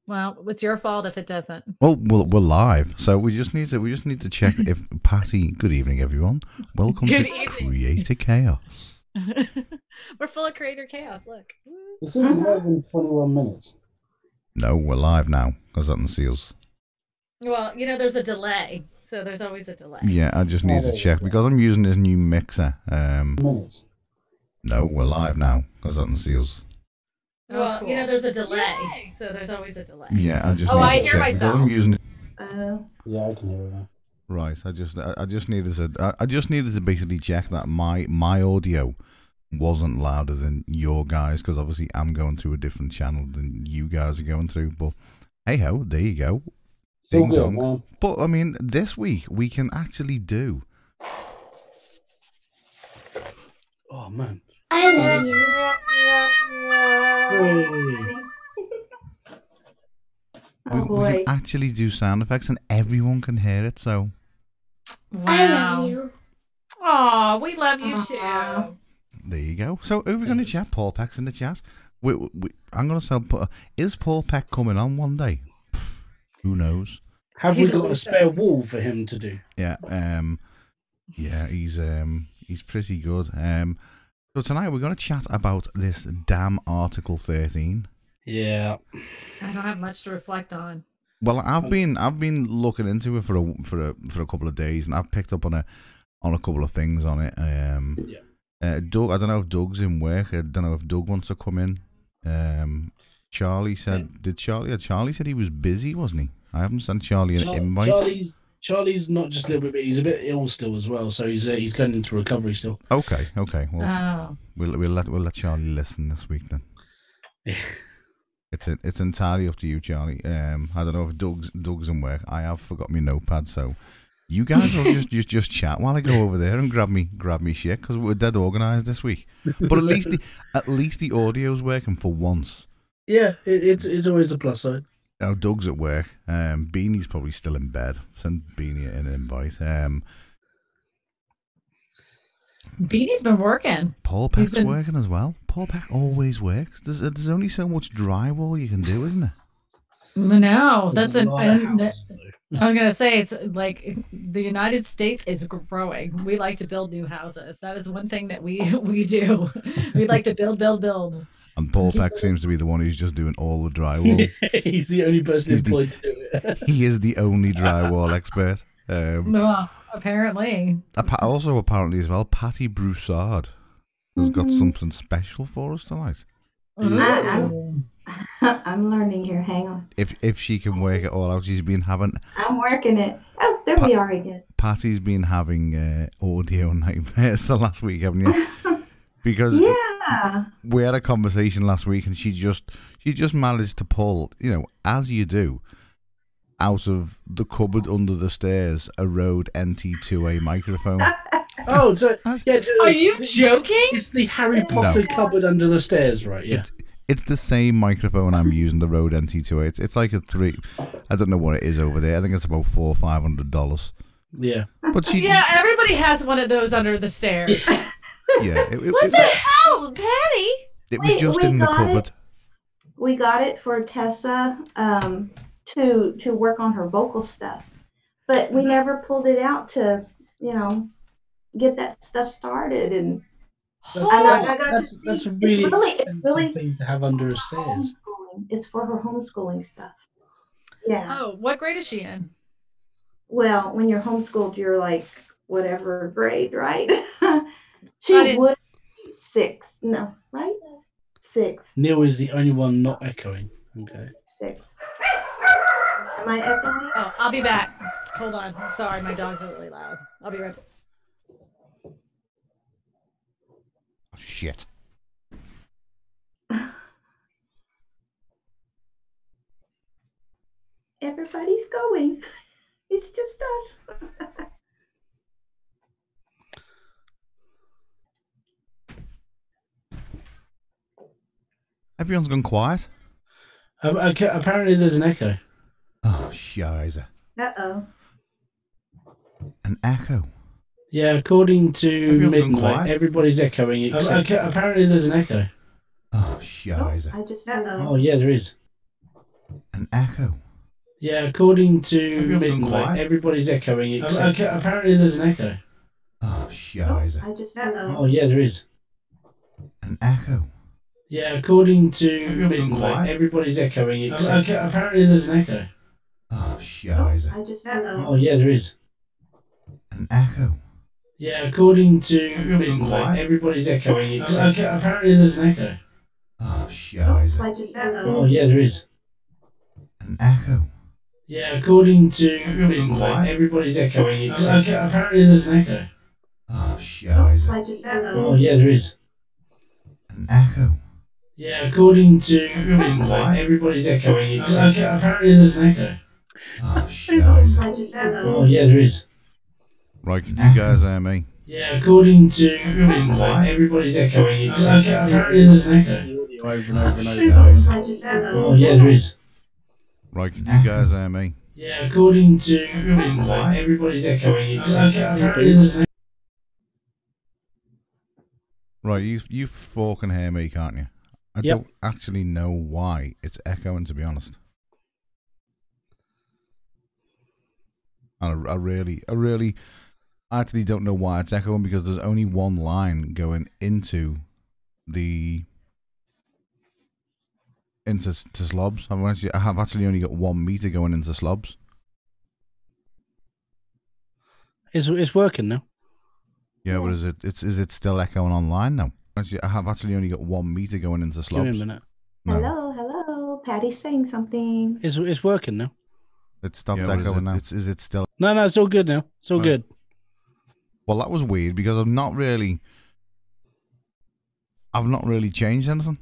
Well, it's your fault if it doesn't. Well, we're live, so we just need to check if Patty. Good evening, everyone. Welcome to Creator Chaos. We're full of creator chaos. Look. This is more than 21 minutes. No, we're live now because that seals. Well, you know, there's a delay, so there's always a delay. Yeah, I just need to check because I'm using this new mixer. Minutes. No, we're live now because that seals. Well, cool. You know, there's a delay, so there's always a delay. Yeah, I just. Oh, need I to hear check myself. Because I'm using it. Yeah, I can hear it now. Right, I just needed to basically check that my audio wasn't louder than your guys because obviously I'm going through a different channel than you guys are going through. But hey ho, there you go. Ding dong. Man. But I mean, this week we can actually do. Oh man. I love you. We can actually do sound effects and everyone can hear it. So. Wow. I love you. Aw, we love you too. There you go. So who are we going to chat? Paul Peck's in the chat. I'm going to say, is Paul Peck coming on one day? Who knows? Have we got a spare wall for him to do? Yeah. Yeah. He's pretty good. So tonight we're going to chat about this damn Article 13. Yeah. I don't have much to reflect on. Well, I've been looking into it for a couple of days, and I've picked up on a couple of things on it. Doug, I don't know if Doug's in work. I don't know if Doug wants to come in. Charlie said, Charlie said he was busy, wasn't he? I haven't sent Charlie an invite. Charlie's not just a little bit, he's a bit ill still as well, so he's going into recovery still. Okay. Well, we'll let Charlie listen this week then. Yeah. It's entirely up to you, Charlie. I don't know if Doug's in work. I have forgot my notepad, so you guys will just chat while I go over there and grab me shit because we're dead organised this week. But at least the audio's working for once. Yeah, it's always a plus side. Oh, Doug's at work. Beanie's probably still in bed. Send Beanie an invite. Beanie's been working. Paul Peck's working as well. Paul Peck always works. There's only so much drywall you can do, isn't there? No, that's I was gonna say it's like the United States is growing. We like to build new houses. That is one thing that we do. We like to build. And Paul Peck seems to be the one who's just doing all the drywall. He's the only person employed to do it. He is the only drywall expert. No, apparently. Also, apparently as well, Pattie Broussard has got something special for us tonight. I'm learning here. Hang on. If she can work it all out, she's been having. I'm working it. Oh, there we are again. Pattie's been having audio nightmares the last week, haven't you? Because we had a conversation last week, and she just managed to pull, as you do, out of the cupboard under the stairs, a Rode NT2A microphone. Oh, so, yeah. Are you joking? It's the Harry Potter cupboard under the stairs, right? Yeah. It's the same microphone I'm using, the Rode NT2A. It's like a I don't know what it is over there. I think it's about $400 or $500. Yeah. But everybody has one of those under the stairs. Yeah. What the hell, Patty? It was just in the cupboard. We got it for Tessa to work on her vocal stuff, but we never pulled it out to get that stuff started. And that's a really thing to have under a stairs. It's for her homeschooling stuff. Yeah. Oh, what grade is she in? Well, when you're homeschooled, you're like whatever grade, right? She would 6. No, right? 6. Neil is the only one not echoing. Okay. 6. Am I echoing? Oh, I'll be back. Hold on. Sorry, my dogs are really loud. I'll be right back. Oh, shit. Everybody's going. It's just us. Everyone's gone quiet. Okay, apparently there's an echo. Oh, shiza. Uh-oh. An echo? Yeah, according to Midnight, everybody's echoing. Apparently there's an echo. Oh, shiza. I just Oh, yeah, there is. An echo. Yeah, according to Midnight, Midnight, everybody's echoing it. Apparently there's an echo. Oh, shiza. I just Oh, yeah, there is. An echo. Yeah, according to Midnight, everybody's echoing it. Apparently there's an echo. Oh, shiza. I just Oh, yeah, there is. An echo. Yeah, according to Midnight, everybody's echoing it. Apparently there's an echo. Oh, shiza. I just Oh, yeah, there is. An echo. Yeah, according to Midnight, everybody's echoing it. Apparently there's an echo. Oh, shiza. I just Oh, yeah, there is. An echo. Yeah, according to Midnight, everybody's echoing it. Apparently there's an echo. Oh, shiza. I just Oh, yeah, there is. Right, can you guys hear me? Yeah, according to Midnight, everybody's echoing it. Apparently there's an echo. Over and over and over. I just Oh, yeah, there is. Right, can you guys hear me? Yeah, according to Midnight, everybody's echoing it. Apparently there's an echo. Right, you four can hear me, can't you? I don't actually know why it's echoing, to be honest. And I actually don't know why it's echoing, because there's only one line going into slobs. I have actually only got 1 meter going into slobs. It's working now. Yeah, but is it still echoing online now? I have actually only got 1 meter going into slobs. Give me a minute. No. Hello. Patty's saying something. It's working now. It stopped echoing now. Is it still? No, it's all good now. It's all good. Well, that was weird, because I've not really changed anything.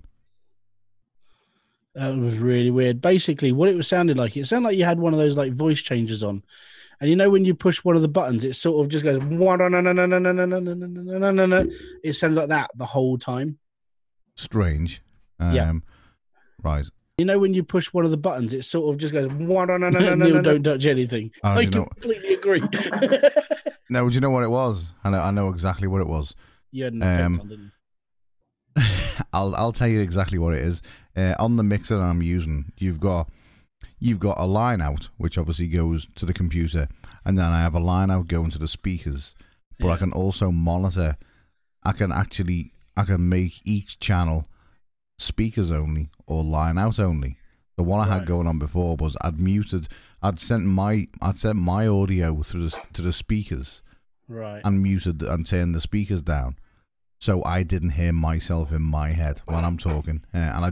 That was really weird. Basically, what it was sounded like you had one of those like voice changers on, and you know when you push one of the buttons, it sort of just goes. It sounded like that the whole time. Strange. Yeah. Right. You know when you push one of the buttons, it sort of just goes. Neil, don't touch anything. I completely agree. No, do you know what it was? I know exactly what it was. You had an effect on, didn't you? I'll tell you exactly what it is. On the mixer that I'm using, you've got a line out, which obviously goes to the computer, and then I have a line out going to the speakers. But I can also monitor. I can make each channel speakers only or line out only. The one I had going on before was I'd sent my audio through to the speakers, right, and muted and turned the speakers down, so I didn't hear myself in my head when I'm talking, and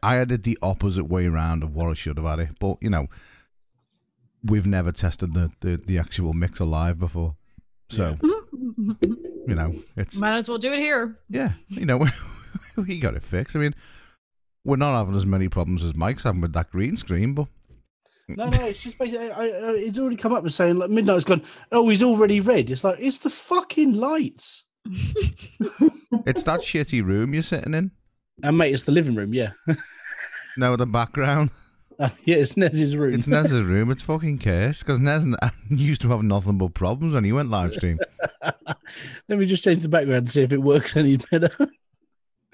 I had it the opposite way around of what I should have had it. But you know, we've never tested the actual mixer live before, so you know, might as well do it here. Yeah, you know, we got it fixed. I mean, we're not having as many problems as Mike's having with that green screen, but. No, it's just basically, it's already come up with saying, like, Midnight's gone, oh, he's already red. It's like, it's the fucking lights. It's that shitty room you're sitting in. And, mate, it's the living room, yeah. No, the background. Yeah, it's Nez's room. It's Nez's room. It's fucking cursed, because Nez used to have nothing but problems when he went live stream. Let me just change the background and see if it works any better.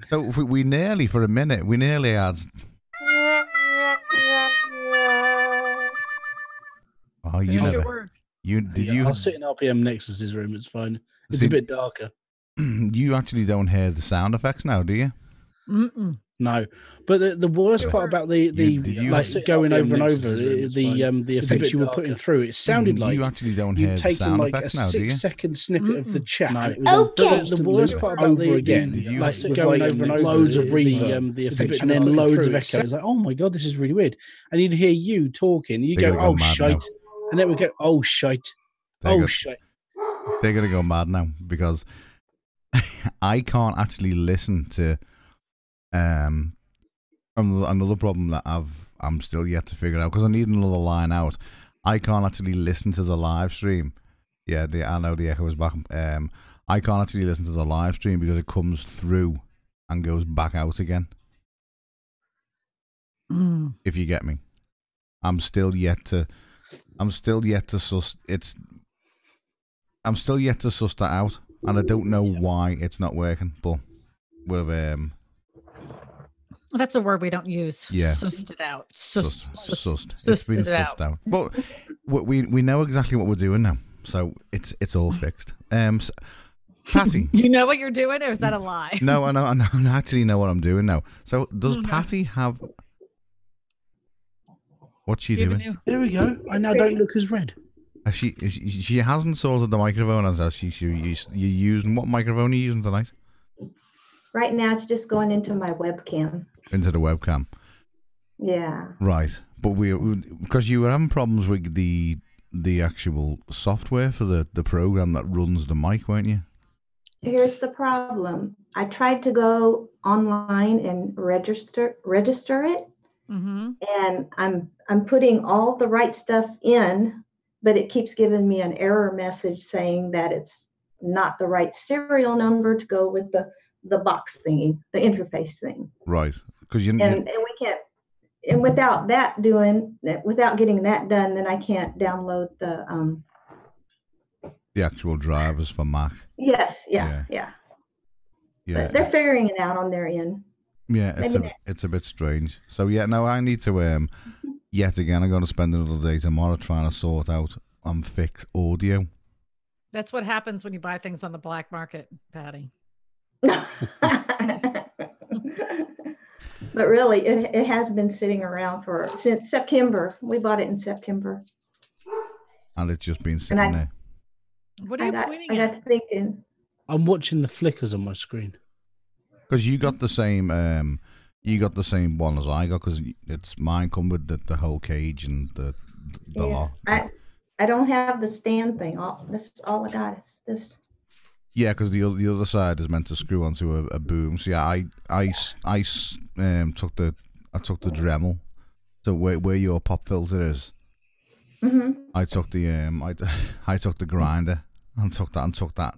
So we nearly, for a minute, had... Oh, you never. Did you? I'll sit in RPM Nexus's room. It's fine. It's a bit darker. You actually don't hear the sound effects now, do you? No, but the worst part about the like going over and over the effects you were putting through, it sounded like you actually don't hear the sound like effects a now, do you? 6-second snippet of the chat. No. And it was the worst part about over again, like going over and over, loads of reverb, the effects, and then loads of echo. It was like, oh my god, this is really weird. And you'd hear you talking, you go, oh shite, and then we go, oh shite, shite. They're gonna go mad now, because I can't actually listen to another problem that I'm still yet to figure out, because I need another line out. I can't actually listen to the live stream. Yeah, I know the echo is back. I can't actually listen to the live stream because it comes through and goes back out again. If you get me, I'm still yet to suss that out, and I don't know why it's not working. But with That's a word we don't use. Yeah. Sussed it out. Sussed. It's been sussed out. But we know exactly what we're doing now, so it's all fixed. So, Pattie, you know what you're doing, or is that a lie? No, I actually know what I'm doing now. So does Pattie have? What's she doing? There we go. I now don't look as red. She hasn't sorted the microphone as she you're using. What microphone are you using tonight? Right now, it's just going into my webcam. Into the webcam. Yeah. Right, but because you were having problems with the actual software for the program that runs the mic, weren't you? Here's the problem. I tried to go online and register it, and I'm putting all the right stuff in, but it keeps giving me an error message saying that it's not the right serial number to go with the box thingy, the interface thing. Right, because and we can't. And without getting that done, then I can't download the actual drivers for Mac. Yes, yeah. But they're figuring it out on their end. Yeah, it's a bit strange. So yeah, no, I need to yet again. I'm going to spend another day tomorrow trying to sort out and fix audio. That's what happens when you buy things on the black market, Pattie. But really, it has been sitting around since September. We bought it in September. And it's just been sitting there. What are you pointing at? I got thinking. I'm watching the flickers on my screen. Because you got the same one as I got, because it's mine come with the whole cage and the lot. I don't have the stand thing. That's all I got is this. Yeah, because the other side is meant to screw onto a boom. So yeah, I took the Dremel. So where your pop filter is, I took the I took the grinder and took that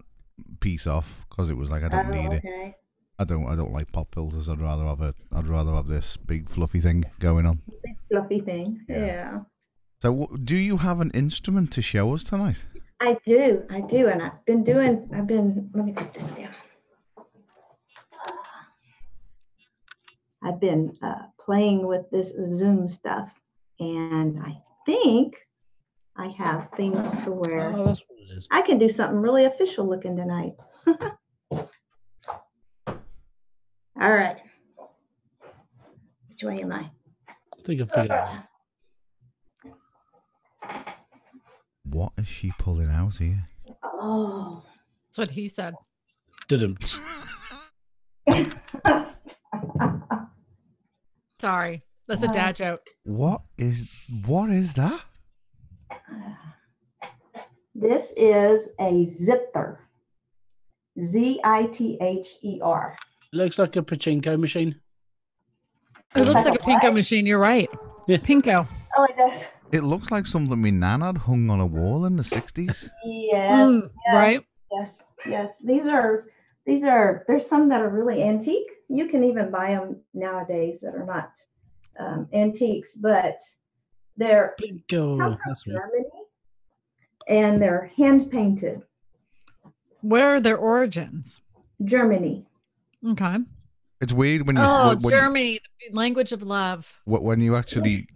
piece off because it was like I don't need it. I don't like pop filters. I'd rather have this big fluffy thing going on. Big fluffy thing. Yeah. So do you have an instrument to show us tonight? I do, and let me put this down. I've been playing with this Zoom stuff, and I think I have things to where that's what it is. I can do something really official looking tonight. All right. Which way am I? I think I figured it out. What is she pulling out here? Oh. That's what he said. Didn't. Sorry. That's a dad joke. What is that? This is a zither. Zither. Looks like a pachinko machine. It looks like a pinko machine. You're right. Yeah. Pinko. Oh, it does. It looks like something my nan had hung on a wall in the 60s. Yes. Right. Yes. There's some that are really antique. You can even buy them nowadays that are not antiques, but they're come from Germany and they're hand painted. Where are their origins? Germany. Okay. It's weird when you Germany, the language of love. When you actually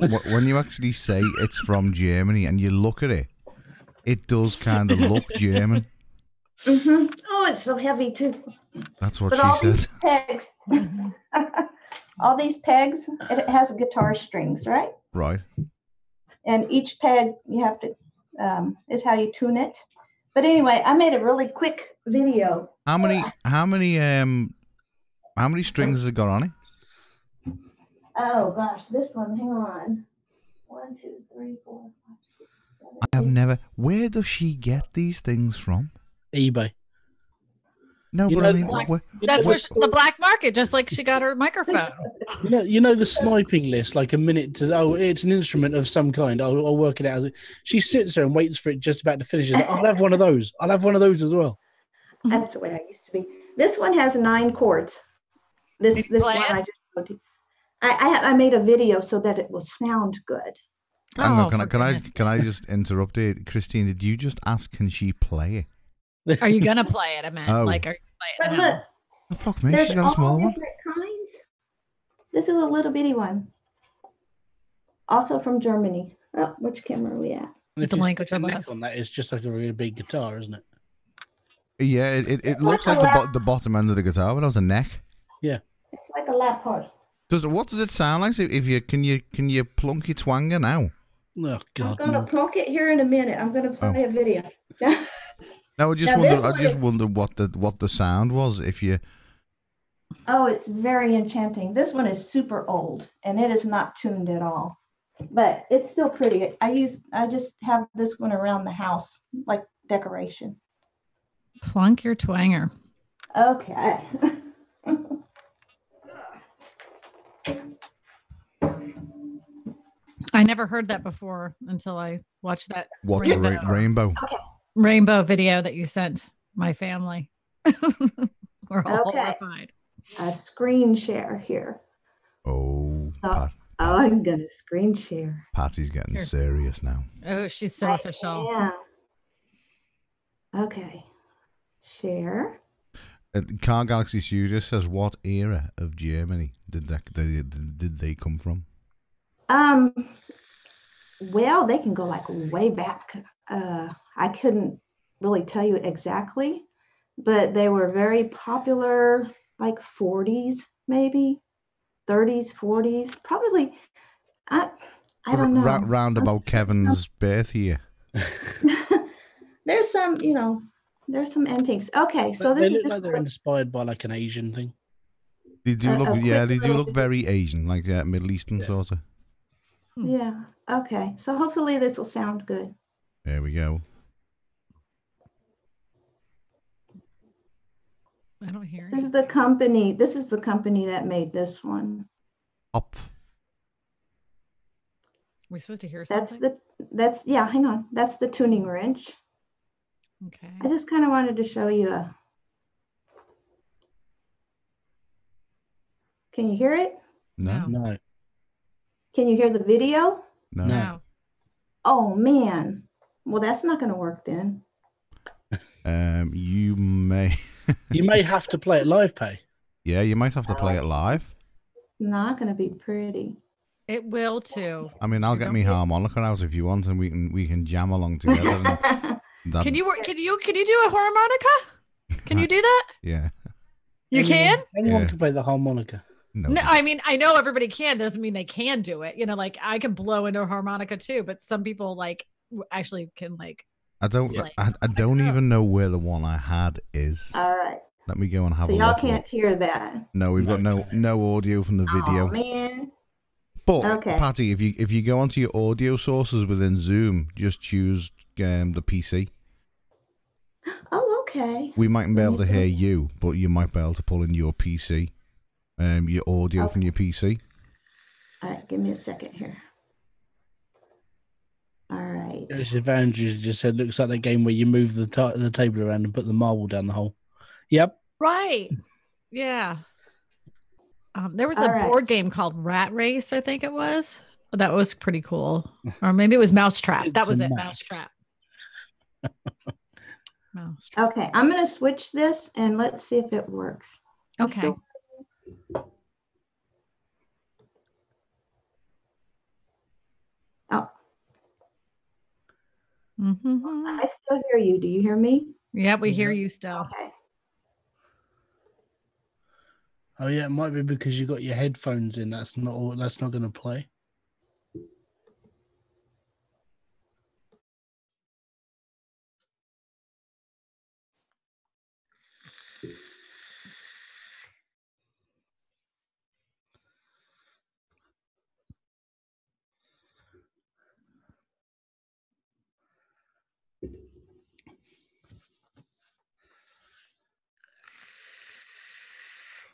say it's from Germany and you look at it, it does kind of look German. Oh, it's so heavy too. That's what but she said. These pegs, all these pegs, it has guitar strings, right? Right. And each peg you have to is how you tune it. But anyway, I made a really quick video. How many strings has it got on it? Oh gosh, this one. Hang on. 1, 2, 3, 4, 5, 6, 7. I have never. Where does she get these things from? eBay. No, You but know, I mean, That's where the black market, just like she got her microphone. You know the sniping list, like a minute to it's an instrument of some kind. I'll work it out. She sits there and waits for it just about to finish. Like, I'll have one of those. I'll have one of those as well. That's the way I used to be. This one has 9 chords. This one I just showed you. I made a video so that it will sound good. Can I just interrupt you, Christine? Did you just ask? Can she play it? Are you gonna play it? I meant, like, are you playing it? Oh, fuck me, she's got a small one. Kinds. This is a little bitty one. Also from Germany. Oh, which camera are we at? And if it's the neck on that, it's just like a really big guitar, isn't it? Yeah, it looks like the bottom end of the guitar, but it has a neck. Yeah. It's like a lap horse. What does it sound like? If you can you plunk your twanger now? Oh God! I'm gonna plunk it here in a minute. I'm gonna play a video. No, I just wondered what the sound was. If you. Oh, it's very enchanting. This one is super old and it is not tuned at all, but it's still pretty. I just have this one around the house like decoration. Plunk your twanger. Okay. I never heard that before until I watched that rainbow video that you sent my family. We're all horrified. A screen share here. I'm gonna screen share. Patty's getting serious now. Oh, she's so official. Yeah. Okay. Share. Car Galaxy Studios says, "What era of Germany did they come from?" Well, they can go like way back. I couldn't really tell you exactly, but they were very popular, like 40s, maybe 30s, 40s, probably. I don't know. Round about Kevin's birth year. There's some, there's some antiques. Okay, so they look like they're inspired by like an Asian thing. They do look, they do look very Asian, like Middle Eastern sort of. Yeah. Okay. So hopefully this will sound good. There we go. I don't hear. This is the company. This is the company that made this one. We're supposed to hear something. Hang on. That's the tuning wrench. Okay. I just kind of wanted to show you a. Can you hear it? No. Can you hear the video? No. Oh man. Well, that's not going to work then. You may. You may have to play it live, Pay. Yeah, you might have to play it live. Not going to be pretty. It will too. I mean, I'll get me harmonica out if you want, and we can jam along together. Can you do a harmonica? Can you do that? Yeah. You can? Anyone can play the harmonica. No, I mean, I know everybody can. Doesn't mean they can do it. Like I can blow into a harmonica too, but some people like actually can like. I don't even know where the one I had is. All right. Let me go and have a look. So y'all can't hear that. No, we've got no audio from the video. Oh man. But Patty, if you go onto your audio sources within Zoom, just choose the PC. Oh, okay. We mightn't be able to hear you, but you might be able to pull in your PC. Your audio from your PC. All right, give me a second here. All right. Andrew just said, looks like that game where you move the table around and put the marble down the hole. Yep. Right. Yeah. There was a board game called Rat Race, I think it was. That was pretty cool. Or maybe it was Mousetrap. That was it, Mousetrap. Mousetrap. Okay, I'm going to switch this and let's see if it works. Okay. Oh. Mm-hmm. I still hear you. Do you hear me? Yeah, we hear you still. Okay. Oh yeah, it might be because you got your headphones in. That's not going to play.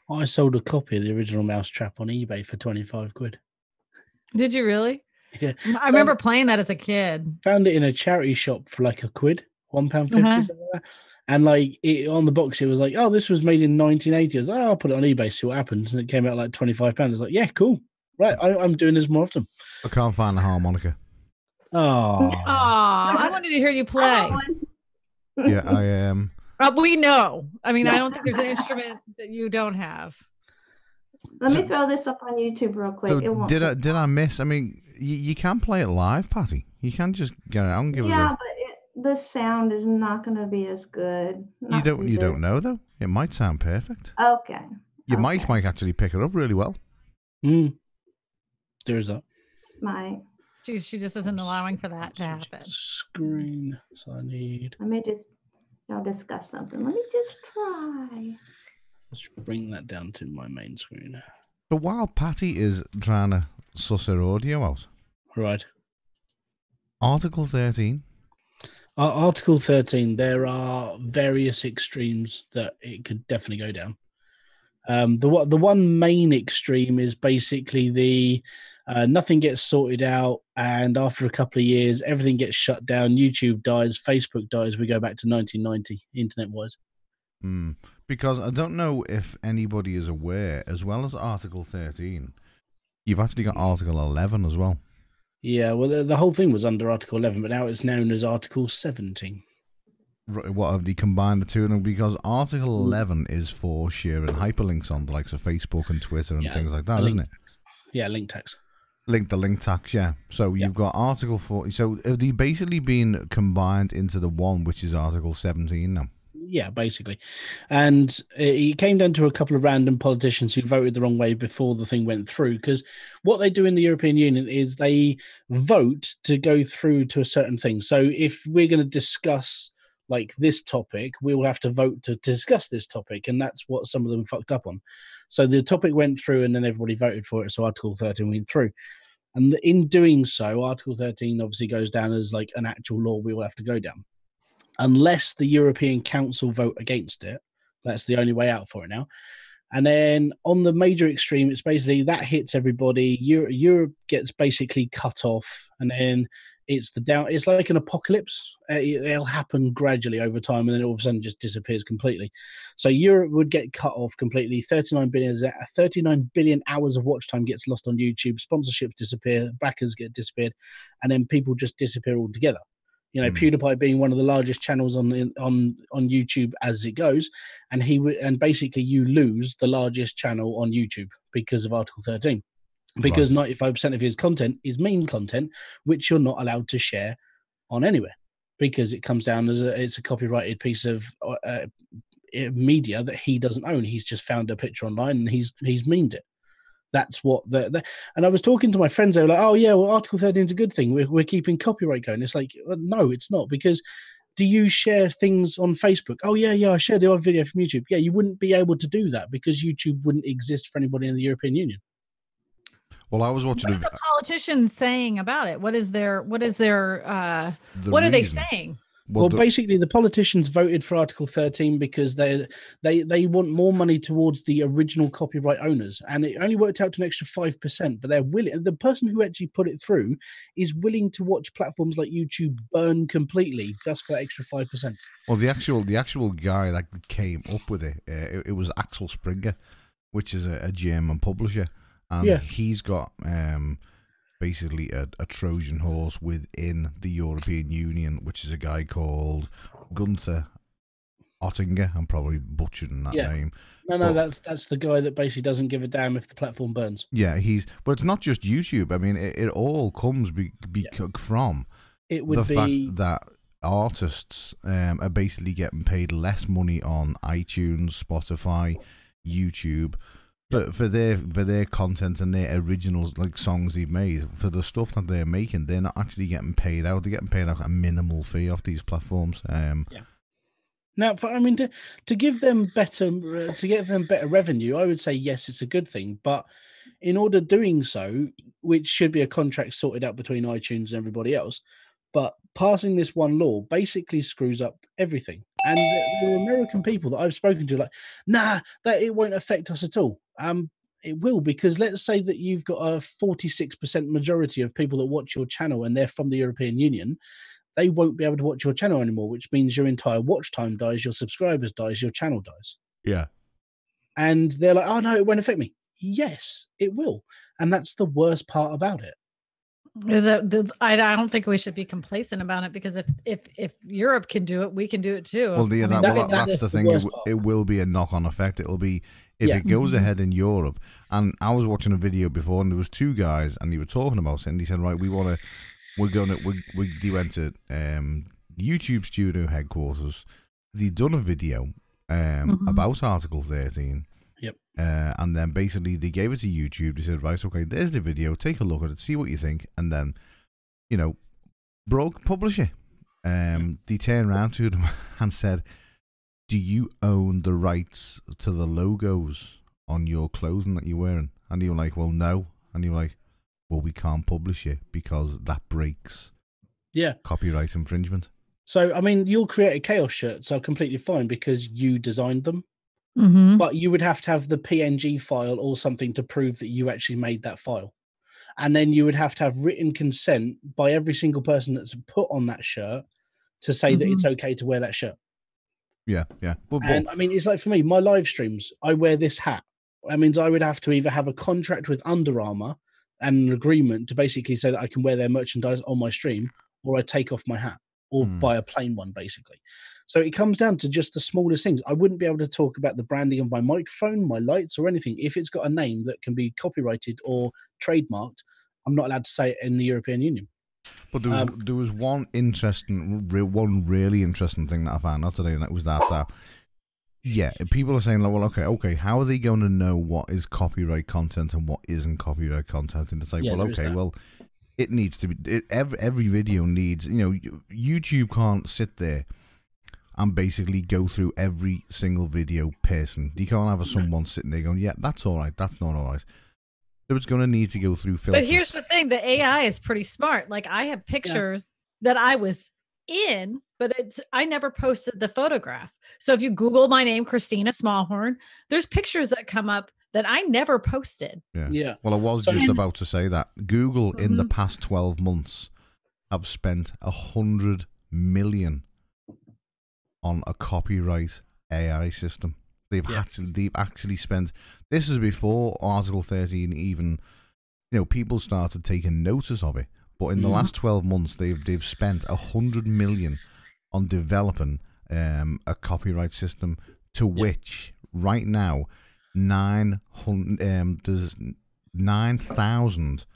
I sold a copy of the original Mousetrap on eBay for 25 quid. Did you really? Yeah. I remember playing that as a kid. Found it in a charity shop for like £1, £1.50, something like that. And like on the box, it was like, oh, this was made in 1980. I was like, oh, I'll put it on eBay, see what happens. And it came out like £25. I was like, yeah, cool. Right, I'm doing this more often. I can't find the harmonica. Oh, I wanted to hear you play. Yeah, I am. We know. I mean, I don't think there's an instrument that you don't have. Let me throw this up on YouTube real quick. So it won't did I miss? I mean, you can play it live, Patty. You can just get it out and give us but the sound is not going to be as good. You don't know though. It might sound perfect. Okay. Your mic might actually pick it up really well. There's that. She just isn't allowing for that to happen. Screen. So I need. Y'all discuss something. Let me just try. Let's bring that down to my main screen. But while Patty is trying to suss her audio out, right? Article 13. Article 13. There are various extremes that it could definitely go down. The one main extreme is basically the nothing gets sorted out, and after a couple of years, everything gets shut down. YouTube dies, Facebook dies. We go back to 1990, internet-wise. Because I don't know if anybody is aware, as well as Article 13, you've actually got Article 11 as well. Yeah, well, the whole thing was under Article 11, but now it's known as Article 17. What have they combined the two of them? Because Article 11 is for sharing hyperlinks on the likes of Facebook and Twitter and things like that, isn't it? Yeah, link tax. The link tax, yeah. So you've got Article 40. So have they basically been combined into the one, which is Article 17 now? Yeah, basically. And it came down to a couple of random politicians who voted the wrong way before the thing went through. Because what they do in the European Union is they vote to go through to a certain thing. So if we're going to discuss like this topic, we will have to vote to discuss this topic. And that's what some of them fucked up on. So the topic went through and then everybody voted for it. So Article 13 went through. And in doing so, Article 13 obviously goes down as like an actual law we will have to go down. Unless the European Council vote against it. That's the only way out for it now. And then on the major extreme, it's basically that hits everybody. Europe gets basically cut off, and then it's it's like an apocalypse. It'll happen gradually over time, and then all of a sudden just disappears completely. So Europe would get cut off completely. 39 billion hours of watch time gets lost on YouTube. Sponsorships disappear, backers get disappeared, and then people just disappear altogether. You know, PewDiePie being one of the largest channels on YouTube as it goes, and basically you lose the largest channel on YouTube because of Article 13, because 95% of his content is meme content, which you're not allowed to share on anywhere, because it comes down as it's a copyrighted piece of media that he doesn't own. He's just found a picture online and he's memed it. That's what and I was talking to my friends. They were like, "Oh yeah, well, Article 13 is a good thing. We're keeping copyright going." It's like, no, it's not, because do you share things on Facebook? Oh yeah, I shared the odd video from YouTube. Yeah, you wouldn't be able to do that because YouTube wouldn't exist for anybody in the European Union. Well, I was watching. What are the politicians saying about it? What are they saying? Well, basically, the politicians voted for Article 13 because they want more money towards the original copyright owners, and it only worked out to an extra 5%. But they're willing. The person who actually put it through is willing to watch platforms like YouTube burn completely just for that extra 5%. Well, the actual guy that came up with it, it was Axel Springer, which is a German publisher, and he's got basically a Trojan horse within the European Union, which is a guy called Gunther Oettinger. I'm probably butchering that name. No, that's the guy that basically doesn't give a damn if the platform burns. Yeah, but it's not just YouTube. I mean, it all comes from the fact that artists are basically getting paid less money on iTunes, Spotify, YouTube, for their content and their originals, like songs they've made. For the stuff that they're making, they're not actually getting paid out. They're getting paid out a minimal fee off these platforms. Now, to give them better revenue, I would say yes, it's a good thing. But in order doing so, which should be a contract sorted out between iTunes and everybody else, but passing this one law basically screws up everything. And the American people that I've spoken to are like, nah, that it won't affect us at all. It will, because let's say that you've got a 46% majority of people that watch your channel and they're from the European Union. They won't be able to watch your channel anymore, which means your entire watch time dies, your subscribers dies, your channel dies. Yeah. And they're like, oh no, it won't affect me. Yes, it will. And that's the worst part about it. I don't think we should be complacent about it, because if Europe can do it, we can do it too. Well, that's the thing. It will be a knock-on effect. It'll be if it goes ahead in Europe. And I was watching a video before, and there was two guys, and they were talking about it, and he said, right, we went to YouTube studio headquarters. They'd done a video about Article 13. Yep. And then basically they gave it to YouTube. They said, right, okay, there's the video. Take a look at it, see what you think, and then, publish it. They turned around to them and said, do you own the rights to the logos on your clothing that you're wearing? And you were like, well, no. And you were like, well, we can't publish it because that breaks copyright infringement. So, I mean, your created chaos shirts are completely fine because you designed them. But you would have to have the PNG file or something to prove that you actually made that file. And then you would have to have written consent by every single person that's put on that shirt to say that it's okay to wear that shirt. Yeah. And I mean, it's like for me, my live streams, I wear this hat. That means I would have to either have a contract with Under Armour and an agreement to basically say that I can wear their merchandise on my stream, or I take off my hat or buy a plain one, basically. So it comes down to just the smallest things. I wouldn't be able to talk about the branding of my microphone, my lights, or anything. If it's got a name that can be copyrighted or trademarked, I'm not allowed to say it in the European Union. But there was one really interesting thing that I found out today, and that was that people are saying, like, well, okay, how are they going to know what is copyright content and what isn't copyright content? And it's like, it needs to be. Every video needs. YouTube can't sit there and basically go through every single video person. You can't have someone sitting there going, yeah, that's all right, that's not all right. So it's going to need to go through filters. But here's the thing, the AI is pretty smart. Like, I have pictures that I was in, but I never posted the photograph. So if you Google my name, Christina Smallhorn, there's pictures that come up that I never posted. Yeah. Well, I was just about to say that. Google in the past 12 months have spent $100 million on a copyright AI system. They've actually spent. This is before Article 13 even, people started taking notice of it. But in the last 12 months, they've spent $100 million on developing a copyright system, to which right now there's 9,000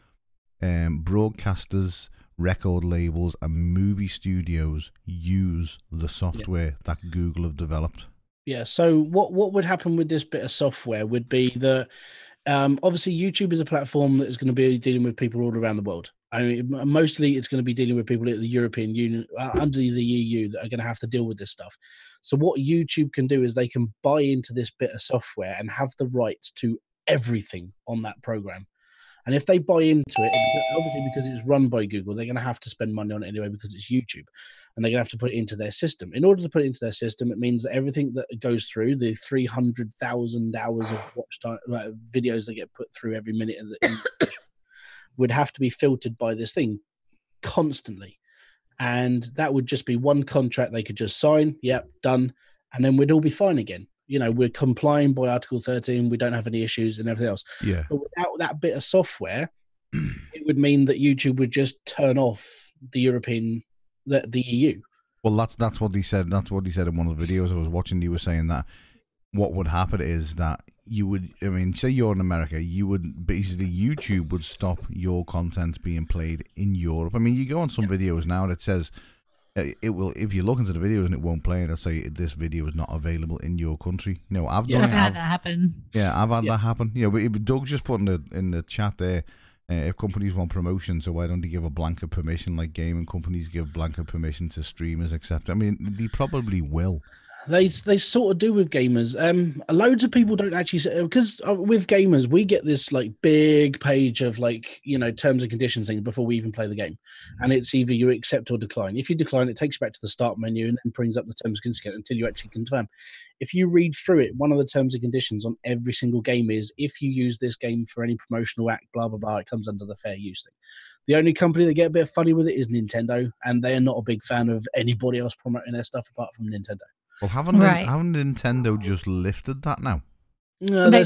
broadcasters, record labels, and movie studios use the software that Google have developed. Yeah. So what would happen with this bit of software would be that obviously YouTube is a platform that is going to be dealing with people all around the world. I mean, mostly it's going to be dealing with people at the European Union, under the EU, that are going to have to deal with this stuff. So what YouTube can do is they can buy into this bit of software and have the rights to everything on that program. And if they buy into it, obviously because it's run by Google, they're going to have to spend money on it anyway because it's YouTube. And they're going to have to put it into their system. In order to put it into their system, it means that everything that goes through, the 300,000 hours of watch time, videos that get put through every minute of the would have to be filtered by this thing constantly. And that would just be one contract they could just sign. Yep, done. And then we'd all be fine again. We're complying by Article 13. We don't have any issues and everything else. Yeah. But without that bit of software, it would mean that YouTube would just turn off the EU. Well, that's what he said. That's what he said in one of the videos I was watching. He was saying that what would happen is that you would, say you're in America, you would basically, YouTube would stop your content being played in Europe. You go on some videos now that says it will, if you look into the videos and it won't play, it'll say this video is not available in your country. I've had that happen. Yeah, I've had that happen. But Doug just put in the chat there, if companies want promotion, so why don't they give a blanket permission like gaming companies give blanket permission to streamers, etc.? They probably will. They sort of do with gamers. Loads of people don't actually say, because with gamers we get this like big page of terms and conditions things before we even play the game, and it's either you accept or decline. If you decline, it takes you back to the start menu and then brings up the terms and conditions until you actually confirm. If you read through it, one of the terms and conditions on every single game is if you use this game for any promotional act, blah blah blah, it comes under the fair use thing. The only company that get a bit funny with it is Nintendo, and they're not a big fan of anybody else promoting their stuff apart from Nintendo. Well, haven't Nintendo just lifted that now? No, they're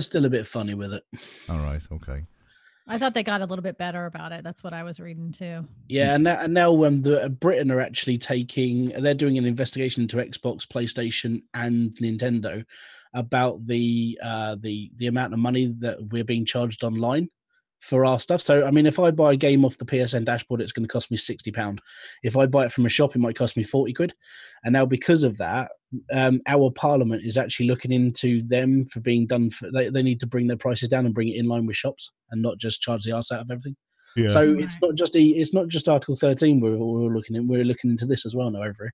still a bit funny with it. All right, okay. I thought they got a little bit better about it. That's what I was reading too. Yeah, and now Britain are actually they're doing an investigation into Xbox, PlayStation, and Nintendo about the amount of money that we're being charged online for our stuff. So, I mean, if I buy a game off the PSN dashboard, it's going to cost me £60. If I buy it from a shop, it might cost me 40 quid. And now because of that, our parliament is actually looking into them for being done. They need to bring their prices down and bring it in line with shops and not just charge the arse out of everything. Yeah. So it's not just Article 13 we're looking at. We're looking into this as well now, over.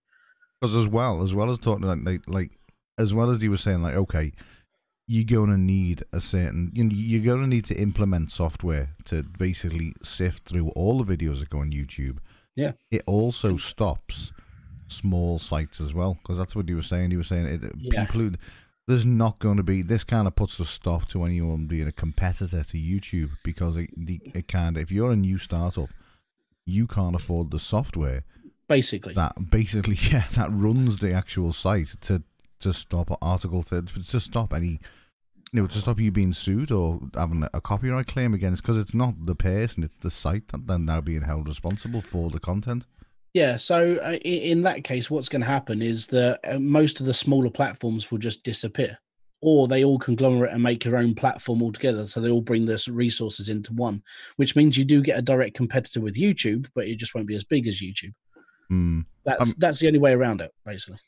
Because as well as talking like as well as he was saying, like, okay, you're going to need a certain, you're going to need to implement software to basically sift through all the videos that go on YouTube. Yeah. It also stops small sites as well, because that's what he was saying. He was saying there's not going to be, this kind of puts a stop to anyone being a competitor to YouTube, because it kind of, if you're a new startup, you can't afford the software that runs the actual site to stop Article 30, to stop any, to stop you being sued or having a copyright claim against, because it's not the person, it's the site that they're now being held responsible for the content. Yeah, so in that case, what's going to happen is that most of the smaller platforms will just disappear, or they all conglomerate and make their own platform altogether, so they all bring their resources into one, which means you do get a direct competitor with YouTube, but it just won't be as big as YouTube. That's the only way around it, basically.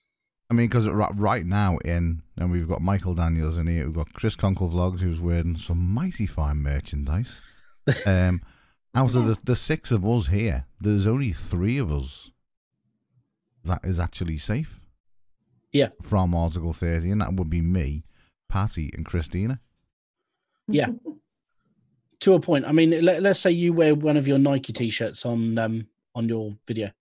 I mean, because right now and we've got Michael Daniels in here, we've got Chris Conkle Vlogs, who's wearing some mighty fine merchandise. Out of the 6 of us here, there's only 3 of us that is actually safe. Yeah. From Article 30, and that would be me, Patty, and Christina. Yeah. To a point. I mean, let's say you wear one of your Nike t-shirts on your video.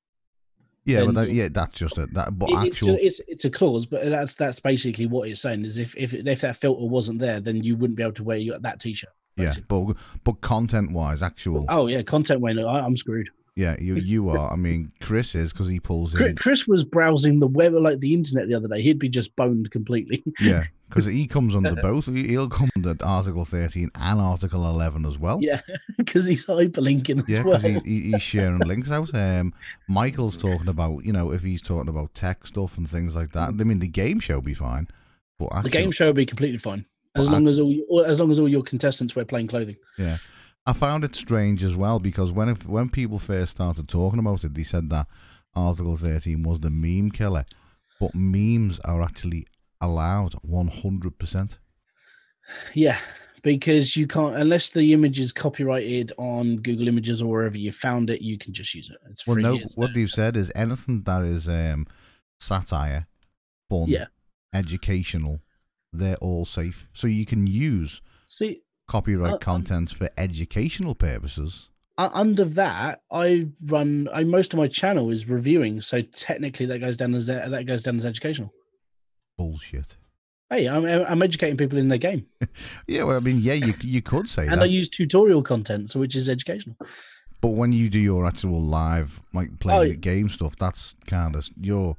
Yeah, but that's just it. It's a clause, but that's basically what it's saying. Is if that filter wasn't there, then you wouldn't be able to wear that t-shirt. Basically. Yeah, but content-wise, actual. Oh yeah, content-wise, I'm screwed. Yeah, you are. I mean, Chris is, because he pulls in. Chris was browsing the web, like the internet, the other day. He'd be just boned completely. Yeah, because he comes under both. He'll come under Article 13 and Article 11 as well. Yeah, because he's hyperlinking as well. Yeah, because he's sharing links out. Michael's talking about, if he's talking about tech stuff and things like that. I mean, the game show will be fine, but actually, the game show will be completely fine as long as all your contestants wear plain clothing. Yeah. I found it strange as well, because when people first started talking about it, they said that Article 13 was the meme killer, but memes are actually allowed 100%. Yeah, because you can't, unless the image is copyrighted on Google Images or wherever you found it, you can just use it. It's free. Well, no, what they've said is anything that is satire, fun, educational, they're all safe. So you can use copyright content for educational purposes. Under that, most of my channel is reviewing, so technically that goes down as educational. Bullshit. Hey, I'm educating people in their game. Yeah, well, I mean, yeah, you could say and that. I use tutorial content, so which is educational. But when you do your actual live, like playing the game stuff, that's kind of your.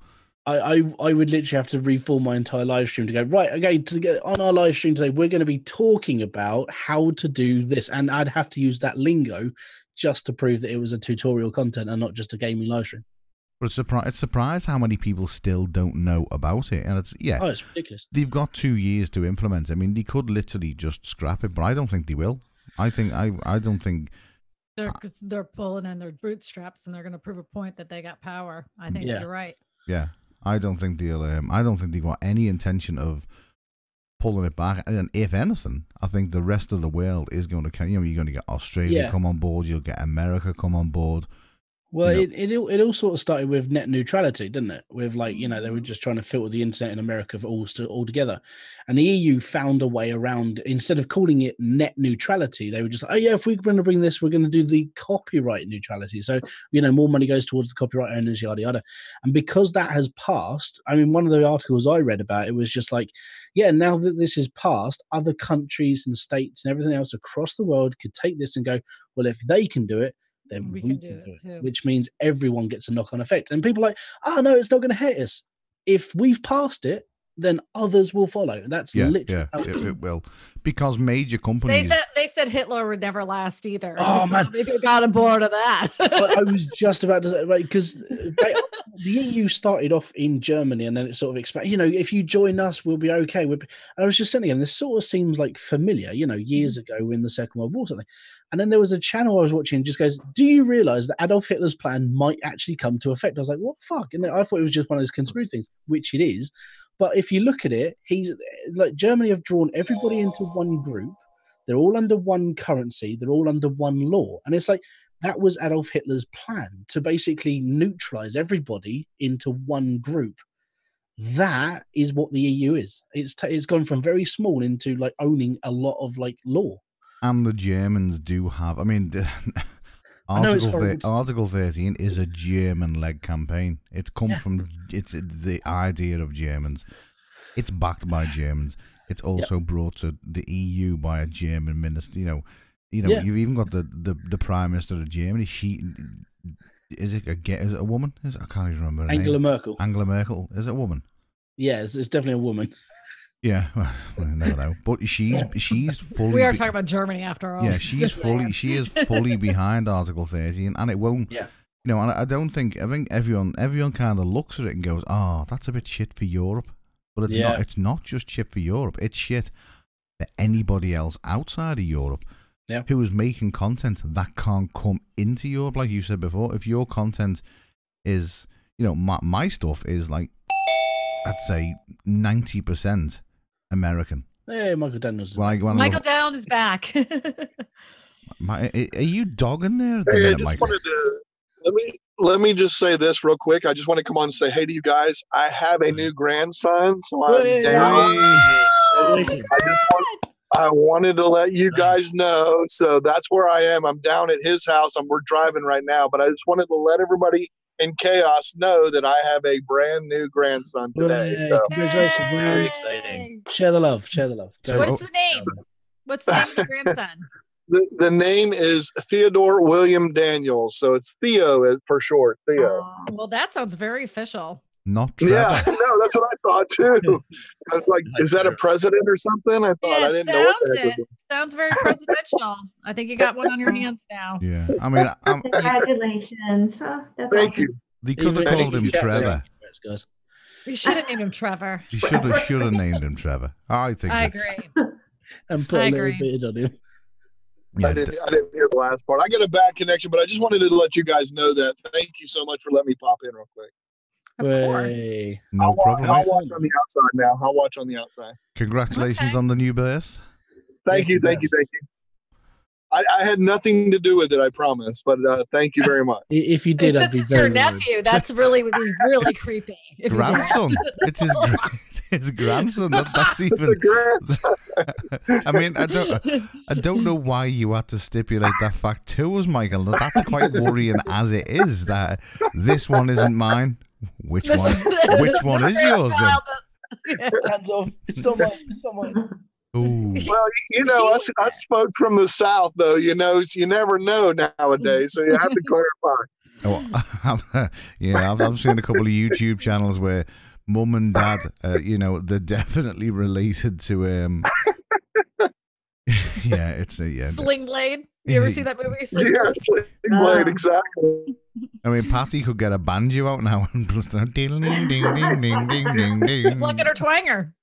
I would literally have to reform my entire live stream to go, right, okay, to get on our live stream today, we're going to be talking about how to do this. And I'd have to use that lingo just to prove that it was a tutorial content and not just a gaming live stream. But it's surprised how many people still don't know about it. And it's ridiculous. They've got 2 years to implement it. I mean, they could literally just scrap it, but I don't think they will. I don't think... They're pulling in their bootstraps and they're going to prove a point that they got power. I think you're right. Yeah. I don't think they've got any intention of pulling it back. And if anything, I think the rest of the world is going to, you're going to get Australia come on board. You'll get America come on board. Well, it all sort of started with net neutrality, didn't it? With they were just trying to filter the internet in America for all together. And the EU found a way around, instead of calling it net neutrality, they were just like, oh yeah, if we're going to bring this, we're going to do the copyright neutrality. So, more money goes towards the copyright owners, yada, yada. And because that has passed, I mean, one of the articles I read about it was just like, yeah, now that this is passed, other countries and states and everything else across the world could take this and go, well, if they can do it, then we can do it too. Which means everyone gets a knock-on effect. And people are like, oh, no, it's not going to hit us. If we've passed it, then others will follow. That's literally how it will. Because major companies... They said Hitler would never last either. Oh, man. Maybe got on board of that. I was just about to say, right, because the EU started off in Germany and then it sort of expanded. You know, if you join us, we'll be okay. And I was just saying, and this sort of seems like familiar, you know, years ago in the Second World War or something. And then there was a channel I was watching and just goes, do you realize that Adolf Hitler's plan might actually come to effect? I was like, what the fuck? And I thought it was just one of those conspiracy things, which it is. But if you look at it, he's like Germany have drawn everybody into one group. They're all under one currency. They're all under one law. And it's like that was Adolf Hitler's plan to basically neutralize everybody into one group. That is what the EU is. It's gone from very small into like owning a lot of like law. And the Germans do have, I mean, Article 13 is a German-led campaign. It's come from, it's the idea of Germans. It's backed by Germans. It's also brought to the EU by a German minister. You know, you've even got the Prime Minister of Germany. Is it a woman? I can't even remember her name. Angela Merkel. Angela Merkel. Is it a woman? Yeah, it's definitely a woman. Yeah, well, I never know. But she's fully. We are talking about Germany after all. Yeah, she is fully behind Article 13, and it won't. Yeah. You know, and I think everyone kind of looks at it and goes, "Oh, that's a bit shit for Europe," but it's not. It's not just shit for Europe. It's shit for anybody else outside of Europe who is making content that can't come into Europe. Like you said before, if your content is, you know, my stuff is like, I'd say 90% American. Hey, Michael Daniels. Michael Dowd is back. Are you dogging there? Hey, I just wanted to let me just say this real quick. I just want to come on and say hey to you guys. I have a new grandson, so I'm down. I wanted to let you guys know. So that's where I am. I'm down at his house. We're driving right now, but I just wanted to let everybody in chaos know that I have a brand new grandson today. So congratulations, very exciting. Share the love. So, what's the name? What's the name of the grandson? The name is Theodore William Daniels. So it's Theo for short. Theo. Well, that sounds very official. Not Trevor. Yeah, no, that's what I thought too. I was like, is that a president or something? I thought I didn't know what the heck it sounds very presidential. I think you got one on your hands now. Yeah, I mean, congratulations. Thank you. They could have called him Trevor. You should have named him Trevor. You should have named him Trevor. I agree. And put a little bit on him. Yeah. I didn't hear the last part. I got a bad connection, but I just wanted to let you guys know that. Thank you so much for letting me pop in real quick. Of course. No problem. I'll watch on the outside now. I'll watch on the outside. Congratulations on the new birth. Thank you. I had nothing to do with it, I promise. But thank you very much. If you did, I'd be very your nephew. That's would be really creepy. Grandson. It's his grandson. That's even. It's a grandson. I mean, I don't know why you had to stipulate that fact to us, Michael. That's quite worrying as it is. That this one isn't mine. Which one is yours then? Hands off. It's not mine. Ooh. Well, you know, us folk from the South, though, you know, you never know nowadays, so you have to clarify. I've seen a couple of YouTube channels where mum and dad, they're definitely related to Sling Blade. You ever see that movie? Sling Blade, exactly. I mean, Pattie could get a banjo out now and just ding ding ding ding ding ding ding. Plug in her twanger.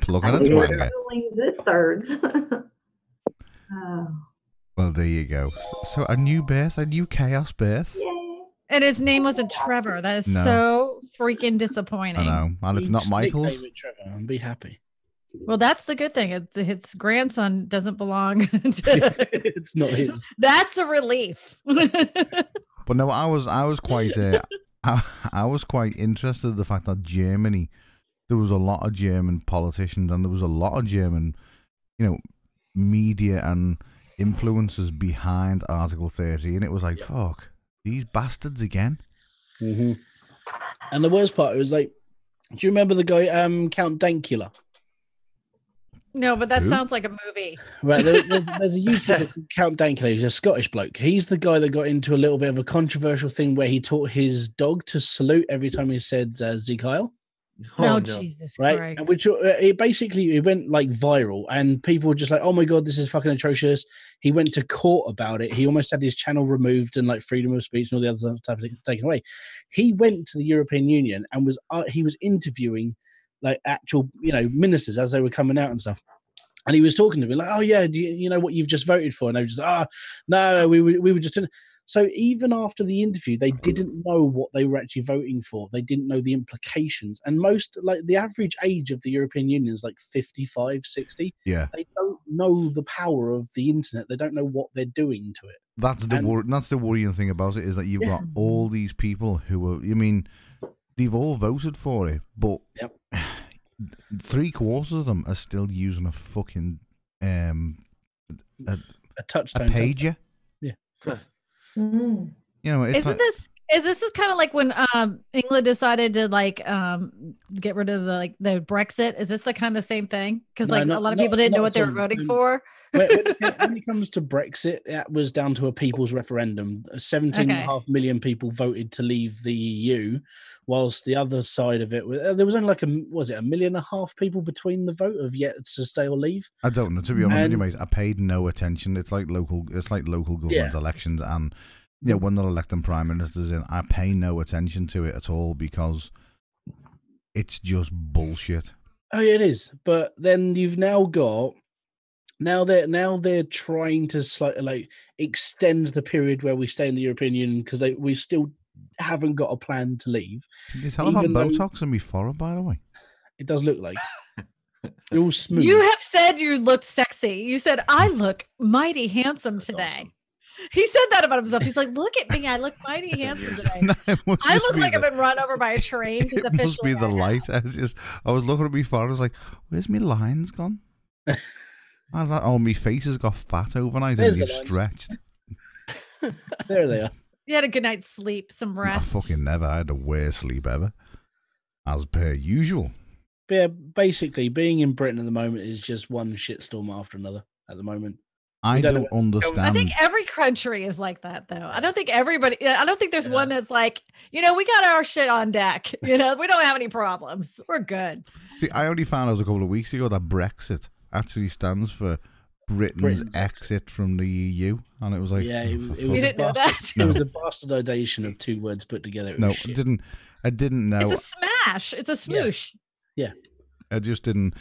Plug in a twanger. The thirds. Well, there you go. So a new chaos birth. Yay. And his name wasn't Trevor. That is so freaking disappointing. I know. And it's not Michael's. Trevor, and be happy. Well, that's the good thing. His grandson doesn't belong to... It's not his. That's a relief. But no, I was quite I was quite interested in the fact that Germany, there was a lot of German politicians and there was a lot of German, media and influencers behind Article 13. It was like, fuck, these bastards again. Mm-hmm. And the worst part, it was like, do you remember the guy, Count Dankula? No, but that sounds like a movie. Right, there's a YouTuber called Count Dankula. He's a Scottish bloke. He's the guy that got into a little bit of a controversial thing where he taught his dog to salute every time he said Sieg Heil. Oh, no. Jesus right? Christ. And which it went like viral, and people were just like, "Oh my god, this is fucking atrocious." He went to court about it. He almost had his channel removed and like freedom of speech and all the other type of things taken away. He went to the European Union and was interviewing like actual ministers as they were coming out and stuff. And he was talking to me like, "Oh yeah, do you know what you've just voted for?" And they were just, no, we were just. So even after the interview, they didn't know what they were actually voting for. They didn't know the implications. And the average age of the European Union is like 55, 60. Yeah. They don't know the power of the internet. They don't know what they're doing to it. That's the worrying thing about it, is that you've got all these people who are, they've all voted for it, but 3/4 of them are still using a fucking a touchstone pager. Yeah. It's this is kind of like when England decided to get rid of the Brexit? Is this the kind of the same thing? Because a lot of people didn't know what they were voting for. When it comes to Brexit, that was down to a people's referendum. 17.5 million people voted to leave the EU, whilst the other side of it, there was only like 1.5 million people between the vote of yet to stay or leave. I don't know, to be honest with you, mate. I paid no attention. It's like local government elections, and when they're electing prime ministers in, I pay no attention to it at all because it's just bullshit. Oh yeah, it is. But then you've now got. Now they're trying to slightly extend the period where we stay in the European Union because we still haven't got a plan to leave. Can you tell about Botox and me forehead, by the way? It does look like you're all smooth. You have said you looked sexy. You said I look mighty handsome today. Awesome. He said that about himself. He's like, "Look at me, I look mighty handsome today. I look like I've been run over by a train." It must be the light. I was looking at me forehead. I was like, "Where's my lines gone?" My face has got fat overnight and you've stretched. There they are. You had a good night's sleep, some rest. I fucking never. I had the worst sleep ever, as per usual. But yeah, basically, being in Britain at the moment is just one shitstorm after another at the moment. I don't understand. I think every country is like that, though. I don't think there's one that's like, we got our shit on deck. We don't have any problems. We're good. See, I only found out a couple of weeks ago that Brexit actually stands for Britain's exit from the EU, and it was like, you didn't know that. It was a bastardization of two words put together. No, I didn't know. It's a smash. It's a smoosh. Yeah. I just didn't,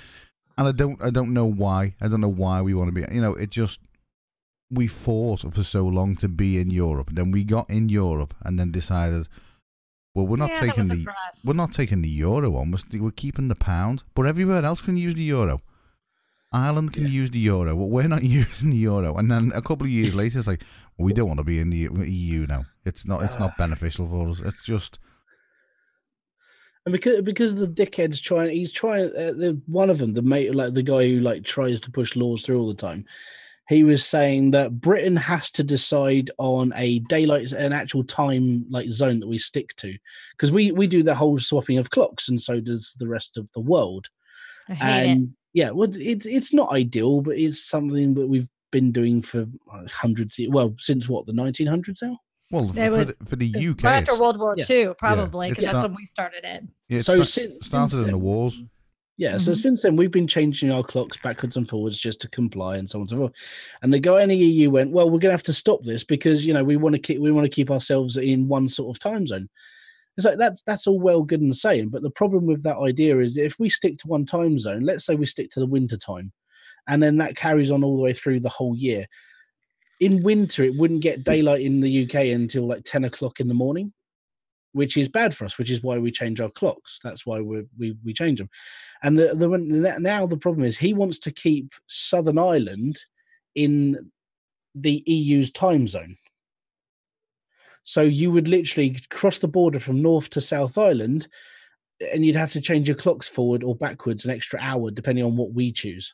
and I don't know why. I don't know why we want to be. It just, we fought for so long to be in Europe, then we got in Europe, and then decided, well, we're not taking the euro on. We're keeping the pound, but everywhere else can use the euro. Ireland can use the euro, but we're not using the euro. And then a couple of years later, it's like, well, we don't want to be in the EU now. It's not beneficial for us. It's just, and because the dickhead's trying. One of them, the guy who tries to push laws through all the time. He was saying that Britain has to decide on an actual time zone that we stick to, because we do the whole swapping of clocks, and so does the rest of the world. I hate it. Yeah, well, it's not ideal, but it's something that we've been doing for hundreds. Since the 1900s now. Well, for the UK, right after World War II, probably, because that's when we started it. Yeah, started in the wars. Yeah, so since then we've been changing our clocks backwards and forwards just to comply and so on and so forth. And the guy in the EU went, well, we're going to have to stop this because we want to keep ourselves in one sort of time zone. It's like that's all well, good and saying, but the problem with that idea is if we stick to one time zone, let's say we stick to the winter time, and then that carries on all the way through the whole year. In winter, it wouldn't get daylight in the UK until 10 o'clock in the morning, which is bad for us, which is why we change our clocks. That's why we change them. And now the problem is he wants to keep Southern Ireland in the EU's time zone. So you would literally cross the border from North to South Ireland, and you'd have to change your clocks forward or backwards an extra hour, depending on what we choose.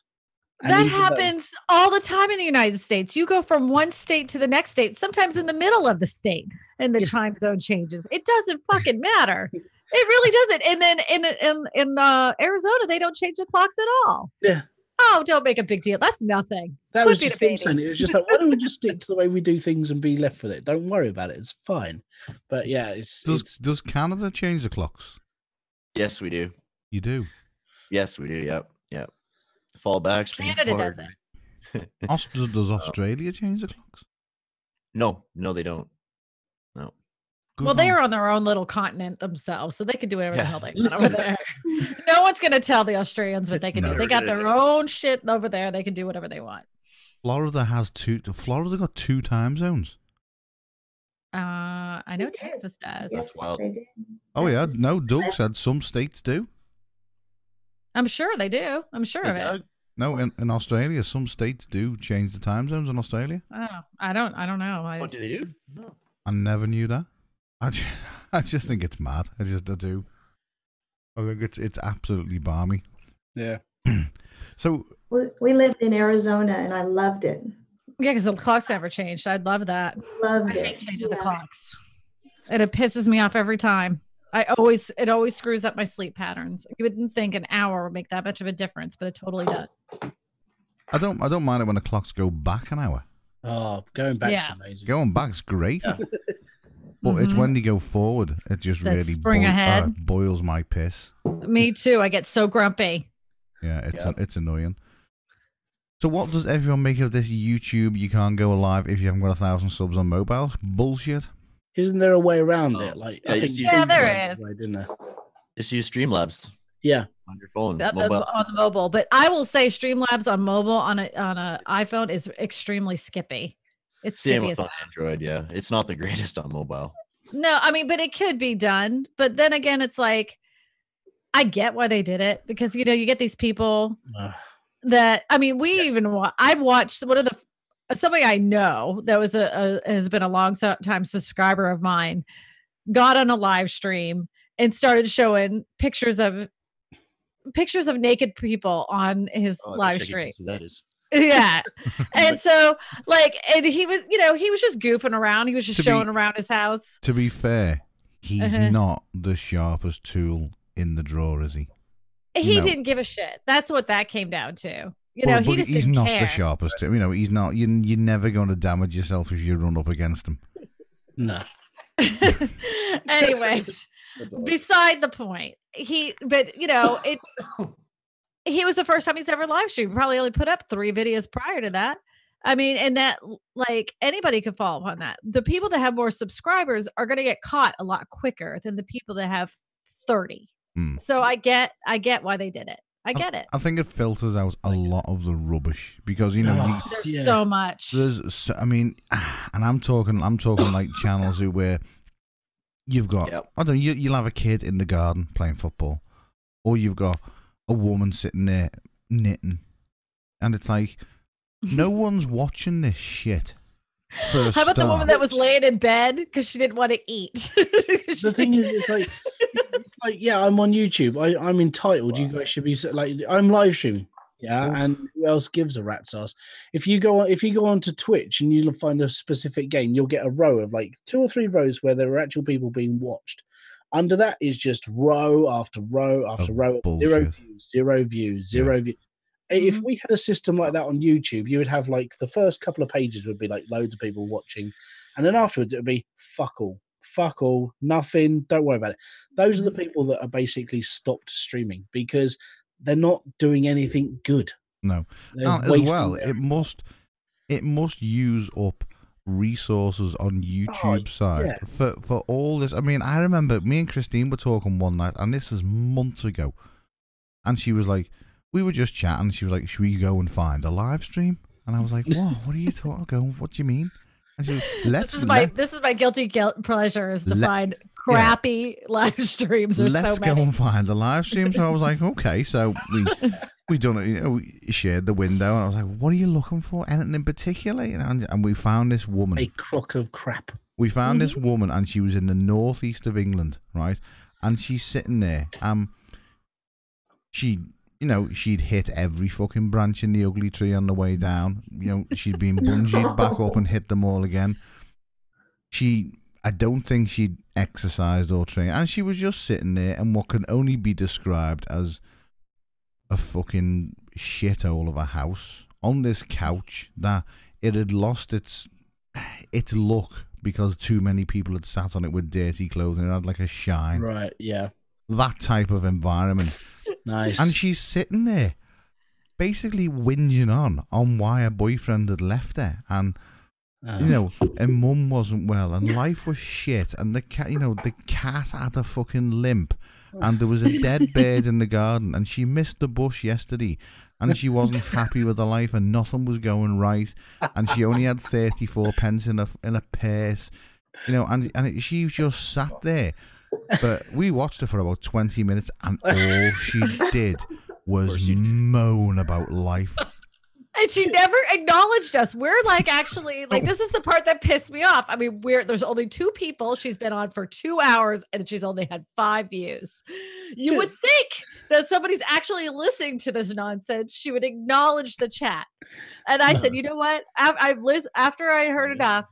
And that happens all the time in the United States. You go from one state to the next state, sometimes in the middle of the state, and the time zone changes. It doesn't fucking matter. It really doesn't. And then in Arizona, they don't change the clocks at all. Yeah. Oh, don't make a big deal. That's nothing. That was just insane. It was just like, why don't we just stick to the way we do things and be left with it? Don't worry about it. It's fine. But yeah, does Canada change the clocks? Yes, we do. You do? Yes, we do. Yep. Yep. Fall back. Canada does it. Does Australia change the clocks? No, they don't. No. Well, they're on their own little continent themselves, so they can do whatever the hell they want over there. No one's going to tell the Australians what they can do. They got their own shit over there. They can do whatever they want. Florida got 2 time zones. I know Texas does. That's wild. Oh yeah, no, Doug said some states do. I'm sure they do. I'm sure of it. No, in Australia, some states do change the time zones in Australia. Oh, I don't know. What do they do? No. I never knew that. I just think it's mad. I do. I think it's absolutely balmy. Yeah. So we lived in Arizona and I loved it. Yeah, because the clocks never changed. I'd love that. Loved I it. hate changing the clocks. And it pisses me off every time. It always screws up my sleep patterns. You wouldn't think an hour would make that much of a difference, but it totally does. I don't mind it when the clocks go back an hour. Oh, going back's amazing. Going back's great. Yeah. But it's when they go forward, it just really boils my piss. Me too. I get so grumpy. Yeah, it's annoying. So what does everyone make of this YouTube? You can't go live if you haven't got 1,000 subs on mobile. Bullshit. Isn't there a way around it? Like, I think there is. Right, isn't there? Just use Streamlabs. Yeah, on your phone, on the mobile. But I will say, Streamlabs on mobile on a iPhone is extremely skippy. It's same skippy with on Android. Yeah, it's not the greatest on mobile. No, I mean, but it could be done. But then again, it's like I get why they did it because you get these people that I mean, I've watched one of somebody I know that was has been a long time subscriber of mine got on a live stream and started showing pictures of naked people on his live stream. That is. Yeah. And so and he was, he was just goofing around. He was just showing around his house. To be fair, he's not the sharpest tool in the drawer, is he? He didn't give a shit. That's what that came down to. But he's not care. The sharpest tool. He's not. You're never going to damage yourself if you run up against him. No. Anyways, beside the point. He was the first time he's ever live streamed. Probably only put up 3 videos prior to that. I mean, and that anybody could fall upon that. The people that have more subscribers are going to get caught a lot quicker than the people that have 30. So I get why they did it. I get it. I think it filters out a lot of the rubbish because there's so much. And I'm talking like channels where you've got I don't know, you'll have a kid in the garden playing football, or you've got a woman sitting there knitting, and it's like no one's watching this shit. How about the woman that was laying in bed because she didn't want to eat? The thing is, it's like yeah, I'm on YouTube. I'm entitled. You guys should be I'm live streaming. Yeah, and who else gives a rat's ass? If you go onto Twitch and you'll find a specific game, you'll get a row of 2 or 3 rows where there are actual people being watched. Under that is just row after row after row. Bullshit. Zero views. If we had a system like that on YouTube, you would have the first couple of pages would be loads of people watching, and then afterwards it would be fuck all, nothing, don't worry about it. Those are the people that are basically stopped streaming because they're not doing anything good. No. As well, it must use up resources on YouTube side for all this. I mean, I remember me and Christine were talking one night, and this is months ago, and she was like, we were just chatting. She was like, should we go and find a live stream? And I was like, what are you talking about? What do you mean? And she was, this is my guilty pleasure is to find crappy live streams. There's let's so many. Go and find a live stream. So I was like, okay. So we done it. We shared the window, and I was like, what are you looking for? Anything in particular? And we found this woman. A crock of crap. We found this woman, and she was in the northeast of England, right? And she's sitting there. She'd hit every fucking branch in the ugly tree on the way down. She'd been bungeed back up and hit them all again. I don't think she'd exercised or trained. And she was just sitting there in what can only be described as a fucking shithole of a house on this couch that it had lost its look because too many people had sat on it with dirty clothing. It had a shine. Right, yeah. That type of environment. Nice. And she's sitting there, basically whinging on why her boyfriend had left her, and you know, her mum wasn't well, and life was shit, and the cat, you know, the cat had a fucking limp, and there was a dead bird in the garden, and she missed the bus yesterday, and she wasn't happy with her life, and nothing was going right, and she only had 34 pence in a purse, you know, and she just sat there. But we watched her for about 20 minutes, and all she did was moan about life. And she never acknowledged us. We're like, actually, like, this is the part that pissed me off. I mean, there's only 2 people. She's been on for 2 hours and she's only had 5 views. You would think that somebody's actually listening to this nonsense. She would acknowledge the chat. And I said, you know what? After I heard enough,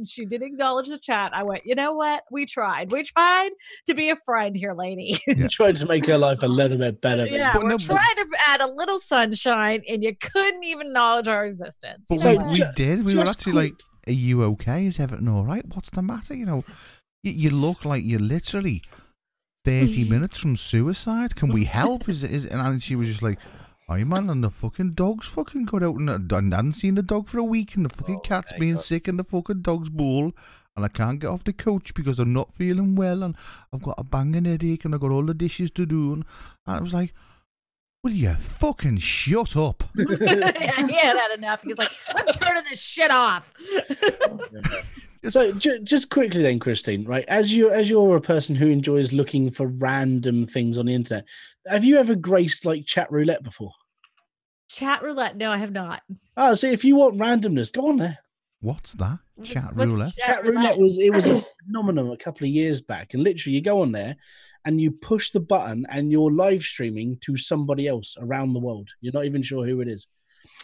she did acknowledge the chat. I went, you know what? We tried. We tried to be a friend here, lady. You tried to make her life a little bit better. Yeah, we're trying to add a little sunshine, and you couldn't even acknowledge our existence. But we did. We were actually like, are you okay? Is everything all right? What's the matter? You know, you look like you're literally 30 minutes from suicide. Can we help? And she was just like, "Aye, man, and the fucking dog's fucking got out, and I hadn't seen the dog for a week, and the fucking cat's being sick in the fucking dog's bowl, and I can't get off the couch because I'm not feeling well, and I've got a banging headache, and I've got all the dishes to do." And I was like, will you fucking shut up? Yeah, he had had enough. He's like, I'm turning this shit off. So just quickly then, Christine, right? As you're a person who enjoys looking for random things on the internet, have you ever graced like chat roulette before? Chat roulette? No, I have not. Oh, so if you want randomness, go on there. What's that? Chat What's roulette? chat roulette was a phenomenon a couple of years back, and literally you go on there and you push the button and you're live streaming to somebody else around the world. You're not even sure who it is.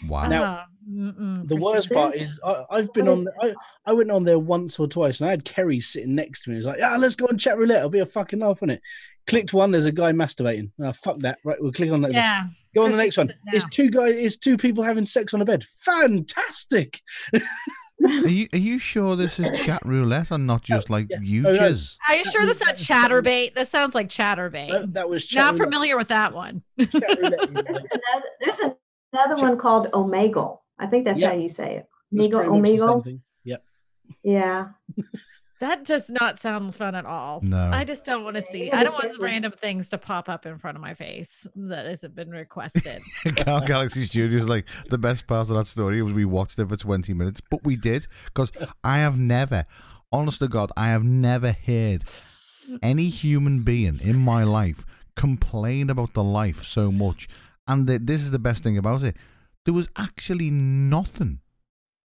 Wow. Now, the worst part is I've been on. I went on there once or twice, and I had Kerry sitting next to me. He's like, "Yeah, let's go on chat roulette. It'll be a fucking laugh on it." Clicked one. There's a guy masturbating. Oh, fuck that. Right, we'll click on that. Yeah. Go on the next one. It's two people having sex on a bed. Fantastic. Are you sure this is chat roulette and not just like UJs? Are you sure that's not chatterbait? This sounds like chatterbait. That was not familiar with that one. There's another one called Omegle. I think that's how you say it. Omegle. Yep. Yeah. That does not sound fun at all. No. I just don't want to see. I don't want random things to pop up in front of my face that hasn't been requested. Galaxy Studios, like, the best part of that story was we watched it for 20 minutes, but we did, because I have never, honest to God, I have never heard any human being in my life complain about the life so much. And this is the best thing about it. There was actually nothing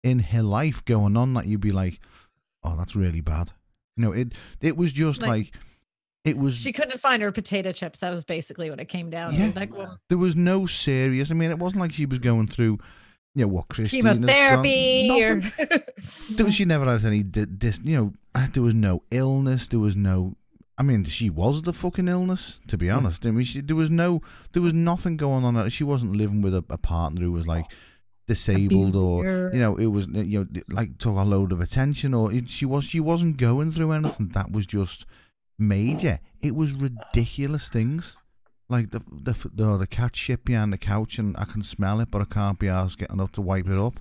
in her life going on that you'd be like, oh, that's really bad. You know, it was just like it was. She couldn't find her potato chips. That was basically what it came down to. Like, there was no serious. I mean, it wasn't like she was going through, you know, what Christine chemotherapy. She never had any. You know, there was no illness. There was no. I mean, she was the fucking illness, to be honest. I mean, there was nothing going on. She wasn't living with a partner who was like disabled, or you know, it was, you know, like, took a load of attention, or she wasn't going through anything that was just major. It was ridiculous things, like the cat shit behind the couch, and I can smell it, but I can't be asked getting up to wipe it up.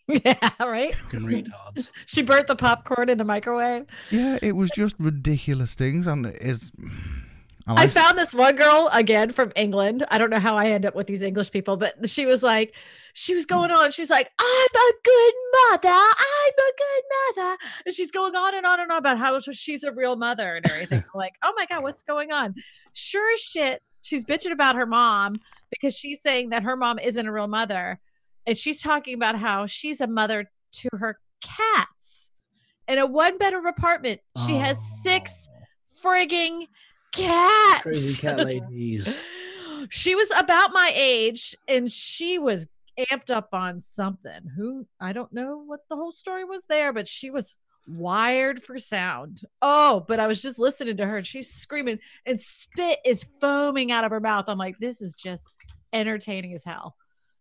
Yeah, right. Retards. She burnt the popcorn in the microwave. Yeah, it was just ridiculous things, and I found this one girl again from England. I don't know how I end up with these English people, but she was going on. She's like, I'm a good mother. I'm a good mother. And she's going on and on and on about how she's a real mother and everything. I'm like, oh my God, what's going on? Sure as shit, she's bitching about her mom because she's saying that her mom isn't a real mother. And she's talking about how she's a mother to her cats. In a 1-bedroom apartment, she has 6 frigging cats. Crazy cat ladies. She was about my age, and she was amped up on something. I don't know what the whole story was there, but she was wired for sound. Oh, but I was just listening to her, and she's screaming, and spit is foaming out of her mouth. I'm like, this is just entertaining as hell.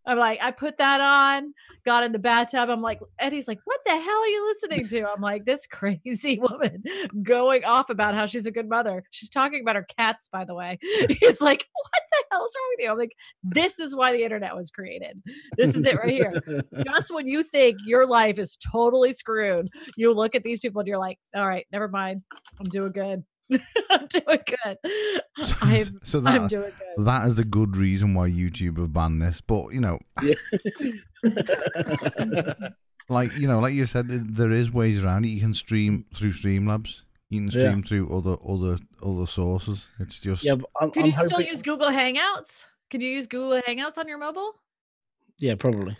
I'm like, I put that on, got in the bathtub. I'm like, Eddie's like, what the hell are you listening to? I'm like, this crazy woman going off about how she's a good mother. She's talking about her cats, by the way. It's like, what the hell's wrong with you? I'm like, this is why the internet was created. This is it right here. Just when you think your life is totally screwed, you look at these people and you're like, all right, never mind. I'm doing good. I'm doing good. I'm doing good. That is a good reason why YouTube have banned this. But like you said, there is ways around it. You can stream through Streamlabs. You can stream through other sources. It's just Could you still use Google Hangouts? Could you use Google Hangouts on your mobile? Yeah, probably.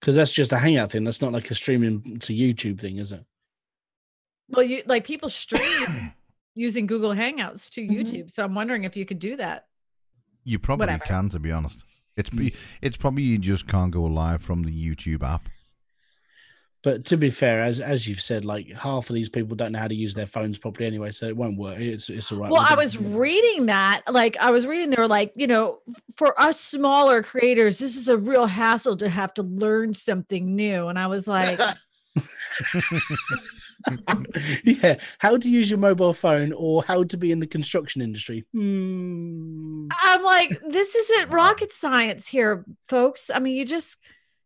Because that's just a Hangout thing. That's not like a streaming to YouTube thing, is it? Well, people stream using Google Hangouts to YouTube, so I'm wondering if you could do that. You probably can, to be honest. It's probably you just can't go live from the YouTube app. But to be fair, as you've said, like half of these people don't know how to use their phones properly anyway, so it won't work. It's all right. Well, I was reading that, they were like, for us smaller creators, this is a real hassle to have to learn something new, and I was like. Yeah, how to use your mobile phone or how to be in the construction industry. I'm like, this isn't rocket science here, folks. I mean,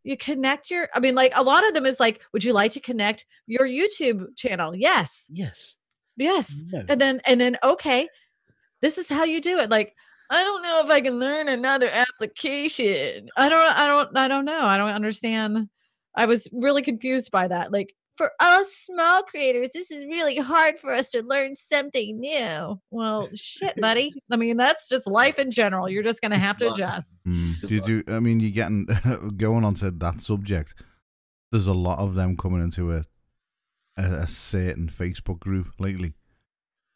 you connect a lot of them is like, would you like to connect your YouTube channel? Yes. No. And then okay, this is how you do it. Like, I don't know if I can learn another application. I don't know. I don't understand. I was really confused by that. Like, for us small creators, this is really hard for us to learn something new. Well, shit, buddy. I mean, that's just life in general. You're just going to have to adjust. You're getting going on to that subject. There's a lot of them coming into a certain Facebook group lately,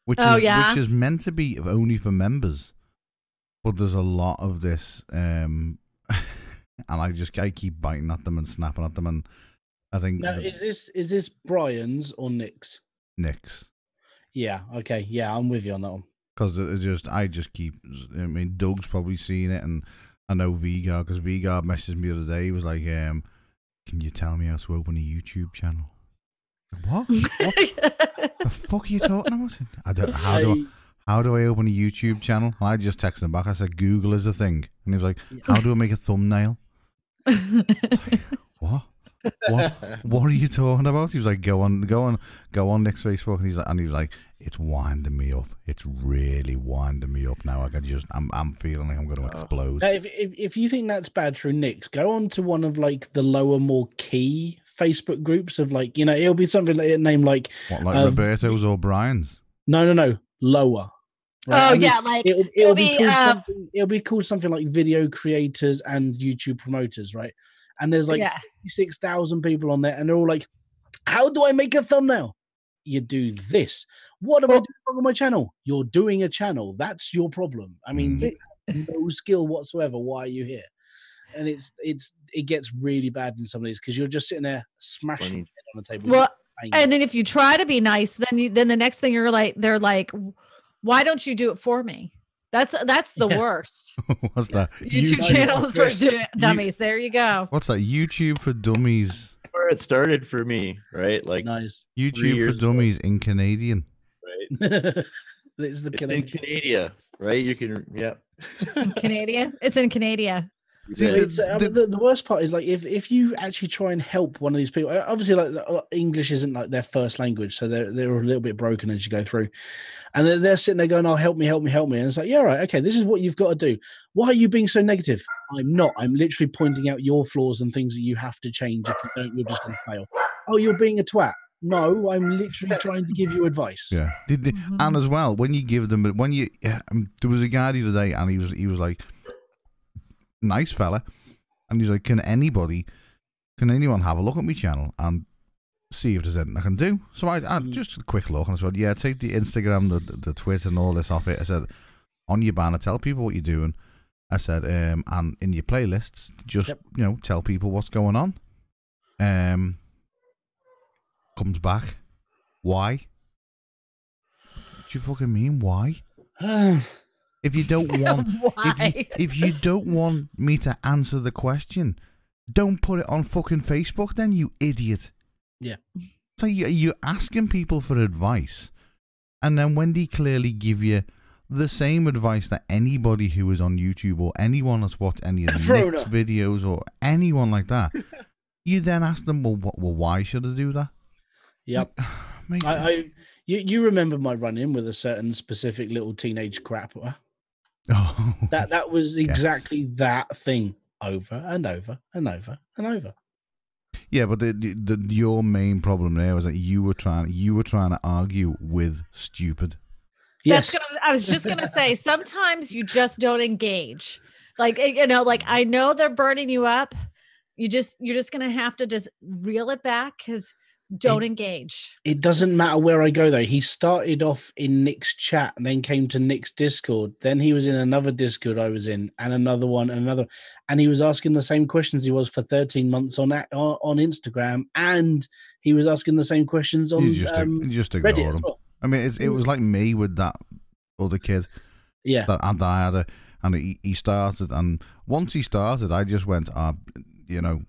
which is meant to be only for members, but there's a lot of this, and I keep biting at them and snapping at them, and I think. Now, is this Brian's or Nick's? Nick's. Yeah. Okay. Yeah, I'm with you on that one. Because I just keep. I mean, Doug's probably seen it, and I know Vigard, because Vigard messaged me the other day. He was like, "Can you tell me how to open a YouTube channel?" What? The fuck are you talking about? How do I open a YouTube channel? And I just texted him back. I said, "Google is a thing," and he was like, "How do I make a thumbnail?" Like, what? What are you talking about? He was like, go on Nick's Facebook, and he was like, it's winding me up. It's really winding me up now. I'm feeling like I'm going to explode. If you think that's bad through Nick's, go on to one of the lower, more key Facebook groups of it'll be something named like Roberto's or Brian's. No, lower. Right? It'll be called something like video creators and YouTube promoters, right? And there's 56,000 people on there, and they're all like, how do I make a thumbnail? You do this. What am I doing wrong on my channel? You're doing a channel. That's your problem. I mean, you have no skill whatsoever. Why are you here? And it gets really bad in some of these because you're just sitting there smashing it on the table. Well, and then if you try to be nice, then the next thing they're like, why don't you do it for me? That's the worst. What's that? YouTube channels for dummies. There you go. What's that? YouTube for dummies. Where it started for me, right? Like nice. YouTube for dummies in Canadian. Right. It's in Canada, right? You can, Canada. It's in Canada. The worst part is if you actually try and help one of these people, obviously English isn't their first language, so they're a little bit broken as you go through, and they're sitting there going, "Oh, help me," and it's like, yeah, right, okay, this is what you've got to do. Why are you being so negative? I'm not. I'm literally pointing out your flaws and things that you have to change. If you don't, you're just going to fail. Oh, you're being a twat. No, I'm literally trying to give you advice. Yeah, and as well, when you give them, there was a guy the other day, and he was like, nice fella, and he's like, can anyone have a look at my channel and see if there's anything I can do? So I just a quick look, and I said, yeah, take the Instagram, the Twitter and all this off it. I said, on your banner, tell people what you're doing. I said, and in your playlists, just tell people what's going on. Comes back, why? What do you fucking mean, why? If you don't want, if you don't want me to answer the question, don't put it on fucking Facebook. Then, you idiot. Yeah. So you're asking people for advice, and then when they clearly give you the same advice that anybody who is on YouTube or anyone that's watched any of the Nick's videos or anyone like that, you then ask them, well, why should I do that? Yep. You remember my run-in with a certain specific little teenage crapper? Oh, that was exactly that thing over and over and over and over. Yeah, but your main problem there was that you were trying to argue with stupid. Yes. I was just gonna say, sometimes you just don't engage. Like, like I know they're burning you up. You're just gonna have to just reel it back because don't engage. It doesn't matter where I go though. He started off in Nick's chat and then came to Nick's Discord. Then he was in another Discord I was in, and another one, and another, and he was asking the same questions he was for 13 months on Instagram, and he was asking the same questions on just ignore Reddit him. as well. I mean, it was like me with that other kid. Yeah. That I had and he started, and once he started, I just went,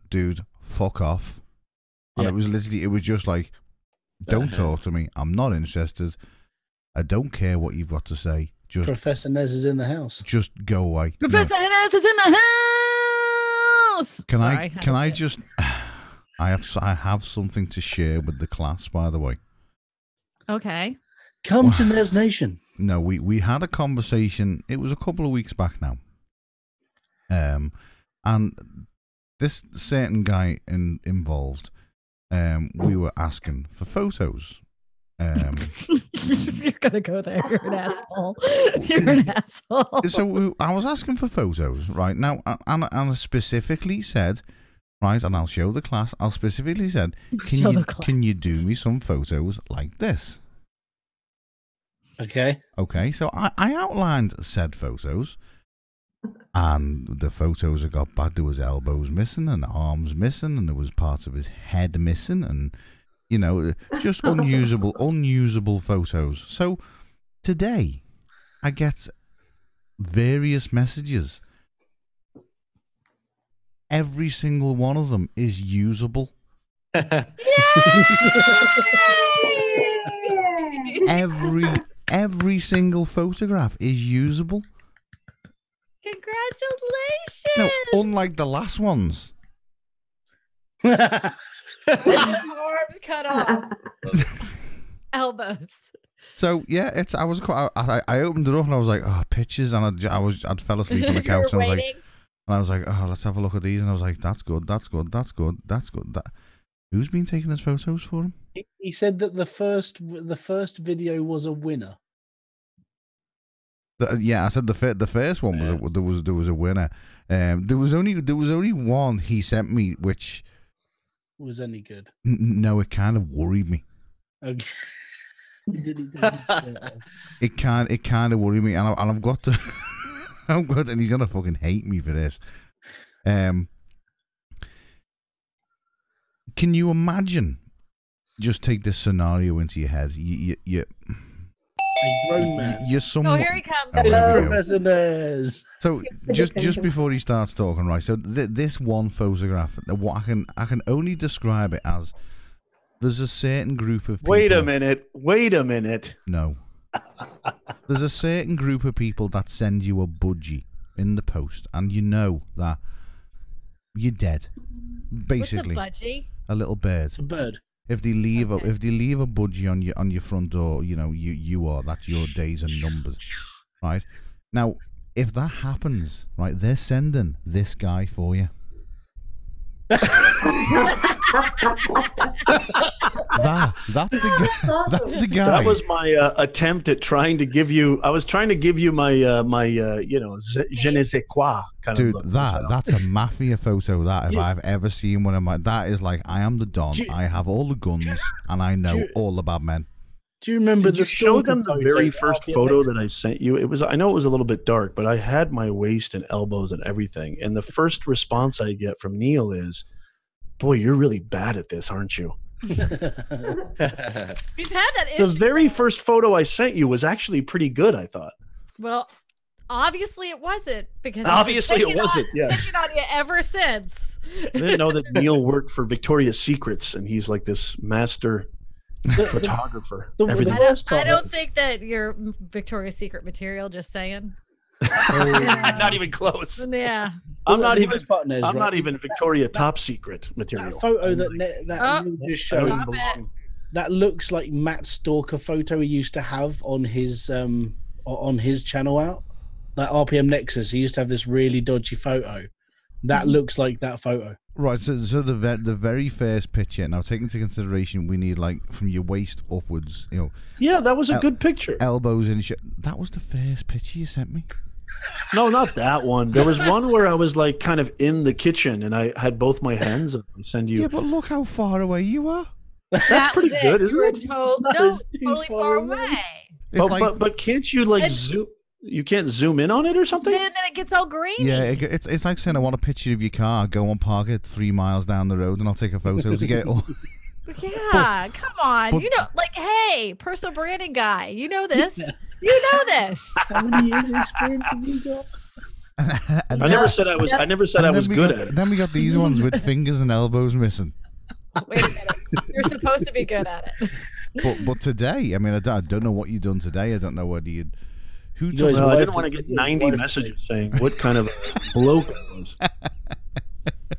dude, fuck off. And it was literally, it was just like, don't talk to me. I'm not interested. I don't care what you've got to say. Just Professor Nez is in the house. Just go away. Professor Nez is in the house. Can I just? I have something to share with the class, by the way. Okay. Come to Nez Nation. No, we had a conversation. It was a couple of weeks back now. And this certain guy involved, we were asking for photos. You're gonna go there. You're an asshole. You're an asshole. So I was asking for photos, right? Now, and I specifically said, right, and I'll show the class. I specifically said, can you do me some photos like this? Okay. Okay, so I outlined said photos, and the photos have got bad. There was elbows missing and arms missing, and there was parts of his head missing, and just unusable photos. So today, I get various messages. Every single one of them is usable. Every single photograph is usable. Congratulations! No, unlike the last ones. Arms cut off. Elbows. So yeah, I opened it up and I was like, oh, pictures, and I'd fell asleep on the couch and I was like, oh, let's have a look at these, and I was like, that's good. Who's been taking his photos for him? He said that the first video was a winner. Yeah, I said the first one there was a winner. There was only one he sent me which was any good. No, it kind of worried me. Okay. It kind of worried me, and I've got to, and he's gonna fucking hate me for this. Can you imagine? Just take this scenario into your head. You a grown man. You're somewhat, here he comes. So just before he starts talking, right? So this one photograph, what I can only describe it as, there's a certain group of people. Wait a minute. No. There's a certain group of people that send you a budgie in the post, and you know that you're dead. Basically. What's a budgie? A little bird. It's a bird. If they leave a budgie on your front door, that's your days and numbers, right? Now, if that happens, right, they're sending this guy for you. That's the guy. That was my attempt at trying to give you. I was trying to give you my je ne sais quoi kind of. Dude, that's a mafia photo. That if I've ever seen one of my, that is like, I am the Don. I have all the guns and I know all the bad men. Do you remember Did you show them the very first photo that I sent you? I know it was a little bit dark, but I had my waist and elbows and everything. And the first response I get from Neil is, "Boy, you're really bad at this, aren't you?" We've had that issue. The very first photo I sent you was actually pretty good, I thought. Well, Obviously, it wasn't because obviously it wasn't. Yes, picking on you ever since. I didn't know that Neil worked for Victoria's Secrets, and he's like this master photographer. I don't think that you're Victoria's Secret material. Just saying. Not even close. Yeah, I'm not even Victoria top secret material. That photo that just showed that looks like Matt's stalker photo he used to have on his channel out, like RPM Nexus. He used to have this really dodgy photo. That looks like that photo. Right. So the very first picture. Now, take into consideration, we need like from your waist upwards. You know. Yeah, that was a good picture. Elbows in shit. That was the first picture you sent me. No, not that one. There was one where I was like kind of in the kitchen and I had both my hands up and send you. Yeah, but look how far away you are. That's pretty good, isn't it? Totally far away. But can't you like zoom? You can't zoom in on it or something? Then it gets all green. Yeah, it's like saying I want a picture of your car. Go and park it 3 miles down the road, and I'll take a photo to get it all. Yeah, come on. You know, like, hey, personal branding guy, you know this. You know this. How many years of experience have you got? I never said I was good at it. Then we got these ones with fingers and elbows missing. Wait a minute. You're supposed to be good at it. But today, I mean, I don't know what you've done today. I don't know whether you'd. I didn't want to get 90 messages saying what kind of bloke I was.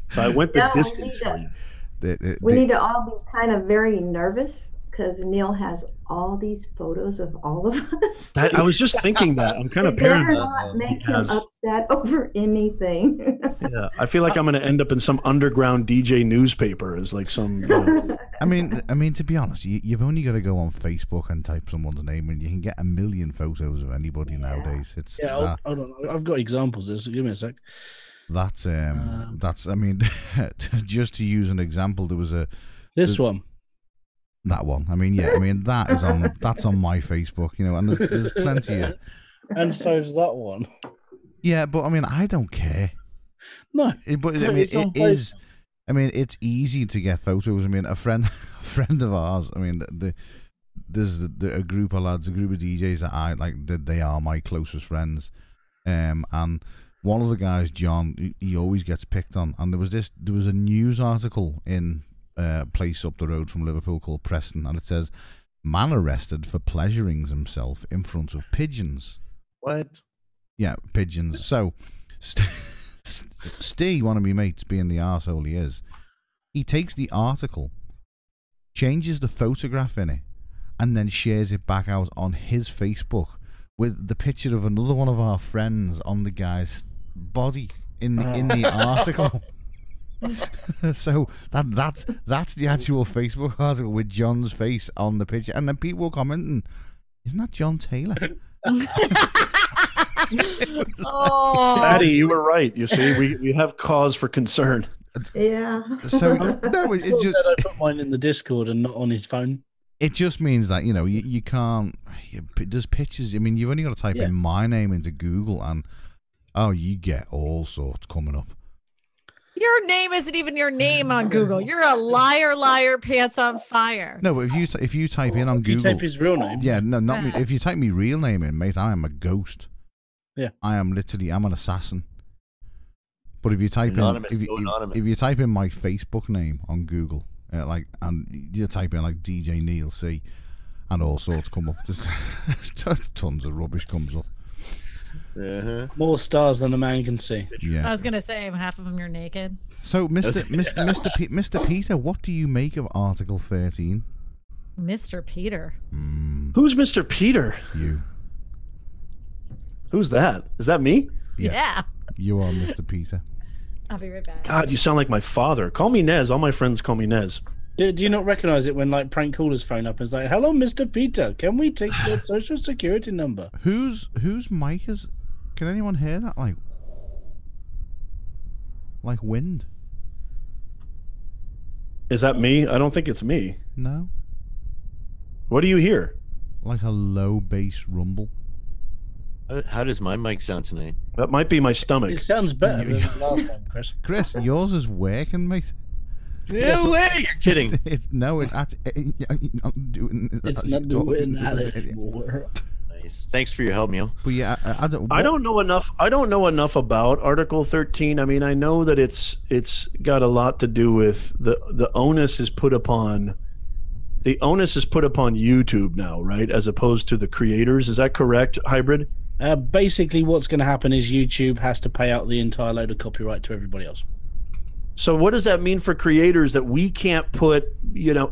So I went the distance for you. We need to all be kind of very nervous because Neil has all these photos of all of us. I was just thinking that. I'm kind of paranoid. Not make him upset over anything. Yeah, I feel like I'm going to end up in some underground DJ newspaper as like some. I mean, to be honest, you've only got to go on Facebook and type someone's name, and you can get a million photos of anybody nowadays. It's hold on. I've got examples. Give me a sec. That's I mean, just to use an example, there was one. That one. I mean, that's on my Facebook, you know, and there's plenty of. And so's that one. Yeah, but I mean, I don't care. No, but I mean, it is. I mean, it's easy to get photos. I mean, a friend of ours. I mean, there's a group of lads, a group of DJs that I like. They are my closest friends, and one of the guys, John, he always gets picked on. And there was a news article in a place up the road from Liverpool called Preston, and it says, "Man arrested for pleasuring himself in front of pigeons." What? Yeah, pigeons. So, Steve, one of my mates, being the arsehole he is, he takes the article, changes the photograph in it, and then shares it back out on his Facebook with the picture of another one of our friends on the guy's body in the article. So that's the actual Facebook article with John's face on the picture, and then people were commenting, "Isn't that John Taylor?" Patty, you were right. You see, we have cause for concern. Yeah. So no, it just I put mine in the Discord and not on his phone. It just means that, you know, you can't. There's pictures. I mean, you've only got to type in my name into Google, and you get all sorts coming up. Your name isn't even your name on Google. You're a liar, pants on fire. No, but if you type in on Google, you type his real name. Yeah, no, not me. If you type me real name in, mate, I am a ghost. Yeah, I'm an assassin. But if you type if you type in my Facebook name on Google, and you type in like DJ Neil C, and all sorts come up. There's tons of rubbish comes up. More stars than a man can see. Yeah, I was gonna say half of them you're naked. So, Mr. Peter, what do you make of Article 13? Mr. Peter. Who's Mr. Peter? You. Who's that? Is that me? Yeah. You are Mr. Peter. I'll be right back. God, you sound like my father. Call me Nez. All my friends call me Nez. Do you not recognize it when like prank callers phone up and it's like, "Hello, Mr. Peter, can we take your social security number?" Whose mic is? Can anyone hear that? Like wind? Is that me? I don't think it's me. No. What do you hear? Like a low bass rumble. How does my mic sound tonight? That might be my stomach. It sounds better than last time, Chris. Chris, yours is working, mate. No way! You're kidding. It's not doing that anymore. Nice. Thanks for your help, Neil. But yeah, I don't know enough. I don't know enough about Article 13. I mean, I know that it's got a lot to do with the onus is put upon YouTube now, right? As opposed to the creators. Is that correct, Hybrid? Basically, what's going to happen is YouTube has to pay out the entire load of copyright to everybody else. So what does that mean for creators, that we can't put,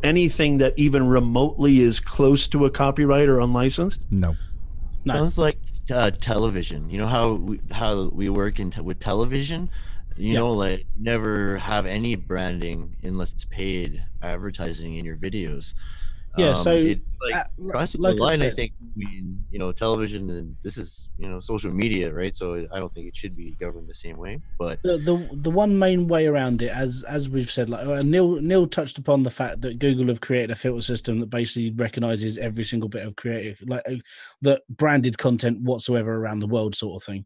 anything that even remotely is close to a copyright or unlicensed? No. Sounds like television. You know how we work with television? Like never have any branding unless it's paid advertising in your videos. Yeah, so it's crossing the line, I think, between television and this is social media, right? So I don't think it should be governed the same way. But the one main way around it, as we've said, like Neil touched upon the fact that Google have created a filter system that basically recognizes every single bit of creative, like the branded content whatsoever around the world, sort of thing.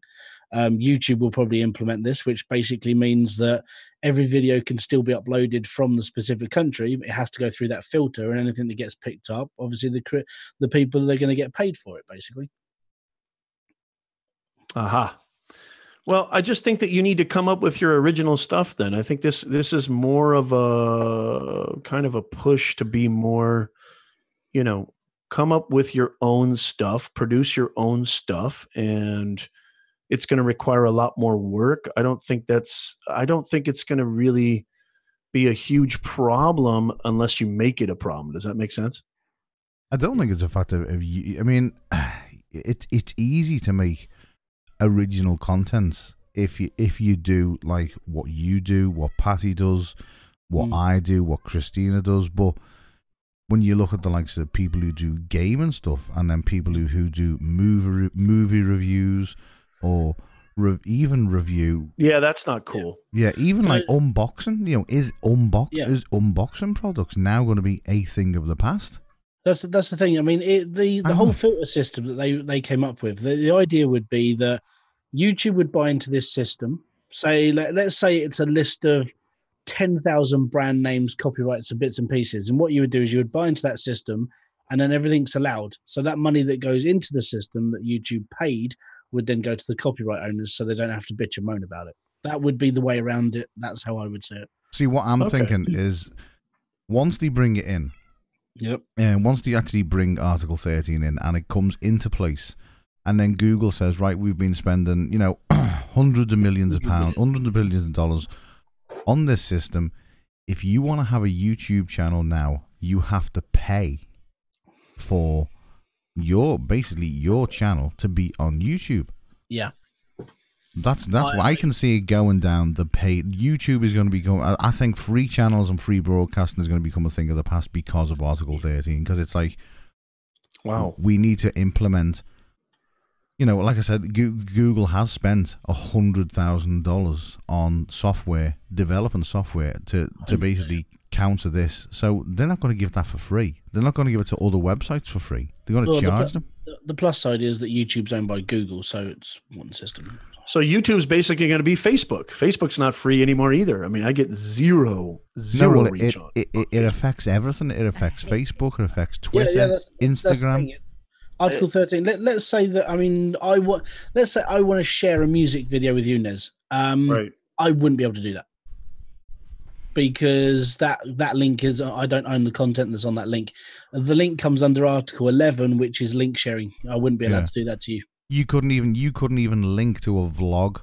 YouTube will probably implement this, which basically means that every video can still be uploaded from the specific country. But it has to go through that filter, and anything that gets picked up, obviously the people are going to get paid for it, basically. Aha. Well, I just think that you need to come up with your original stuff then. I think this is more of a kind of a push to be more, come up with your own stuff, produce your own stuff, and it's going to require a lot more work. I don't think it's going to really be a huge problem unless you make it a problem. Does that make sense? I don't think it's a fact of you. I mean, it's easy to make original content if you do like what you do, what Patty does, what I do, what Christina does. But when you look at the likes of people who do game and stuff, and then people who do movie reviews, or even review. Yeah, that's not cool. Yeah, even like unboxing. Is unboxing products now going to be a thing of the past? That's the thing. I mean, the whole filter system that they came up with. The idea would be that YouTube would buy into this system. Let's say it's a list of 10,000 brand names, copyrights, and bits and pieces. And what you would do is you would buy into that system, and then everything's allowed. So that money that goes into the system that YouTube paid would then go to the copyright owners, so they don't have to bitch and moan about it. That would be the way around it. That's how I would say it. See, what I'm thinking is, once they bring it in, and once they actually bring Article 13 in, and it comes into place, and then Google says, right, we've been spending, hundreds of millions of pounds, hundreds of billions of dollars on this system. If you want to have a YouTube channel now, you have to pay for your channel to be on YouTube. Yeah. That's what I can see it going down the paid. YouTube is going to become, I think free channels and free broadcasting is going to become a thing of the past because of Article 13, because it's like, wow, we need to implement, like I said, Google has spent $100,000 on software, developing software to basically counter this. So they're not going to give that for free. They're not going to give it to other websites for free. They're going to charge them. The plus side is that YouTube's owned by Google, so it's one system. So YouTube's basically going to be Facebook. Facebook's not free anymore either. I mean, I get zero reach on it. It affects everything. It affects Facebook. It affects Twitter, Instagram. Article 13. Let's say that. I mean, let's say I want to share a music video with you, Nez. Right. I wouldn't be able to do that because that link is. I don't own the content that's on that link. The link comes under Article 11, which is link sharing. I wouldn't be allowed to do that to you. You couldn't even link to a vlog.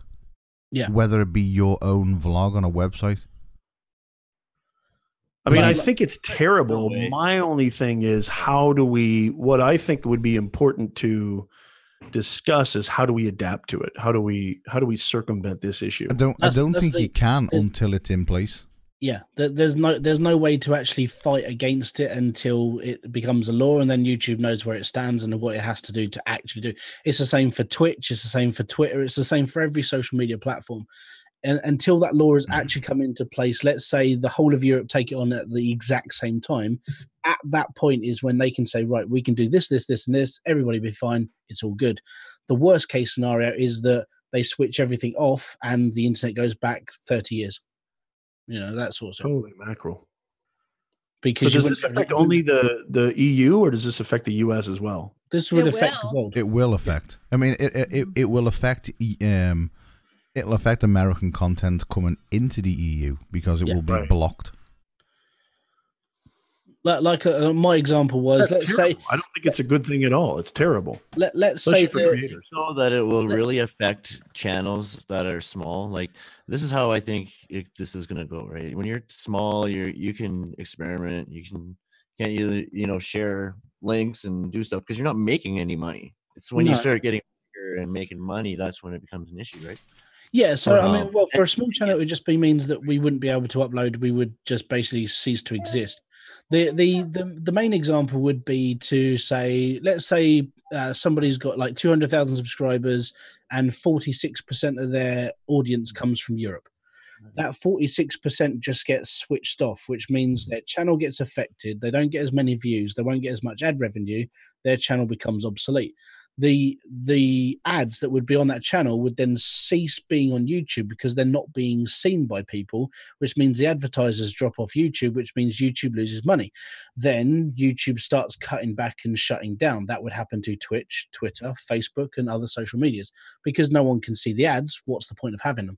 Yeah. Whether it be your own vlog on a website. I mean, I think it's terrible. My only thing is what I think would be important to discuss is how do we adapt to it? How do we circumvent this issue? I don't think you can until it's in place. Yeah, there's no way to actually fight against it until it becomes a law, and then YouTube knows where it stands and what it has to do to actually do. It's the same for Twitch. It's the same for Twitter. It's the same for every social media platform. And until that law has actually come into place, let's say the whole of Europe take it on at the exact same time. At that point is when they can say, right, we can do this, this, this, and this. Everybody be fine. It's all good. The worst case scenario is that they switch everything off and the internet goes back 30 years. That sort of thing. Holy mackerel. Because so does this affect only the EU, or does this affect the US as well? This would affect the world. It will affect. I mean, it will affect. It'll affect American content coming into the EU because it will be blocked. Like my example was, let's say, I don't think it's a good thing at all. It's terrible. Let's say for creators, so that it will really affect channels that are small. Like this is how I think this is going to go. Right, when you're small, you can experiment. Can't share links and do stuff because you're not making any money. It's when you start getting bigger and making money that's when it becomes an issue, right? Yeah, so I mean, well, for a small channel, it would just means that we wouldn't be able to upload. We would just basically cease to exist. The main example would be to say, let's say somebody's got like 200,000 subscribers and 46% of their audience comes from Europe. That 46% just gets switched off, which means their channel gets affected. They don't get as many views. They won't get as much ad revenue. Their channel becomes obsolete. The ads that would be on that channel would then cease being on YouTube because they're not being seen by people, which means the advertisers drop off YouTube, which means YouTube loses money. Then YouTube starts cutting back and shutting down. That would happen to Twitch, Twitter, Facebook, and other social medias. Because no one can see the ads, what's the point of having them?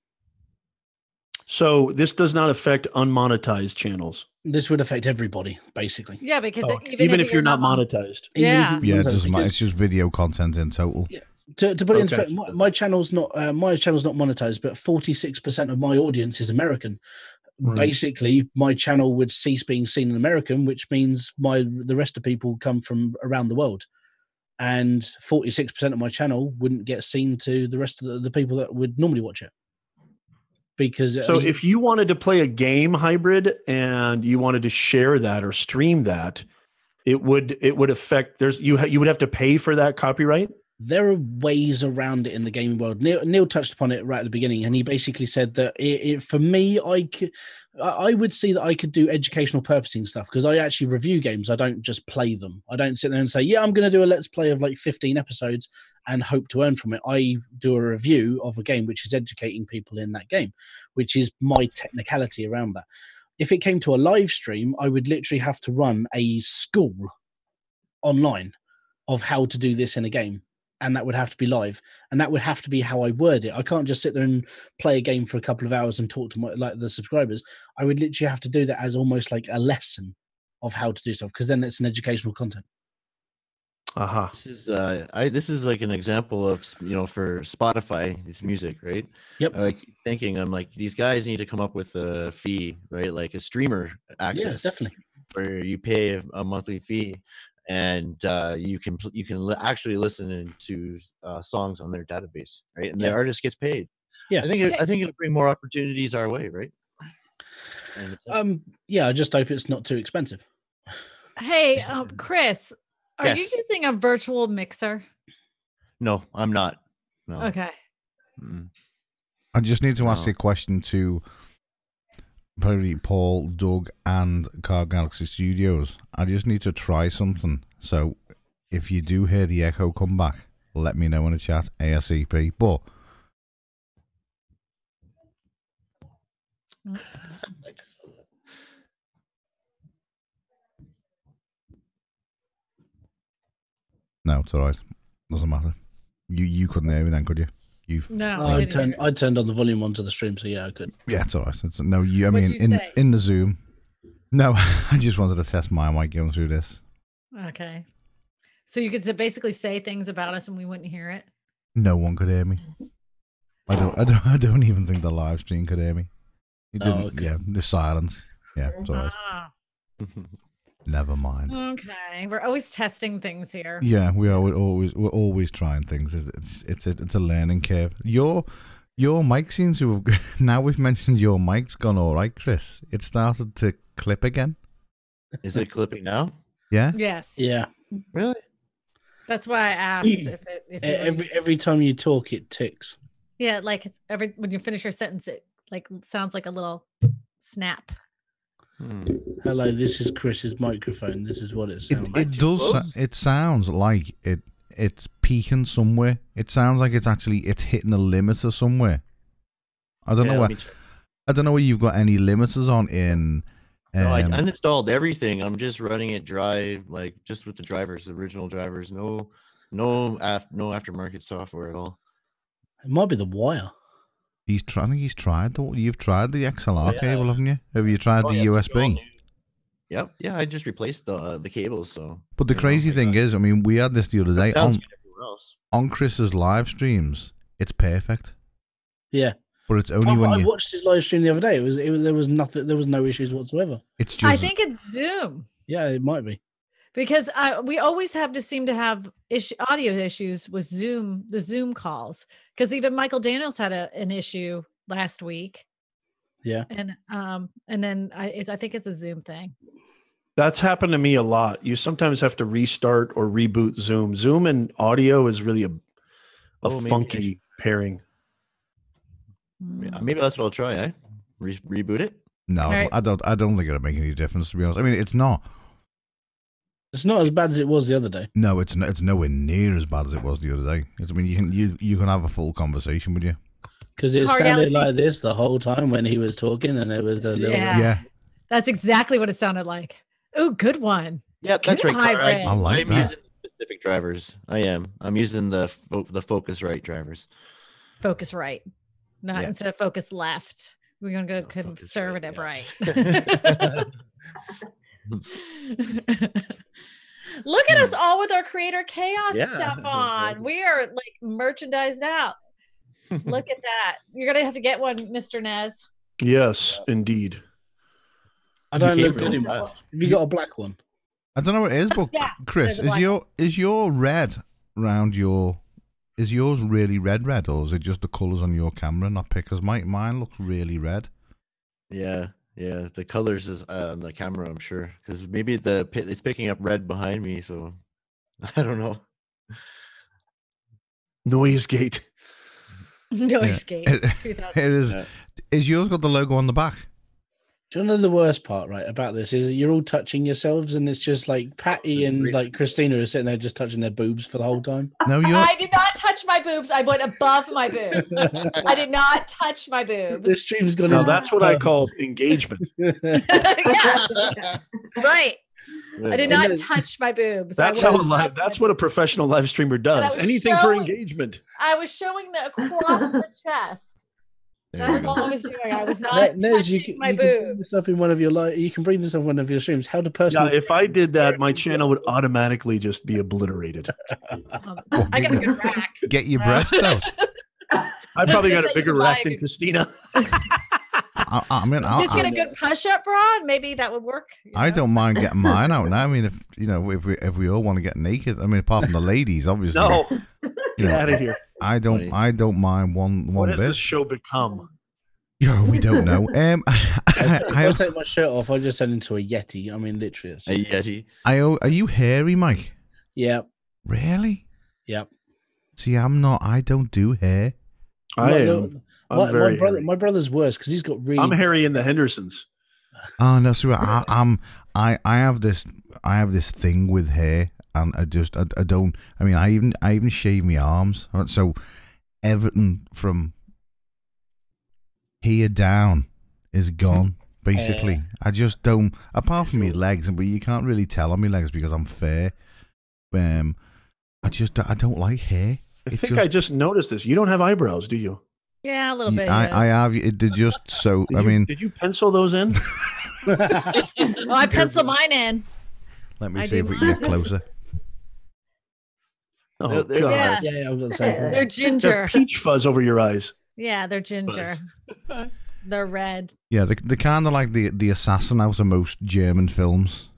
So this does not affect unmonetized channels. This would affect everybody, basically. Yeah, because even if you're not monetized. Yeah, it doesn't matter. It's just video content in total. Yeah. To put it into perspective, my channel's not monetized, but 46% of my audience is American. Right. Basically, my channel would cease being seen in American, which means the rest of people come from around the world, and 46% of my channel wouldn't get seen to the rest of the people that would normally watch it. Because if you wanted to play a game hybrid and you wanted to share that or stream that, it would affect. You would have to pay for that copyright. There are ways around it in the gaming world. Neil touched upon it right at the beginning, and he basically said that for me, I would see that I could do educational purposing stuff because I actually review games. I don't just play them. I don't sit there and say, yeah, I'm going to do a let's play of like 15 episodes and hope to earn from it. I do a review of a game which is educating people in that game, which is my technicality around that. If it came to a live stream, I would literally have to run a school online of how to do this in a game. And that would have to be live, and that would have to be how I word it. I can't just sit there and play a game for a couple of hours and talk to the subscribers. I would literally have to do that as almost like a lesson of how to do stuff, because then it's an educational content. This is like an example of for Spotify, it's music, right? Yep. I keep thinking, I'm like, these guys need to come up with a fee, right? Like a streamer access, yeah, definitely, where you pay a monthly fee. And you can actually listen to songs on their database, right? And the artist gets paid. Yeah, I think it'll bring more opportunities our way, right? Yeah, I just hope it's not too expensive. Hey, Chris, are you using a virtual mixer? No, I'm not. No. Okay. I just need to ask you a question to probably Paul, Doug, and Card Galaxy Studios. I just need to try something. So if you do hear the echo come back, let me know in the chat ASAP. But no, it's all right. Doesn't matter. You couldn't hear me then, could you? No, I turned on the volume onto the stream, so yeah, I could. Yeah, it's all right. In the Zoom. No, I just wanted to test my mic going through this. Okay, so you could basically say things about us and we wouldn't hear it. No one could hear me. I don't even think the live stream could hear me. It didn't. Okay. Yeah, the silence. Yeah, it's all right. Never mind. Okay, we're always testing things here. Yeah, we're always trying things. It's a learning curve. Your mic seems to have now we've mentioned your mic's gone all right, Chris. It started to clip again. Is it clipping now? Yeah. Yes. Yeah. Really? That's why I asked if every time you talk it ticks. Yeah, like when you finish your sentence, it like sounds like a little snap. Hello, this is Chris's microphone. This is what it sounds like. It does. It sounds like it's peaking somewhere. It sounds like it's hitting a limiter somewhere. I don't know where you've got any limiters on in No, I uninstalled everything. I'm just running it dry, like just with the drivers, the original drivers. No aftermarket software at all. It might be the wire. You've tried the XLR cable, haven't you? Have you tried the USB? Yep. Yeah, I just replaced the cables. So. But the crazy thing is, I mean, we had this the other day on Chris's live streams. It's perfect. Yeah. But it's only when I watched his live stream the other day. There was nothing. There was no issues whatsoever. It's just. I think it's Zoom. Yeah, it might be. Because we always seem to have audio issues with the Zoom calls. Because even Michael Daniels had an issue last week. Yeah, and then I think it's a Zoom thing. That's happened to me a lot. You sometimes have to restart or reboot Zoom. Zoom and audio is really a funky pairing. Yeah, maybe that's what I'll try. Reboot it. No, right. I don't think it'll make any difference, to be honest. I mean, it's not. It's not as bad as it was the other day. No, it's nowhere near as bad as it was the other day. I mean, you can have a full conversation with you. Because it sounded like this the whole time when he was talking, and it was the little... Yeah. That's exactly what it sounded like. Oh, good one. Yeah, that's right. I like that. I'm using specific drivers. I'm using the Focusrite drivers. Focusrite, not instead of Focus Left. We're gonna go conservative right. Look at us all with our Creator Chaos stuff on. We are like merchandised out. Look at that. You're gonna have to get one, Mr. Nez. Yes, indeed. I don't look good anymore. Have you got a black one? I don't know what it is, but Chris, is your red round your? Is yours really red, or is it just the colours on your camera not pick? Because mine looks really red. Yeah, the colours is on the camera, I'm sure, because maybe it's picking up red behind me, so I don't know. Noise gate. Noise gate. It is. Yeah. Is yours got the logo on the back? Do you know the worst part, right, about this is that you're all touching yourselves, and it's just like Patty and like Christina are sitting there just touching their boobs for the whole time. No, I did not touch my boobs. I went above my boobs. I did not touch my boobs. This stream's gone. Now that's what I call engagement. Right. I did not touch my boobs. That's that's what a professional live streamer does. Anything for engagement. I was showing across the chest. That was all I was doing. I was not touching my boobs. You can bring this up in one of your streams. How to personally? Yeah, if I did that, my channel would automatically just be obliterated. I got a good rack. Get your breasts out. I probably got a bigger rack than Christina. I mean, just get a good push-up bra, and maybe that would work. I don't mind getting mine out now. I mean, if we all want to get naked, I mean, apart from the ladies, obviously. No, get out of here. I don't mind one what bit. What has this show become? Yo, we don't know. I'll take my shirt off. I just turn into a Yeti. I mean, literally. A Yeti. Are you hairy, Mike? Yeah. Really? Yep. See, I'm not. I don't do hair. I am. My brother's worse because he's got really. I'm Harry and the Hendersons. Oh no! So I have this thing with hair, and I don't. I mean, I even shave my arms. So everything from here down is gone. Basically, I just don't. Apart from my legs, but you can't really tell on my legs because I'm fair. I don't like hair. I just noticed this. You don't have eyebrows, do you? Yeah, a little bit. I have. Did just so. Did you pencil those in? Well, I pencil mine in. Let me see if we can get closer. Oh, God. Yeah, I'm gonna say they're ginger. They're peach fuzz over your eyes. Yeah, they're ginger. They're red. Yeah, they're kind of like the assassin out of most German films.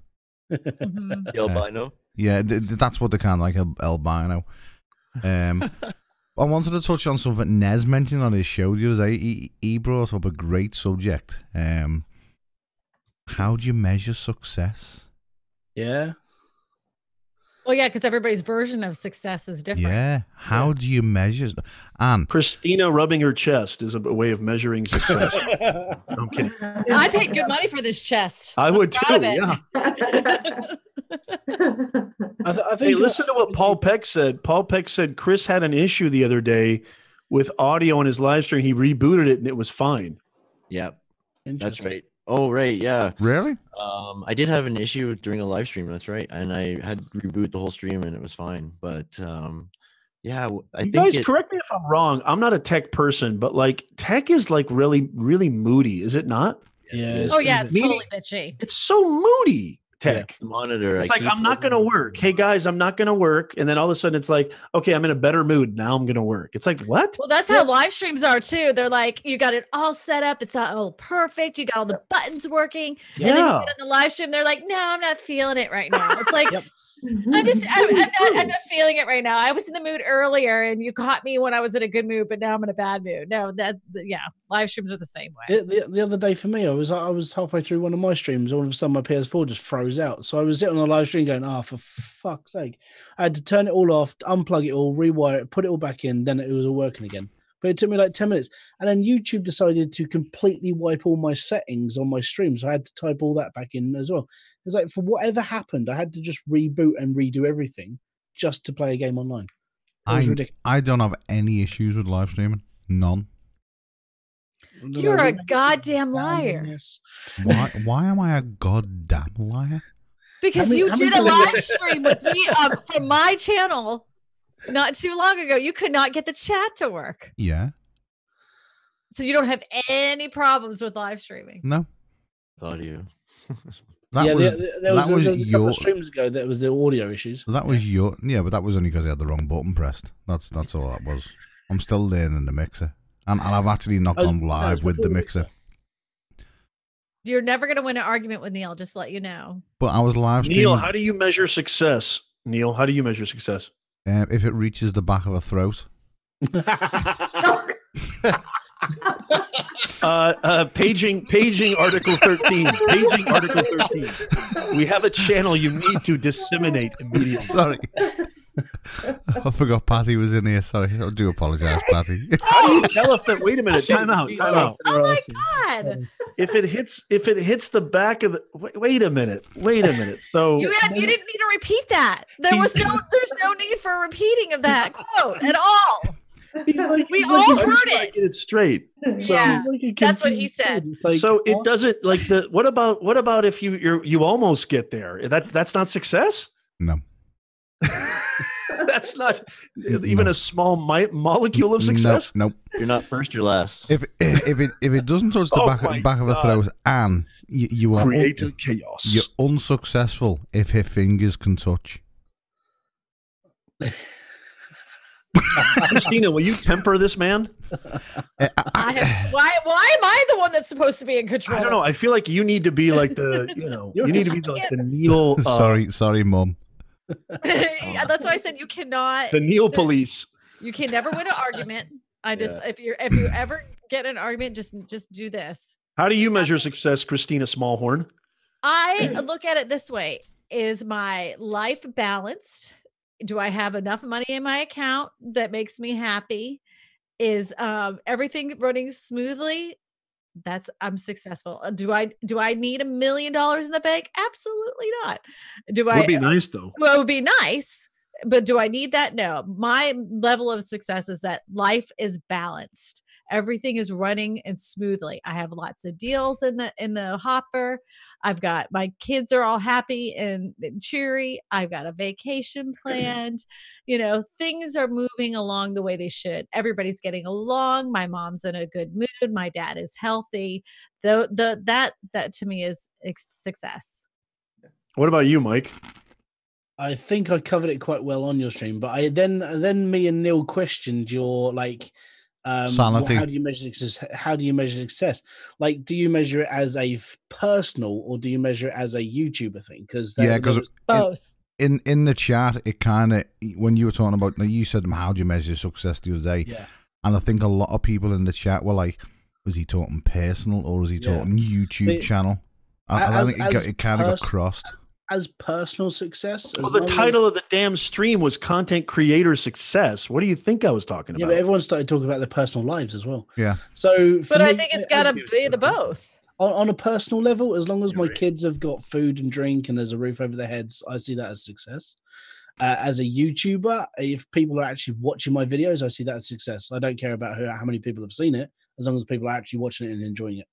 The albino. Yeah, that's what they're kind of like, albino. I wanted to touch on something Nez mentioned on his show the other day. He brought up a great subject. How do you measure success? Yeah. Well, yeah, because everybody's version of success is different. Yeah. How do you measure? And Christina rubbing her chest is a way of measuring success. I'm kidding. I paid good money for this chest. I would too. Yeah. I think. Hey, listen to what Paul Peck said. Paul Peck said Chris had an issue the other day with audio on his live stream. He rebooted it and it was fine. Yep, that's right. Oh, right, yeah. Really? I did have an issue during a live stream. That's right, and I had to reboot the whole stream, and it was fine. But yeah, you guys correct me if I'm wrong. I'm not a tech person, but like tech is like really, really moody, is it not? Yeah. Oh yeah, it's totally bitchy. It's so moody. Tech the monitor. It's like I'm not going to work. Hey guys, I'm not going to work, and then all of a sudden it's like, okay, I'm in a better mood now. I'm going to work. It's like what? Well, that's how live streams are too. They're like, you got it all set up. It's all perfect. You got all the buttons working, and then you get in the live stream. They're like, no, I'm not feeling it right now. It's like. I'm not feeling it right now. I was in the mood earlier and you caught me when I was in a good mood, but now I'm in a bad mood. No, live streams are the same way. The other day for me, I was halfway through one of my streams. All of a sudden my PS4 just froze out. So I was sitting on a live stream going, for fuck's sake. I had to turn it all off, unplug it all, rewire it, put it all back in, then it was all working again. But it took me like 10 minutes. And then YouTube decided to completely wipe all my settings on my stream. So I had to type all that back in as well. It's like for whatever happened, I had to just reboot and redo everything just to play a game online. I don't have any issues with live streaming. None. You're a goddamn liar. Why am I a goddamn liar? Because you did a live stream with me from my channel. Not too long ago, you could not get the chat to work. Yeah. So you don't have any problems with live streaming. No. Thought you. There was a couple of streams ago that was the audio issues. That was but that was only because I had the wrong button pressed. That's all that was. I'm still learning the mixer, and I've actually not gone live with the mixer. You're never going to win an argument with Neil. Just to let you know. But I was live streaming. Neil, how do you measure success? Neil, how do you measure success? If it reaches the back of a throat. Paging Article 13. Paging Article 13. We have a channel you need to disseminate immediately. Sorry. I forgot Patty was in here. Sorry. I do apologize, Patty. How do you tell if that? Wait a minute. Time out. Oh my God. If it hits the back of the wait a minute. So you didn't need to repeat that. There's no need for a repeating of that quote at all. We all heard it. Get it straight. So that's what he said. So it doesn't like the. What about if you almost get there? That's not success. No. That's not even a small molecule of success. Nope. You're not first, you're last. If it doesn't touch the back of a throat, and you are creative chaos. You're unsuccessful if her fingers can touch. Christina, will you temper this man? Why am I the one that's supposed to be in control? I don't know. I feel like you need to be like the you need to be like the Neil. Sorry, Mom. That's why I said you cannot. The Neil police. You can never win an argument. If you ever get an argument, just do this. How do you measure success, Christina Smallhorn? I look at it this way: is my life balanced? Do I have enough money in my account that makes me happy? Is everything running smoothly? I'm successful. Do I need $1 million in the bank? Absolutely not. It would be nice though. Well, it would be nice, but do I need that? No. My level of success is that life is balanced. Everything is running and smoothly. I have lots of deals in the hopper. I've got my kids are all happy and cheery. I've got a vacation planned. Things are moving along the way they should. Everybody's getting along. My mom's in a good mood. My dad is healthy. That to me is success. What about you, Mike? I think I covered it quite well on your stream, but then me and Neil questioned your sanity. How do you measure success? How do you measure success? Like, do you measure it as a personal or do you measure it as a YouTuber thing? Because both. In the chat, it kind of when you were talking about, you said, "How do you measure success?" the other day, and I think a lot of people in the chat were like, "Was he talking personal or was he talking YouTube channel?" I think it kind of got crossed. As personal success. Well, the title of the damn stream was Content Creator Success. What do you think I was talking about? Yeah, but everyone started talking about their personal lives as well. Yeah. So, but I think it's got to be the both. On a personal level, as long as my kids have got food and drink and there's a roof over their heads, I see that as success. As a YouTuber, if people are actually watching my videos, I see that as success. I don't care about how many people have seen it, as long as people are actually watching it and enjoying it.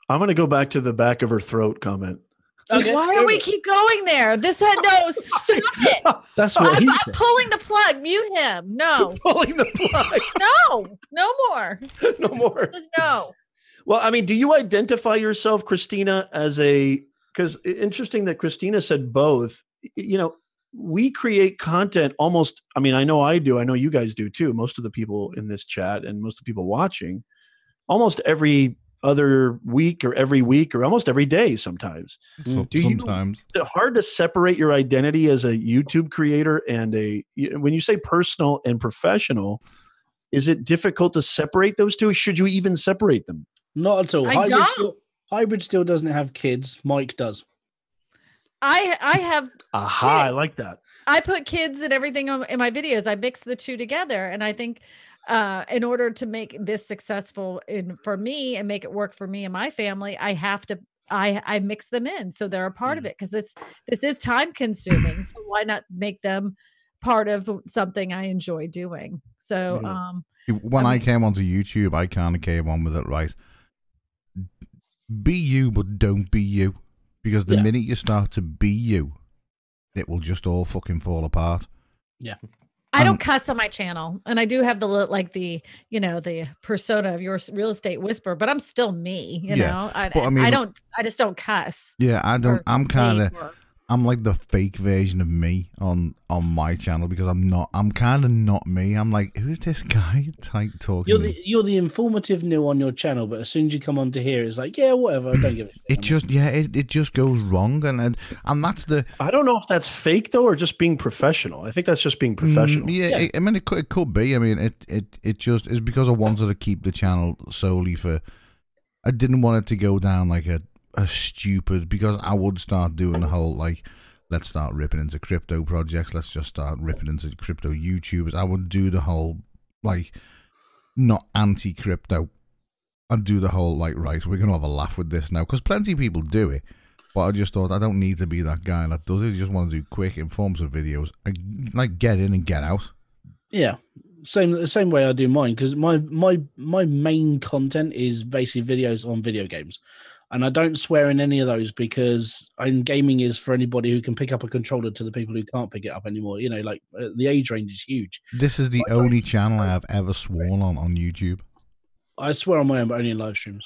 I'm going to go back to the back of her throat comment. Okay. Why do we keep going there? This had no, stop it. That's what I'm pulling the plug. Mute him. No. Pulling the plug. No more. No more. No. Well, I mean, do you identify yourself, Christina, as because interesting that Christina said both. You know, we create content almost, I mean, I know I do. I know you guys do too. Most of the people in this chat and most of the people watching, almost every other week or every week or almost every day sometimes. Sometimes. Is it hard to separate your identity as a YouTube creator and when you say personal and professional, is it difficult to separate those two? Should you even separate them? Not at all. Hybrid still doesn't have kids. Mike does. I have. Aha, I like that. I put kids and everything in my videos. I mix the two together. And I think in order to make this successful for me and make it work for me and my family, I have to, I mix them in. So they're a part of it because this is time consuming. So why not make them part of something I enjoy doing? So when I came onto YouTube, I kind of came on with it, right? Be you, but don't be you. Because the minute you start to be you, it will just all fucking fall apart. Yeah. I don't cuss on my channel, and I do have the persona of your real estate whisperer, but I'm still me, you know. I just don't cuss. Yeah, I'm like the fake version of me on my channel because I'm kind of not me. I'm like, who's this guy talking? You're the informative new on your channel, but as soon as you come on to here, it's like, yeah, whatever. I don't give a shit. It just goes wrong, and that's the. I don't know if that's fake though, or just being professional. I think that's just being professional. I mean, it could be. I mean, it just is because I wanted to keep the channel solely for. I didn't want it to go down like a stupid, because I would start doing the whole like, let's start ripping into crypto projects, let's just start ripping into crypto YouTubers. I would do the whole like, not anti-crypto. I'd do the whole like, right, we're gonna have a laugh with this now, because plenty of people do it, but I just thought I don't need to be that guy that does it. I just want to do quick, informative videos. I like get in and get out. Yeah. The same way I do mine, because my main content is basically videos on video games. And I don't swear in any of those because gaming is for anybody who can pick up a controller to the people who can't pick it up anymore. You know, like the age range is huge. This is the only channel I have ever sworn on YouTube. I swear on my own, but only in live streams.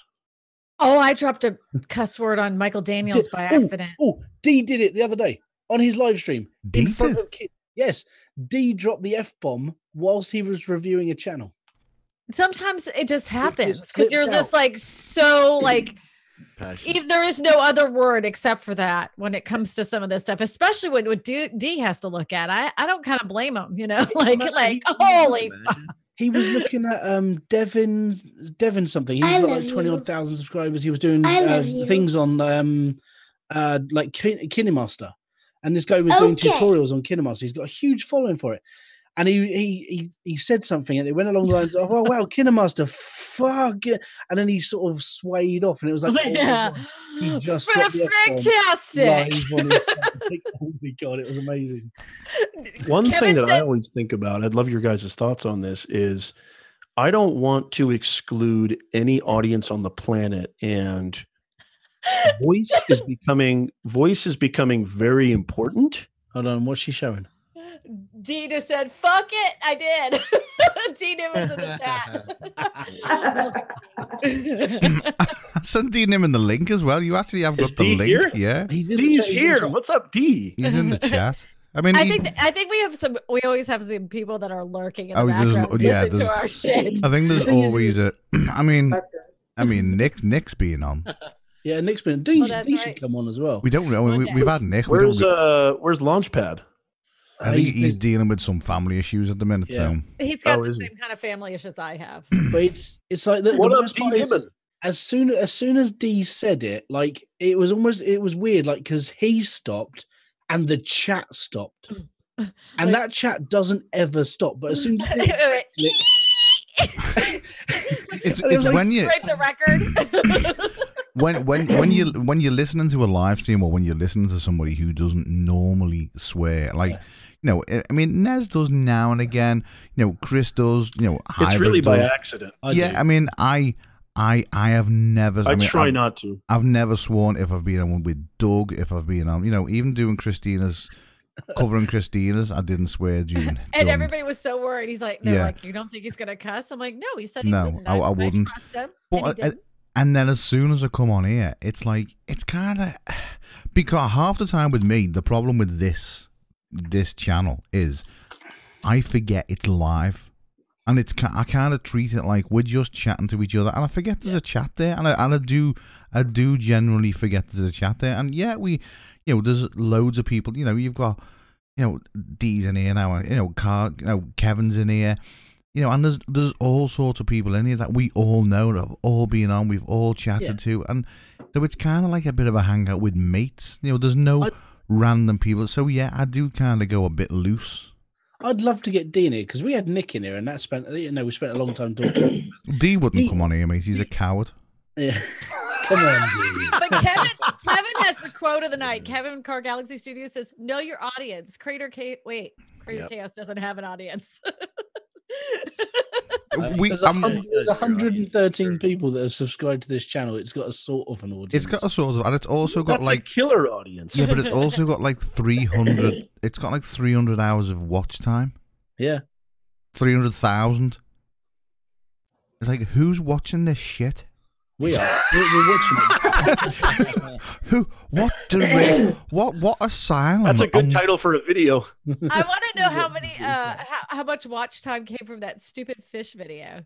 Oh, I dropped a cuss word on Michael Daniels by accident. Oh, D did it the other day on his live stream. In front of kids. Yes, D dropped the F-bomb whilst he was reviewing a channel. Sometimes it just happens because you're just like so like... If there is no other word except for that when it comes to some of this stuff, especially when D has to look at, I don't kind of blame him, you know, like holy fuck. He was looking at Devin something. He's got like 20,000 subscribers. He was doing things on like KineMaster, and this guy was doing tutorials on KineMaster. He's got a huge following for it. And he said something, and it went along the lines of, "Oh wow, KineMaster, fuck it!" And then he sort of swayed off, and it was like, he just fantastic! Oh my god, it was amazing. One thing that I always think about, I'd love your guys' thoughts on this, is I don't want to exclude any audience on the planet, and voice is becoming very important. Hold on, what's she showing? D just said, "Fuck it, I did." D was in the chat. I sent D him in the link as well. You actually have got the link. Here? Yeah, D's here. What's up, D? He's in the chat. I mean, I think we have some. We always have some people that are lurking in the background listening to our shit. I think there's always a. I mean, Nick's being on. Yeah, Nick's been. D should come on as well. We don't know. We've had Nick. Where's Launchpad? I think he's dealing with some family issues at the minute. Yeah. So. He's got the same kind of family issues I have. But it's like the worst part is, as soon as D said it, like it was weird, like because he stopped and the chat stopped, and that chat doesn't ever stop. But as soon as it's like, when you scrape the record. when you're listening to a live stream, or when you're listening to somebody who doesn't normally swear, like. Yeah. You know, I mean, Nez does now and again. You know, Chris does. You know, it's really by accident. I mean, I I have never. I try not to. I've never sworn if I've been on one with Doug, if I've been on, even doing Christina's, covering Christina's, I didn't swear during. And everybody was so worried. He's like, they're like, you don't think he's gonna cuss? I'm like, no, he said he wouldn't. I wouldn't. I trust him, but and then as soon as I come on here, it's like, it's kind of, because half the time with me, the problem with this channel is I forget it's live. And I kind of treat it like we're just chatting to each other, and I forget there's a chat there, and I do generally forget there's a chat there, and yeah, there's loads of people, you've got, Dee's in here now, Kevin's in here, and there's all sorts of people in here that we all know, that have all been on, we've all chatted to, and so it's kind of like a bit of a hangout with mates, there's no random people, so yeah, I do kind of go a bit loose. I'd love to get Dee in here because we had Nick in here, and we spent a long time talking. Dee wouldn't come on here, mate. He's a coward. Yeah, come on, Dee. But Kevin has the quote of the night. Kevin, Car Galaxy Studios says, "Know your audience." Crater Chaos doesn't have an audience. There's 113 people that have subscribed to this channel. It's got a sort of an audience. It's got a sort of, and it's also got a killer audience. Yeah, but it's also got like 300. It's got like 300 hours of watch time. Yeah, 300,000. It's like, who's watching this shit? We are. We're watching it. Who? What asylum? That's a good title for a video. I want to know how many, how much watch time came from that stupid fish video.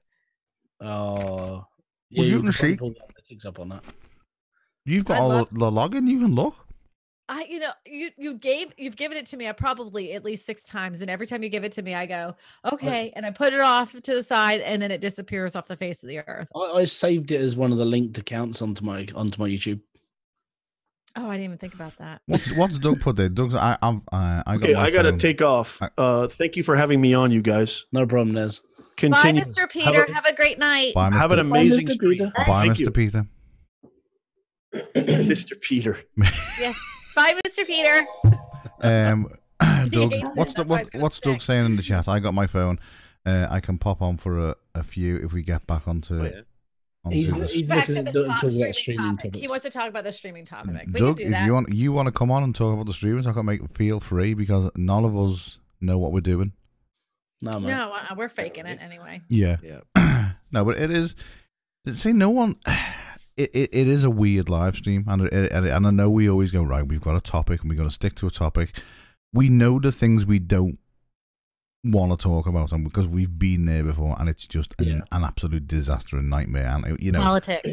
Oh, yeah, you can see. Pull the analytics up on that. You've got all the login. You can look. You've given it to me probably at least 6 times, and every time you give it to me, I go, okay, and I put it off to the side, and then it disappears off the face of the earth. I saved it as one of the linked accounts onto my YouTube. Oh, I didn't even think about that. What's Doug put there? Doug's I gotta take off. Thank you for having me on, you guys. No problem, Nez. Continue. Bye, Mr. Peter. Have a great night. Bye, have an amazing stream. Bye, Mr. Peter. Mr. Peter. Yes. Bye, Mr. Peter. Doug, what's Doug saying in the chat? I got my phone. I can pop on for a few if we get back onto. He's looking at talking about streaming topic. He wants to talk about the streaming topic. Doug, if you want to come on and talk about the streaming, I can feel free because none of us know what we're doing. No, we're faking it anyway. Yeah. No, but it is. See, no one. It is a weird live stream, and I know we always go, right, we've got a topic and we're going to stick to a topic. We know the things we don't want to talk about, and because we've been there before, and it's just an absolute disaster and nightmare. And politics.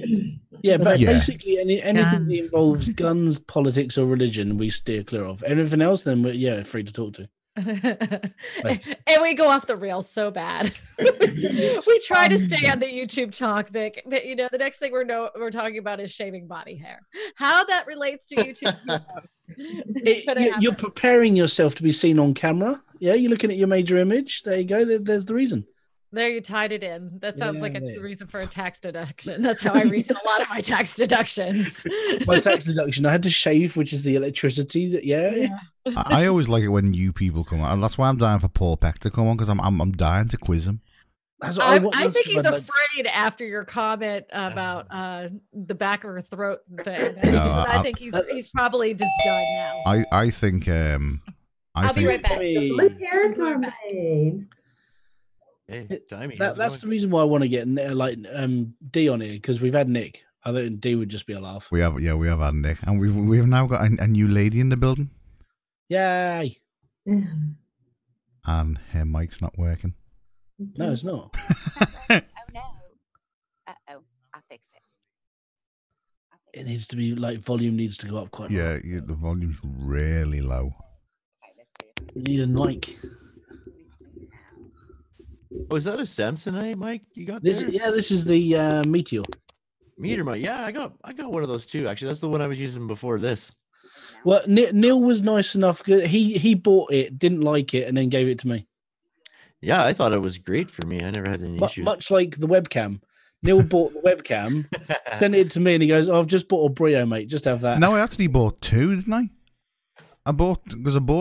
Yeah, but basically anything that involves guns, politics, or religion, we steer clear of. Anything else, then we're free to talk to. And we go off the rails so bad. We try to stay on the YouTube topic, but the next thing we're talking about is shaving body hair. How that relates to YouTube you're preparing yourself to be seen on camera. Yeah, you're looking at your major image. There you go. There's the reason. There, you tied it in. That sounds like a reason for a tax deduction. That's how I reason a lot of my tax deductions. My tax deduction, I had to shave, which is the electricity. I always like it when new people come on. That's why I'm dying for Paul Peck to come on, because I'm dying to quiz him. I think he's afraid after your comment about the back of her throat thing. I think he's probably just done now. I think I'll be right back. Hey, that's the reason why I want to get Dee on here, because we've had Nick. I think Dee would just be a laugh. We have had Nick, and we've now got a new lady in the building. Yay! And her mic's not working. No, it's not. Oh no! I'll fix it. It needs to be volume needs to go up quite. Yeah, the volume's really low. You need a mic. Oh, is that a Samsonite mic you got this? There? Yeah, this is the Meteor. Meteor mic. Yeah, I got one of those too. Actually, that's the one I was using before this. Well, Neil was nice enough. He bought it, didn't like it, and then gave it to me. Yeah, I thought it was great for me. I never had any issues. Much like the webcam. Neil bought the webcam, sent it to me, and he goes, "I've just bought a Brio, mate. Just have that." No, I actually bought 2, didn't I? I bought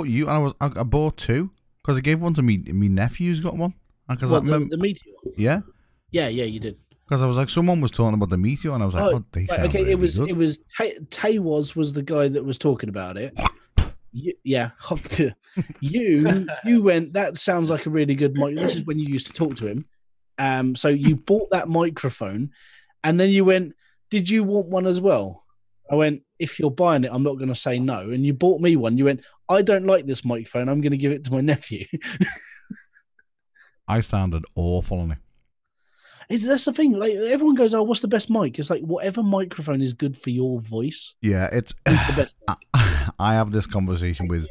you, and I bought 2 because I gave one to me. My nephew's got one. What, the Meteor? Yeah. Yeah, you did. Because I was like, someone was talking about the meteor, and I was like, oh, they sound really good. It was Tay was the guy that was talking about it. Yeah, you went. That sounds like a really good mic. This is when you used to talk to him. So you bought that microphone, and then you went, "Did you want one as well?" I went, "If you're buying it, I'm not going to say no." And you bought me one. You went, "I don't like this microphone. I'm going to give it to my nephew." I sounded awful on it. That's the thing. Like everyone goes, "Oh, what's the best mic?" It's like whatever microphone is good for your voice. Yeah, it's the best. I have this conversation with.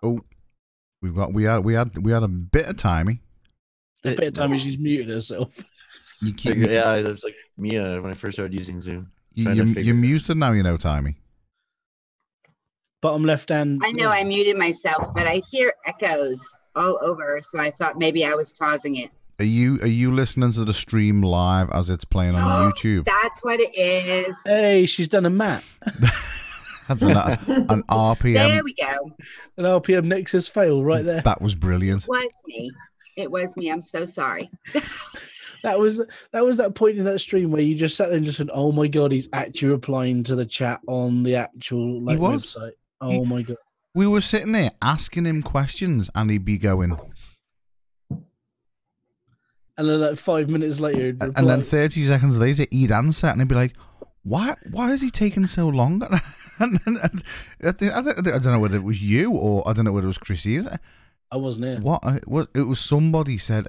Oh, we had a bit of timey. A bit of timey. She's muted herself. Yeah, that's like me when I first started using Zoom. You're muted now, you know, timey. Bottom left hand. I know I muted myself, but I hear echoes all over, so I thought maybe I was causing it. Are you listening to the stream live as it's playing on YouTube? That's what it is. Hey, she's done a map. That's an RPM. There we go. An RPM Nexus fail right there. That was brilliant. It was me. It was me. I'm so sorry. That was that point in that stream where you just sat there and just said, "Oh my god, he's actually replying to the chat on the actual website." Oh my god. We were sitting there asking him questions, and he'd be going. And then like 5 minutes later, and then 30 seconds later, he'd answer, and he'd be like, "Why is he taking so long?" and I don't know whether it was you or I don't know whether it was Chrissy. I wasn't there. What it was? Somebody said,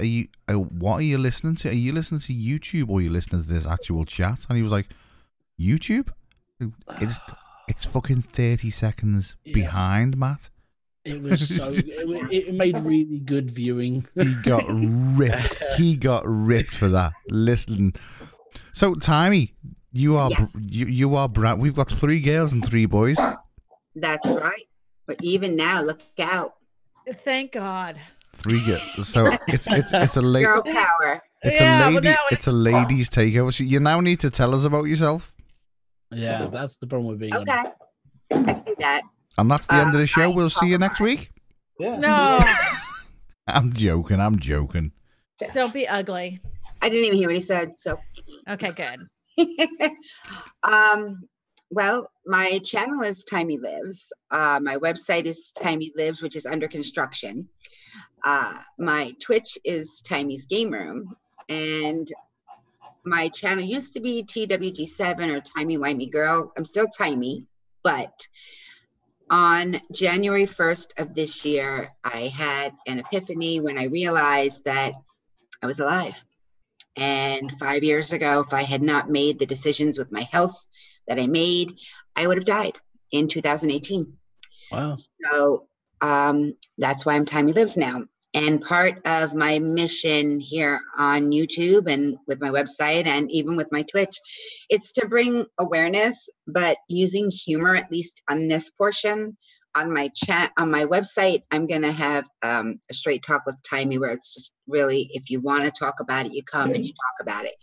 what are you listening to? Are you listening to YouTube or are you listening to this actual chat?" And he was like, "YouTube? It's fucking 30 seconds behind, Matt." It was so. it made really good viewing. He got ripped. He got ripped for that. Listen. So, Timey, you are you are Brad. We've got 3 girls and 3 boys. That's right. But even now, look out. Thank God. 3 girls. So it's a lady. Girl power. It's a ladies takeover. So you now need to tell us about yourself. Yeah, that's the problem with being. Okay, I can do that. And that's the end of the show. We'll see you next week. Yeah. No. I'm joking. Don't be ugly. I didn't even hear what he said. So. Okay, good. Well, my channel is Timey Lives. My website is Timey Lives, which is under construction. My Twitch is Timey's Game Room, and my channel used to be TWG7 or Timey Wimey Girl. I'm still Timey, but on January 1st of this year, I had an epiphany when I realized that I was alive. And 5 years ago, if I had not made the decisions with my health that I made, I would have died in 2018. Wow. So that's why I'm Timey Lives now. And part of my mission here on YouTube and with my website and even with my Twitch, it's to bring awareness, but using humor, at least on this portion. On my chat, on my website, I'm going to have a straight talk with Timey where it's just really, if you want to talk about it, you come and you talk about it.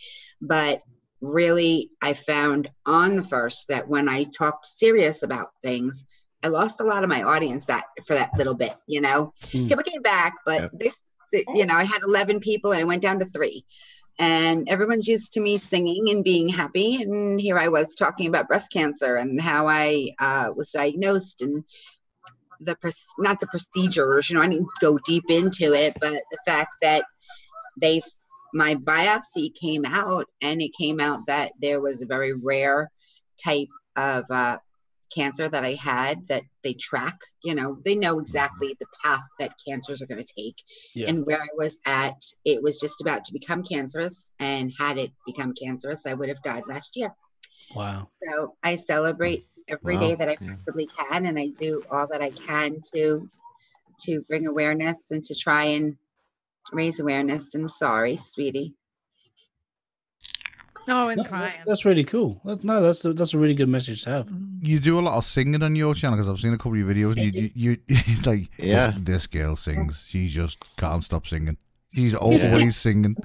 But really, I found on the 1st that when I talked serious about things, I lost a lot of my audience for that little bit, you know. People came back, but I had 11 people and I went down to 3. And everyone's used to me singing and being happy. And here I was talking about breast cancer and how I was diagnosed and not the procedures, I didn't go deep into it, but the fact that my biopsy came out and it came out that there was a very rare type of cancer that I had that they track, they know exactly the path that cancers are going to take. Yeah. And where I was at, it was just about to become cancerous, and had it become cancerous, I would have died last year. Wow. So I celebrate every day that I possibly can, and I do all that I can to bring awareness and to try and raise awareness. I'm sorry, sweetie. Oh, and crying. That's really cool. That's a really good message to have. You do a lot of singing on your channel because I've seen a couple of your videos. And you it's like, this girl sings. She just can't stop singing. She's always singing.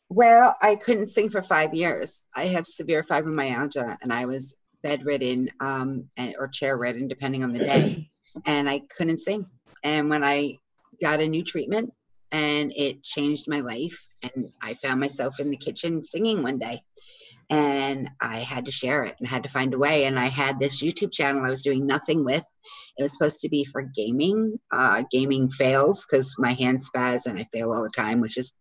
Well, I couldn't sing for 5 years. I have severe fibromyalgia, and I was bedridden or chair-ridden, depending on the day, and I couldn't sing. And when I got a new treatment and it changed my life. And I found myself in the kitchen singing one day, and I had to share it and had to find a way. And I had this YouTube channel I was doing nothing with. It was supposed to be for gaming, gaming fails, because my hands spaz and I fail all the time, which is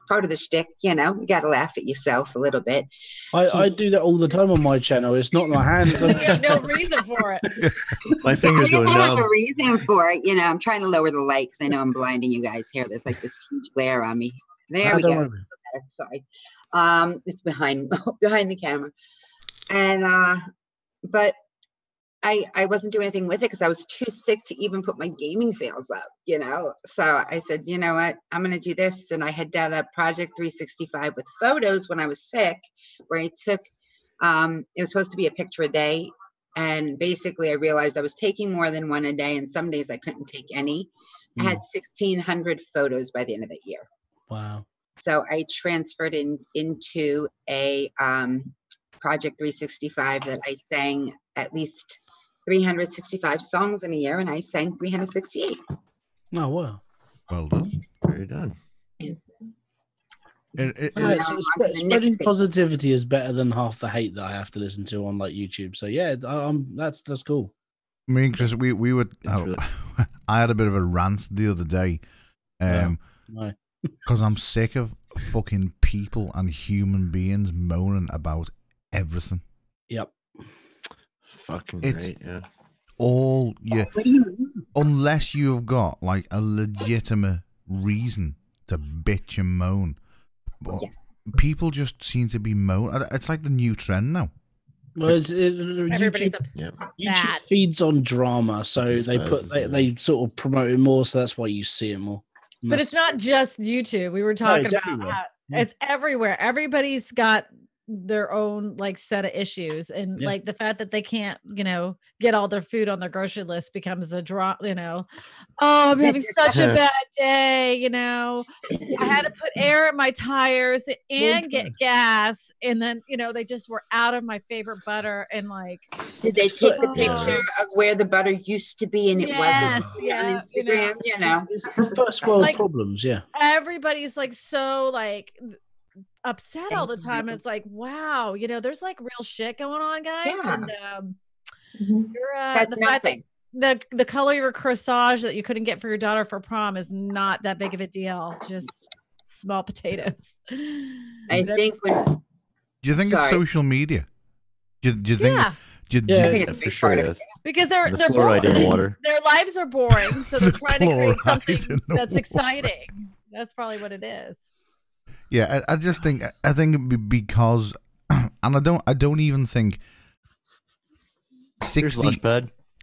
part of the shtick. You know, you got to laugh at yourself a little bit. I do that all the time on my channel. It's not my hands. There's no reason for it. My fingers go I have numb. a reason for it. You know, I'm trying to lower the light because I know I'm blinding you guys here. There's like this huge glare on me. There we go. Sorry. It's behind the camera. And but I wasn't doing anything with it because I was too sick to even put my gaming fails up, you know. So I said, you know what, I'm gonna do this. And I had done a Project 365 with photos when I was sick, where I took it was supposed to be a picture a day. And basically I realized I was taking more than one a day, and some days I couldn't take any. I had 1,600 photos by the end of the year. Wow. So I transferred into a Project 365 that I sang at least 365 songs in a year, and I sang 368. Oh, wow. Well done. Very done. Spreading positivity is better than half the hate that I have to listen to on like YouTube. So yeah, that's cool. Me and Chris, we were. Really... I had a bit of a rant the other day, because I'm sick of fucking people and human beings moaning about everything. Yep. Fucking it's great, yeah. All yeah. What do you mean? Unless you've got like a legitimate reason to bitch and moan. But people just seem to be moaning. It's like the new trend now. Well, everybody's YouTube feeds on drama, so they sort of promote it more, so that's why you see it more. But it's not just YouTube. We were talking about it's everywhere. Everybody's got their own like set of issues, and like the fact that they can't, you know, get all their food on their grocery list becomes a draw. You know, oh, I'm having such a bad day. You know, I had to put air in my tires and get gas, and then you know they just were out of my favorite butter. And like, did they take the picture of where the butter used to be and it wasn't on Instagram? You know, it's first world problems. Yeah, everybody's like so like upset all the time. It's like, wow, you know, there's like real shit going on, guys. Yeah. And that's nothing. The color of your corsage that you couldn't get for your daughter for prom is not that big of a deal. Just small potatoes. I think when. Do you think it's social media? Do you think? I think it's a big part of it. Because they're fluoride boring. in water. Their lives are boring, so they're trying to create something that's exciting. That's probably what it is. Yeah, I just think because, and I don't even think 60.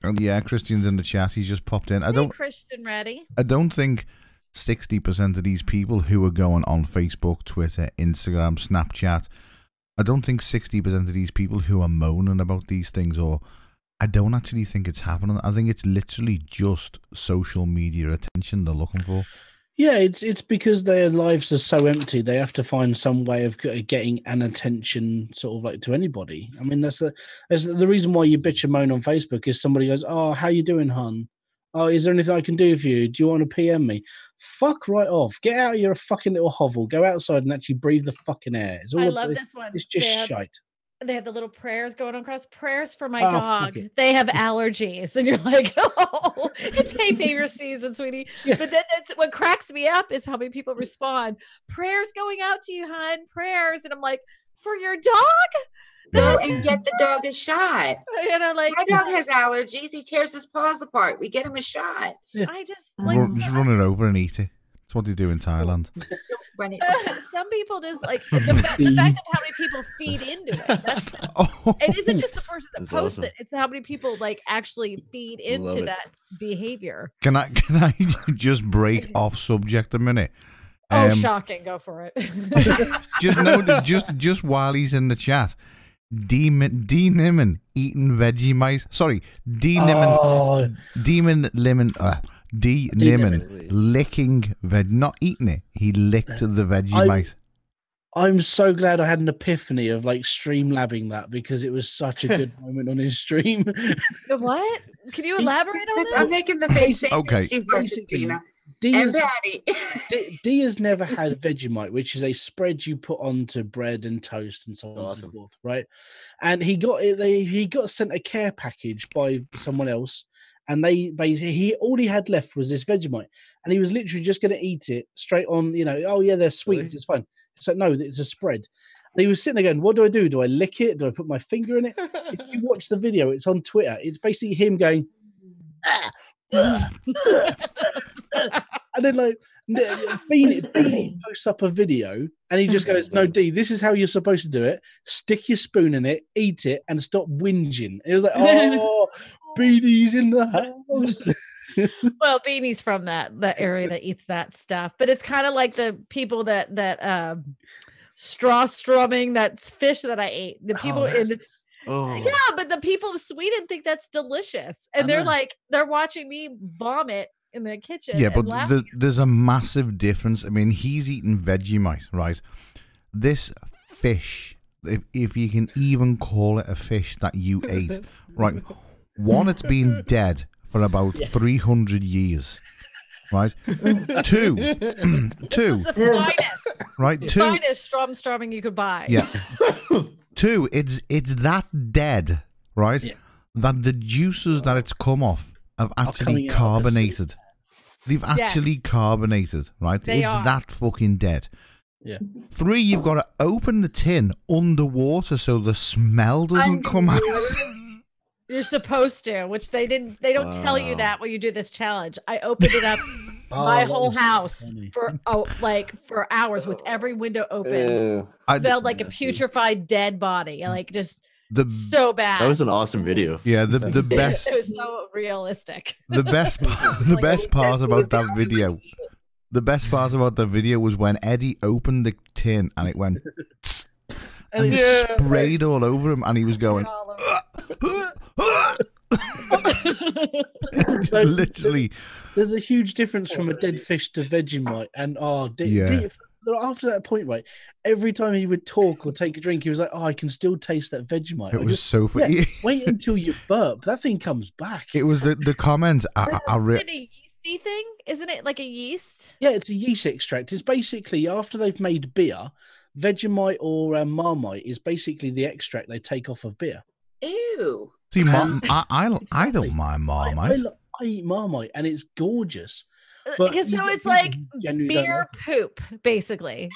Oh yeah, Christian's in the chat. He's just popped in. Christian ready. I don't think 60% of these people who are going on Facebook, Twitter, Instagram, Snapchat. I don't think 60% of these people who are moaning about these things, or I don't actually think it's happening. I think it's literally just social media attention they're looking for. Yeah, it's because their lives are so empty. They have to find some way of getting an attention, sort of like to anybody. I mean, that's the reason why you bitch and moan on Facebook is somebody goes, "Oh, how you doing, hon? Oh, is there anything I can do for you? Do you want to PM me?" Fuck right off. Get out of your fucking little hovel. Go outside and actually breathe the fucking air. I love this one. It's just shite. They have the little prayers going across. Prayers for my dog. They have allergies. And you're like, oh, it's hay fever season, sweetie. Yeah. But then what cracks me up is how many people respond. Prayers going out to you, hon. Prayers. And I'm like, for your dog? Go and get the dog a shot. You know, like my dog has allergies. He tears his paws apart. We get him a shot. Yeah. I just run it over and eat it. That's what they do in Thailand. Some people just like the fact of how many people feed into it. It isn't just the person that posts it; it's how many people like actually feed into that behavior. Can I just break off subject a minute? Shocking! Go for it. just while he's in the chat, Demon eating Vegemite. Sorry, Demon licking veg, not eating it. He licked the Vegemite. I'm so glad I had an epiphany of like streamlabbing that because it was such a good moment on his stream. What? Can you elaborate on that? I'm making the face. Okay. D has never had Vegemite, which is a spread you put onto bread and toast and so on and so forth, right? And he got sent a care package by someone else, and all he had left was this Vegemite, and he was literally just going to eat it straight on. Oh yeah, they're sweet. Really? It's fine. It's like, no, it's a spread. And he was sitting there going, what do? Do I lick it? Do I put my finger in it? If you watch the video, it's on Twitter. It's basically him going, and then like Beanie posts up a video and he just goes, no, D, this is how you're supposed to do it. Stick your spoon in it, eat it, and stop whinging. It was like, oh, Beanie's in the house. Well, Beanie's from that area that eats that stuff, but it's kind of like the people that straw strumming that fish that I ate. The people but the people of Sweden think that's delicious, and they're watching me vomit in the kitchen. Yeah, but there's a massive difference. I mean, he's eating Vegemite, right? This fish, if you can even call it a fish that you ate, right? One, it's been dead for about 300 years, right? Two, the finest, right? The finest strumming you could buy. Yeah. Two, it's that dead, right? Yeah. That the juices that it's come off have actually carbonated. They've actually carbonated, right? It's that fucking dead. Yeah. 3, you've got to open the tin underwater so the smell doesn't come out. You're supposed to, which they don't tell you that when you do this challenge. I opened it up my whole house for hours with every window open. Smelled like a putrefied dead body. Like just so bad. That was an awesome video. Yeah, the best. It was so realistic. The best part about that video. The best part about the video was when Eddie opened the tin and it went and sprayed all over him, and he was going. Literally, there's a huge difference from a dead fish to Vegemite, and after that point, right? Every time he would talk or take a drink, he was like, "Oh, I can still taste that Vegemite." It was so funny. Yeah, wait until you burp; that thing comes back. It was the comments. Is it a yeasty thing? Isn't it like a yeast? Yeah, it's a yeast extract. It's basically after they've made beer, Vegemite or Marmite is basically the extract they take off of beer. Ew. See, I don't mind Marmite. I eat Marmite, and it's gorgeous. So it's like beer poop, basically.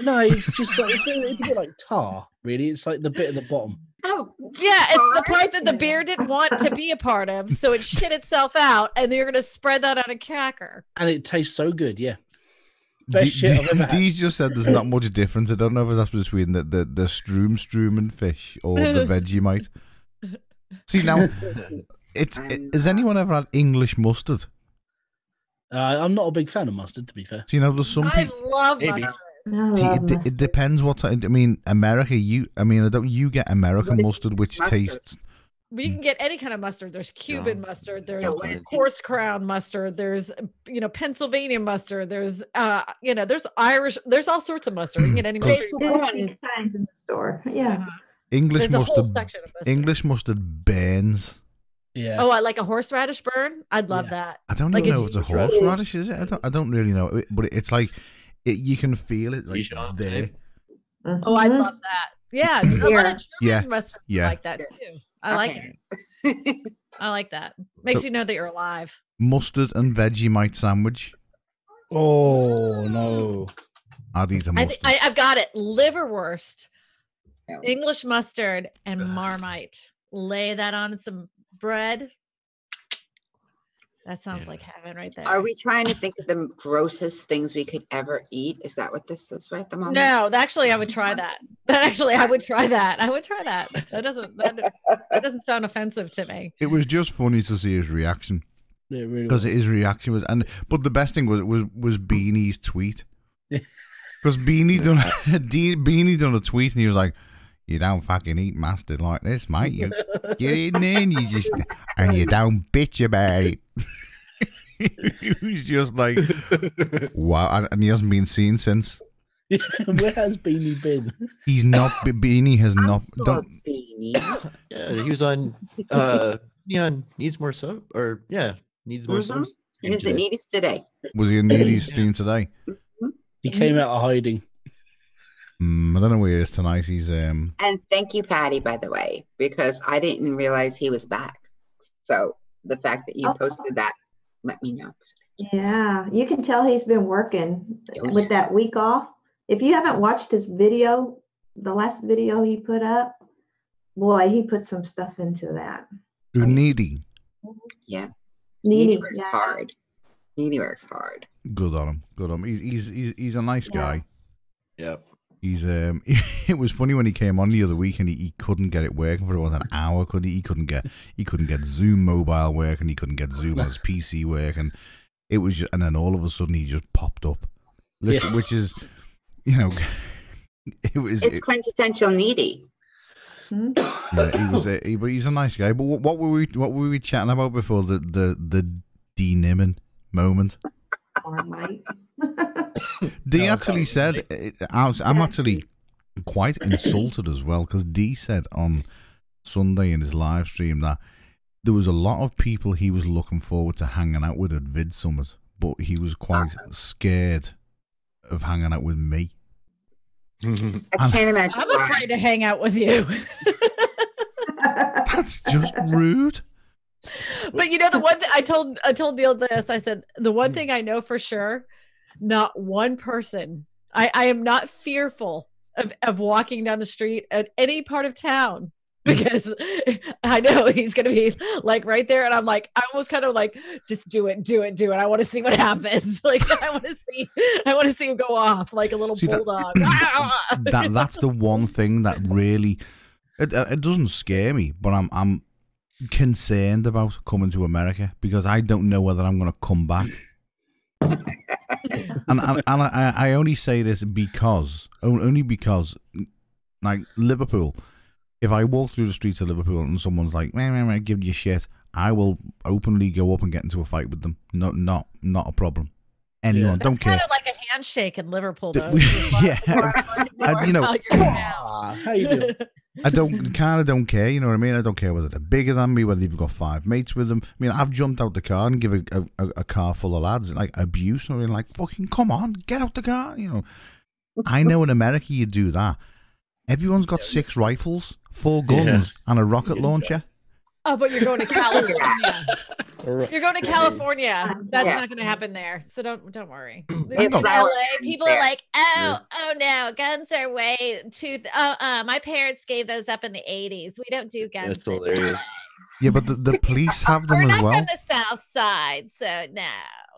No, it's just like it's a bit like tar, really. It's like the bit at the bottom. Oh, yeah, it's the part that the beer didn't want to be a part of, so it shit itself out, and you're gonna spread that on a cracker. And it tastes so good, yeah. Best shit I've ever had. Dee's just said there's not much difference. I don't know if that's between the Stroom fish or the Vegemite. See now, has anyone ever had English mustard? I'm not a big fan of mustard, to be fair. So, there's some I love mustard. It depends what. I mean, America. You get American mustard, which tastes. You can get any kind of mustard. There's Cuban mustard. There's horse crown mustard. There's Pennsylvania mustard. There's there's Irish. There's all sorts of mustard. You can get any mustard. Kinds in the store. Yeah. English There's mustard. A whole section of mustard. English mustard burns. Yeah. Oh, I like a horseradish burn. I'd love that. I don't even know if it's a horseradish. Is it? I don't really know. But it's like you can feel it like there. Oh, I love that. Yeah, a lot of German mustard like that too. I like it. I like that. Makes you know that you're alive. Mustard and Vegemite sandwich. Oh no! I'll eat a mustard. I've got it. Liverwurst, English mustard, and Marmite. Lay that on some bread. That sounds like heaven right there. Are we trying to think of the grossest things we could ever eat? Is that what this is right at the moment? No, actually, I would try that. I would try that. That doesn't sound offensive to me. It was just funny to see his reaction. Yeah, really. Because his reaction was, but the best thing was Beanie's tweet. Because Beanie done a tweet and he was like, "You don't fucking eat mustard like this, mate. You get in there and you don't bitch about it." He was just like, wow, and he hasn't been seen since. Where has Beanie been? He's not. Beanie has not. Don't. Beanie. Yeah, he was on. Neon needs more sub, or needs more subs. Is it Needies today? Was he in Needy's stream today? He came out of hiding. I don't know where he is tonight. He's And thank you, Patty, by the way, because I didn't realize he was back. So the fact that you posted that, let me know. Yeah, you can tell he's been working with that week off. If you haven't watched his video, the last video he put up, boy, he put some stuff into that. Needy. Yeah. Needy works hard. Needy works hard. Good on him. Good on him. He's a nice guy. Yep. He's it was funny when he came on the other week and he couldn't get it working for an hour, could he? He couldn't get Zoom mobile working, he couldn't get Zoom on his PC working. It was just, and then all of a sudden he just popped up. Which is, it's quintessential Needy. Yeah, but he's a nice guy. But what were we chatting about before the D-Nimming moment? D actually said, I'm actually quite insulted as well, because D said on Sunday in his live stream that there was a lot of people he was looking forward to hanging out with at Vid Summit, but he was quite scared of hanging out with me. I can't imagine. I'm afraid to hang out with you. That's just rude. But the one thing I told Neil this, I said, the one thing I know for sure, not one person, I am not fearful of walking down the street at any part of town, because I know he's going to be like right there. And I'm like, I almost kind of like, just do it. I want to see what happens. Like, I want to see him go off like a little bulldog. That's the one thing that really, it doesn't scare me, but I'm concerned about coming to America, because I don't know whether I'm going to come back. and I only say this only because, like Liverpool, if I walk through the streets of Liverpool and someone's like, man, give you shit, I will openly go up and get into a fight with them. Not a problem. Anyone, don't care. Kind of like a handshake in Liverpool, though. Yeah, how you doing? I don't care, you know what I mean? I don't care whether they're bigger than me, whether you've got 5 mates with them. I mean, I've jumped out the car and give a car full of lads like abuse, and like, fucking come on, get out the car, I know in America you do that. Everyone's got 6 rifles, 4 guns, and a rocket launcher. Oh, but you're going to California. You're going to California. That's not going to happen there. So don't worry. In LA, people are like, oh no, guns are way too. My parents gave those up in the 80s. We don't do guns. That's hilarious. Yeah, but the police have them as well. We're not from the South Side, so no,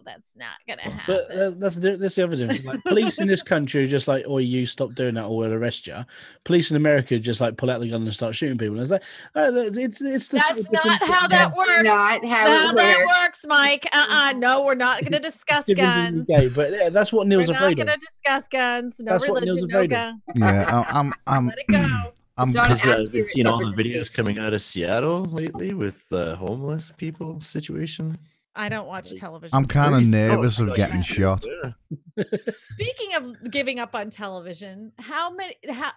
that's not going to happen. So that's the other difference. Like, police in this country are just like, "Oh, you stop doing that, or we'll arrest you." Police in America just like pull out the gun and start shooting people. And it's like, it's the. That's not how that works. Not how that works, Mike. No, we're not going to discuss guns. But yeah, that's what Neil's afraid of. We're not going to discuss guns. No that's religion, what Neil's afraid of. Yeah, I'm. Let it go. Because we've seen all the videos coming out of Seattle lately with the homeless people situation. I don't watch television. I'm kind of nervous of getting shot. Speaking of giving up on television,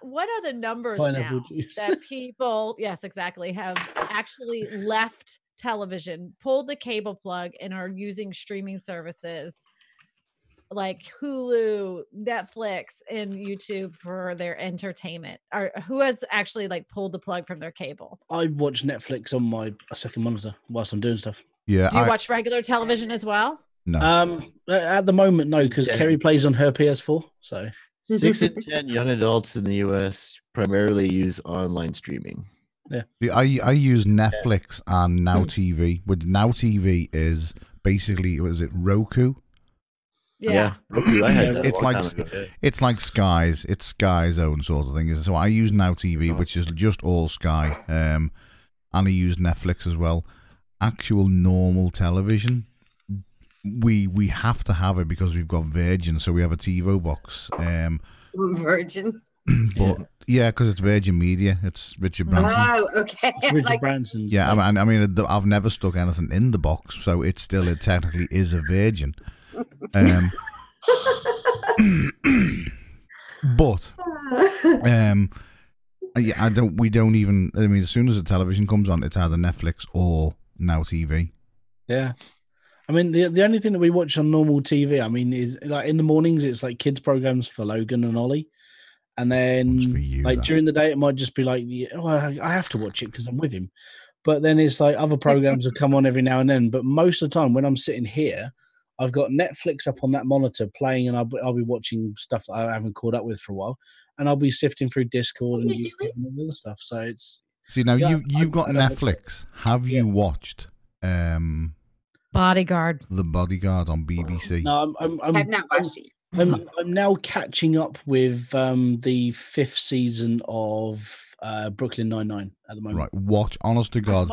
what are the numbers Pineapple now juice. that people, yes, exactly, have actually left television, pulled the cable plug, and are using streaming services like Hulu, Netflix, and YouTube for their entertainment? Or who has actually like pulled the plug from their cable? I watch Netflix on my second monitor whilst I'm doing stuff. Yeah. Do you watch regular television as well? No. At the moment, no, because Kerry plays on her PS4. So 6 in 10 young adults in the US primarily use online streaming. Yeah. I use Netflix and Now TV. With Now TV is basically, was it Roku? Yeah. Roku, I had that it's like Sky's own sort of thing. So I use Now TV, which is just all Sky, and I use Netflix as well. Actual normal television, we have to have it because we've got Virgin, so we have a TiVo box. Virgin. But yeah, because it's Virgin Media. It's Richard Branson. Oh, okay. It's Richard Branson's. Yeah, I mean, I've never stuck anything in the box, so it technically is a Virgin. Yeah, we don't even. I mean, as soon as the television comes on, it's either Netflix or Now TV. Yeah. I mean, the only thing that we watch on normal TV, I mean, is like in the mornings, it's like kids programs for Logan and Ollie. And then during the day, it might just be like, I have to watch it because I'm with him. But then it's like other programs will come on every now and then. But most of the time when I'm sitting here, I've got Netflix up on that monitor playing, and I'll be watching stuff that I haven't caught up with for a while. And I'll be sifting through Discord and YouTube and other stuff. So it's... See, now you've got Netflix. Have you watched... Bodyguard. The Bodyguard on BBC. No, I've not watched it. I'm now catching up with the 5th season of Brooklyn Nine-Nine at the moment. Right, watch. Honest to God.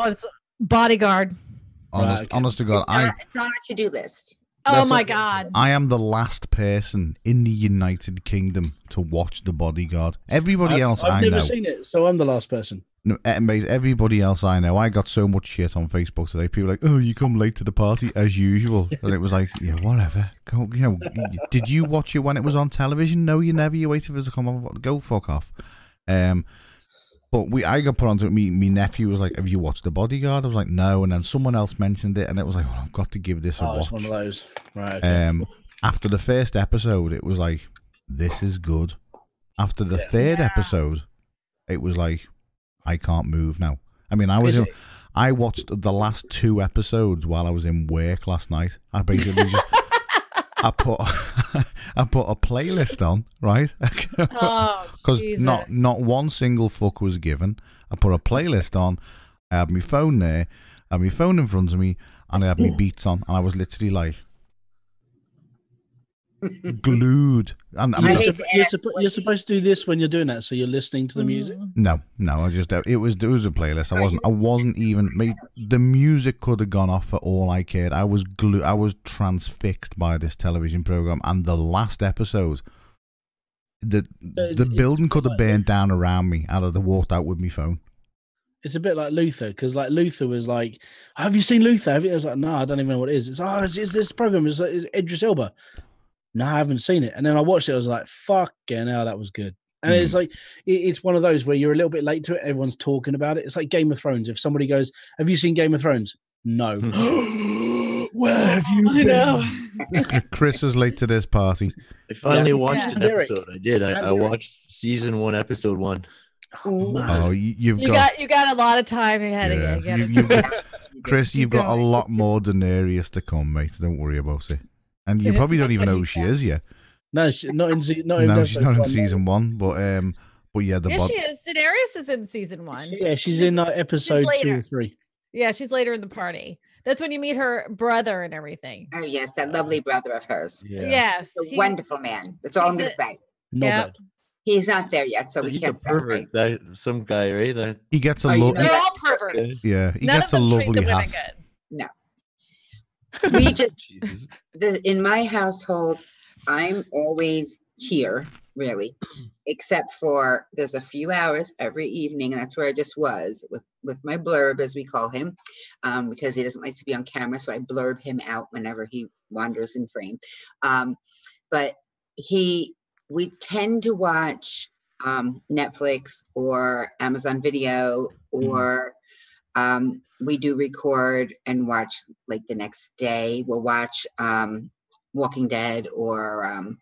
Bodyguard. Honest to God. It's on our to-do list. Oh my God. I am the last person in the United Kingdom to watch The Bodyguard. Everybody else I know. I've never seen it, so I'm the last person. No, everybody else I know. I got so much shit on Facebook today. People were like, "Oh, you come late to the party as usual," and it was like, "Yeah, whatever." Go, did you watch it when it was on television? No, you never. You waited for us to come on. Go fuck off. But I got put onto it. Me nephew was like, "Have you watched The Bodyguard?" I was like, "No," and then someone else mentioned it, and it was like, "Well, I've got to give this a watch." It's one of those, right? Okay. After the first episode, it was like, "This is good." After the third episode, it was like, I can't move now. I mean, I watched the last 2 episodes while I was in work last night. I basically just I put a playlist on, right? Because not one single fuck was given. I put a playlist on. I had my phone there. I had my phone in front of me, and I had my beats on, and I was literally like glued. And you're supposed to do this when you're doing that, so you're listening to the music. No, I just it was a playlist. I wasn't even. The music could have gone off for all I cared. I was transfixed by this television program, and the last episode, the building could have burned down around me. I'd have walked out with my phone. It's a bit like Luther, because like Luther was like, "Have you seen Luther?" I was like, "No, I don't even know what it is." It's this program. It's Idris Elba. No, I haven't seen it. And then I watched it. I was like, fucking hell, that was good. And it's like, it's one of those where you're a little bit late to it. Everyone's talking about it. It's like Game of Thrones. If somebody goes, have you seen Game of Thrones? No. Where have you been? I know. Chris is late to this party. I finally watched an episode. I did. I watched season 1, episode 1. Oh, you got a lot of time ahead of you. Chris, you've got a lot more Daenerys to come, mate. Don't worry about it. And you probably don't even know who she is yet. No, she's not in she's not in season 1. But yeah, she is. Daenerys is in season 1. Yeah, she's in episode 2 or 3. Yeah, she's later in the party. That's when you meet her brother and everything. Oh yes, that lovely brother of hers. Yeah. Yes, a wonderful man. That's all I'm going to say. Yeah. He's not there yet, so we can't say. Some guy, right? He gets a they're all perverts. Yeah, he gets a lovely hat. No. We just in my household, I'm always here, really, except for there's a few hours every evening, and that's where I just was with my blurb, as we call him, because he doesn't like to be on camera, so I blurb him out whenever he wanders in frame. But we tend to watch Netflix or Amazon Video, or we do record and watch like the next day. We'll watch Walking Dead or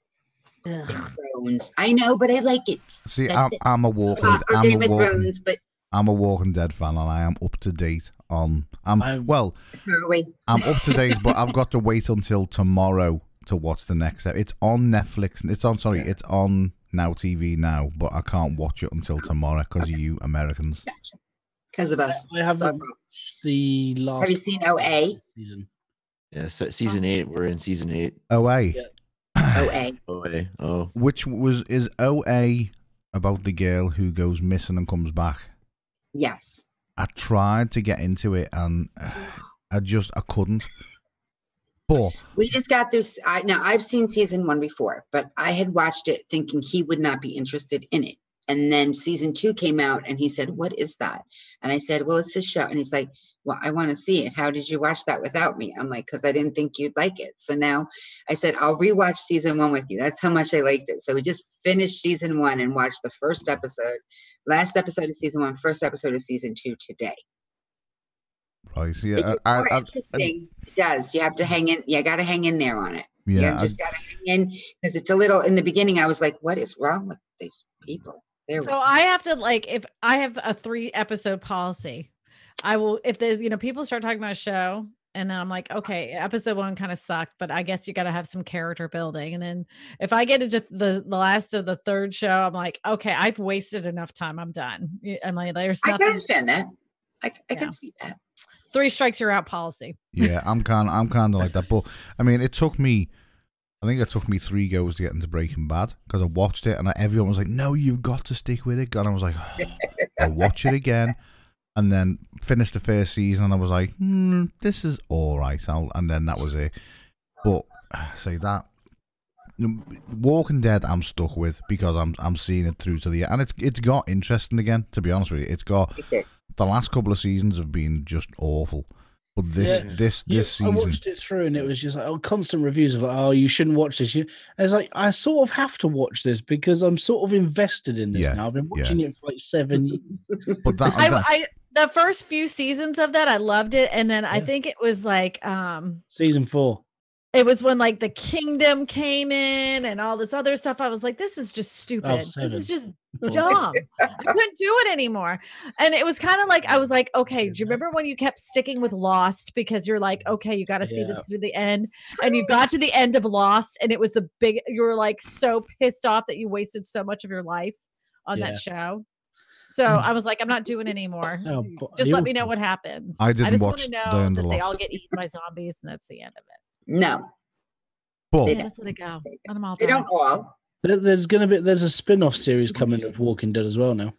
Thrones. I know, but I like it. See, I'm a Walking Dead fan, and I am up to date on. I'm up to date, but I've got to wait until tomorrow to watch the next episode. It's on Netflix. It's on Now TV now, but I can't watch it until tomorrow because of you Americans. Gotcha. Because of us. I haven't the last. Have you seen OA? Season? Yeah, so season 8. We're in season 8. OA. Yeah. OA. Oh. Which is OA about the girl who goes missing and comes back? Yes. I tried to get into it and I couldn't. But we just got this. Now I've seen season 1 before, but I had watched it thinking he would not be interested in it. And then season 2 came out and he said, what is that? And I said, well, it's a show. And he's like, well, I want to see it. How did you watch that without me? I'm like, because I didn't think you'd like it. So now I said, I'll rewatch season 1 with you. That's how much I liked it. So we just finished season 1 and watched the first episode, last episode of season 1, first episode of season 2 today. Right. Yeah. Interesting. It does. You have to hang in. You got to hang in there on it. Yeah. You just got to hang in because it's a little, in the beginning, I was like, what is wrong with these people? So I have to if I have a 3-episode policy, I will, if there's, people start talking about a show and then I'm like, okay, episode 1 kind of sucked, but I guess you got to have some character building. And then if I get into the last of the 3rd show, I'm like, okay, I've wasted enough time. I'm done. I'm like, there's nothing. I can understand that. I can see that. 3 strikes, you're out policy. Yeah, I'm kind of like that. But I mean, I think it took me 3 goes to get into Breaking Bad because I watched it and everyone was like, no, you've got to stick with it. And I was like, I'll watch it again. And then finished the first season and I was like, this is all right. And then that was it. But say that. Walking Dead I'm stuck with because I'm seeing it through to the end. And it's got interesting again, to be honest with you. It's got, the last couple of seasons have been just awful. But this season, I watched it through, and it was just like constant reviews of you shouldn't watch this. And it's like I sort of have to watch this because I'm sort of invested in this now. I've been watching it for like 7 years. But the first few seasons of that, I loved it, and then I think it was like season 4. It was when like the kingdom came in and all this other stuff. I was like, this is just stupid. This is just dumb. I couldn't do it anymore. And it was kind of like, I was like, okay, do you remember when you kept sticking with Lost because you're like, okay, you got to see this through the end. And you got to the end of Lost and it was you were like so pissed off that you wasted so much of your life on that show. So I was like, I'm not doing it anymore. Just let me know what happens. I just want to know that they all get eaten by zombies and that's the end of it. No. Just let it go. Let them all die. They don't all. There's a spin-off series coming of Walking Dead as well now.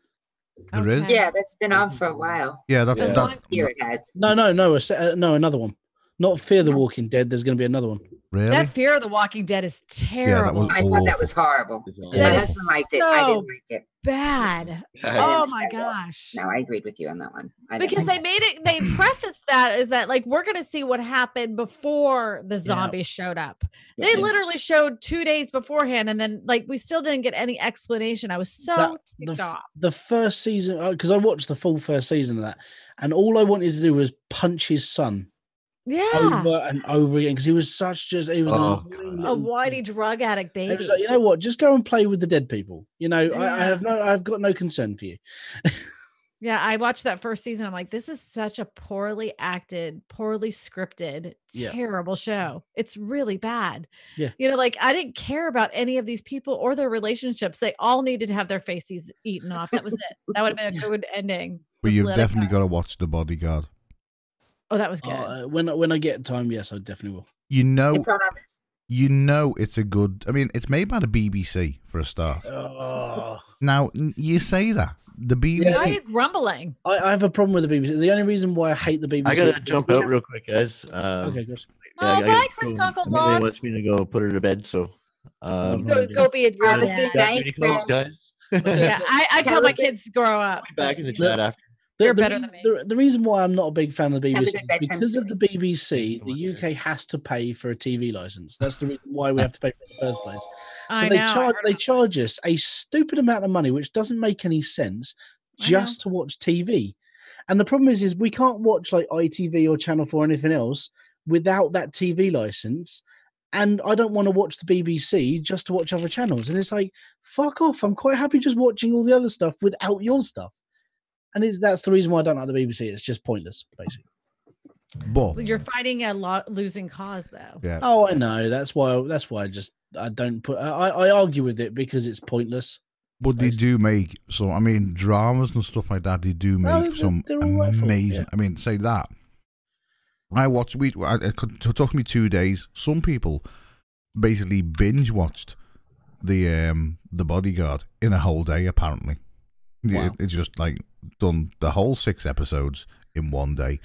There is? Yeah, that's been on for a while. Yeah, that's here it has. No, another one. Not Fear the Walking Dead. There's going to be another one. Really? That Fear of the Walking Dead is terrible. I thought that was horrible. My husband liked it. I didn't like it. Bad. Oh my gosh. No, I agreed with you on that one. Because they prefaced that is that like we're gonna see what happened before the zombies showed up. They literally showed 2 days beforehand, and then like we still didn't get any explanation. I was so ticked off. The first season, because I watched the full first season of that, and all I wanted to do was punch his son. Over and over again because he was a whitey drug addict baby. It was like, you know what? Just go and play with the dead people. I've got no concern for you. Yeah, I watched that first season. I'm like, this is such a poorly acted, poorly scripted, terrible show. It's really bad. Yeah, like I didn't care about any of these people or their relationships. They all needed to have their faces eaten off. That was it. That would have been a good ending. But you've definitely got to watch The Bodyguard. Oh, that was good. When I get time, yes, I definitely will. It's a good. I mean, it's made by the BBC for a start. Now you say that the BBC. Why are you grumbling? I have a problem with the BBC. The only reason why I hate the BBC. I gotta jump out real quick, guys. Okay, good. Bye, Chris Conkle. He wants me to go put her to bed, so go be a good night, guys. Yeah, I tell my kids to grow up. I'll be back in the chat after. You're better than me. The reason why I'm not a big fan of the BBC is because of the BBC, the UK has to pay for a TV license. That's the reason why we have to pay for it in the first place. So they charge us a stupid amount of money, which doesn't make any sense, just to watch TV. And the problem is we can't watch like ITV or Channel 4 or anything else without that TV license. And I don't want to watch the BBC just to watch other channels. And it's like, fuck off. I'm quite happy just watching all the other stuff without your stuff. And that's the reason why I don't like the BBC. It's just pointless, basically. But you're fighting a losing cause, though. Yeah. Oh, I know. That's why I don't put. I argue with it because it's pointless. But basically. They do make dramas and stuff like that. They do make some amazing. I mean, say that. It took me 2 days. Some people basically binge watched the Bodyguard in a whole day. Apparently, it's just like done the whole 6 episodes in one day.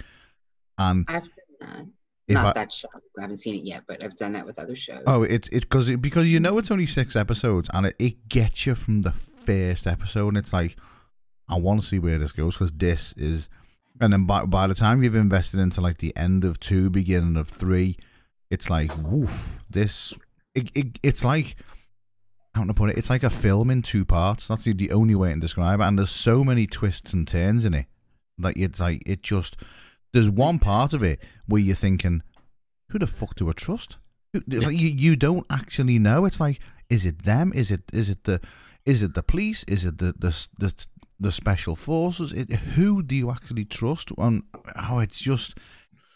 And I've done that. That show. I haven't seen it yet, but I've done that with other shows. Oh, it's because it's only 6 episodes, and it gets you from the first episode, and it's like, I want to see where this goes, because this is, and then by the time you've invested into like the end of 2, beginning of 3, it's like, woof, it's like, how to put it, it's like a film in 2 parts. That's the only way to describe it. And there's so many twists and turns in it. There's one part of it where you're thinking, who the fuck do I trust? Like, you don't actually know. It's like, is it them? Is it the police? Is it the special forces? Who do you actually trust? And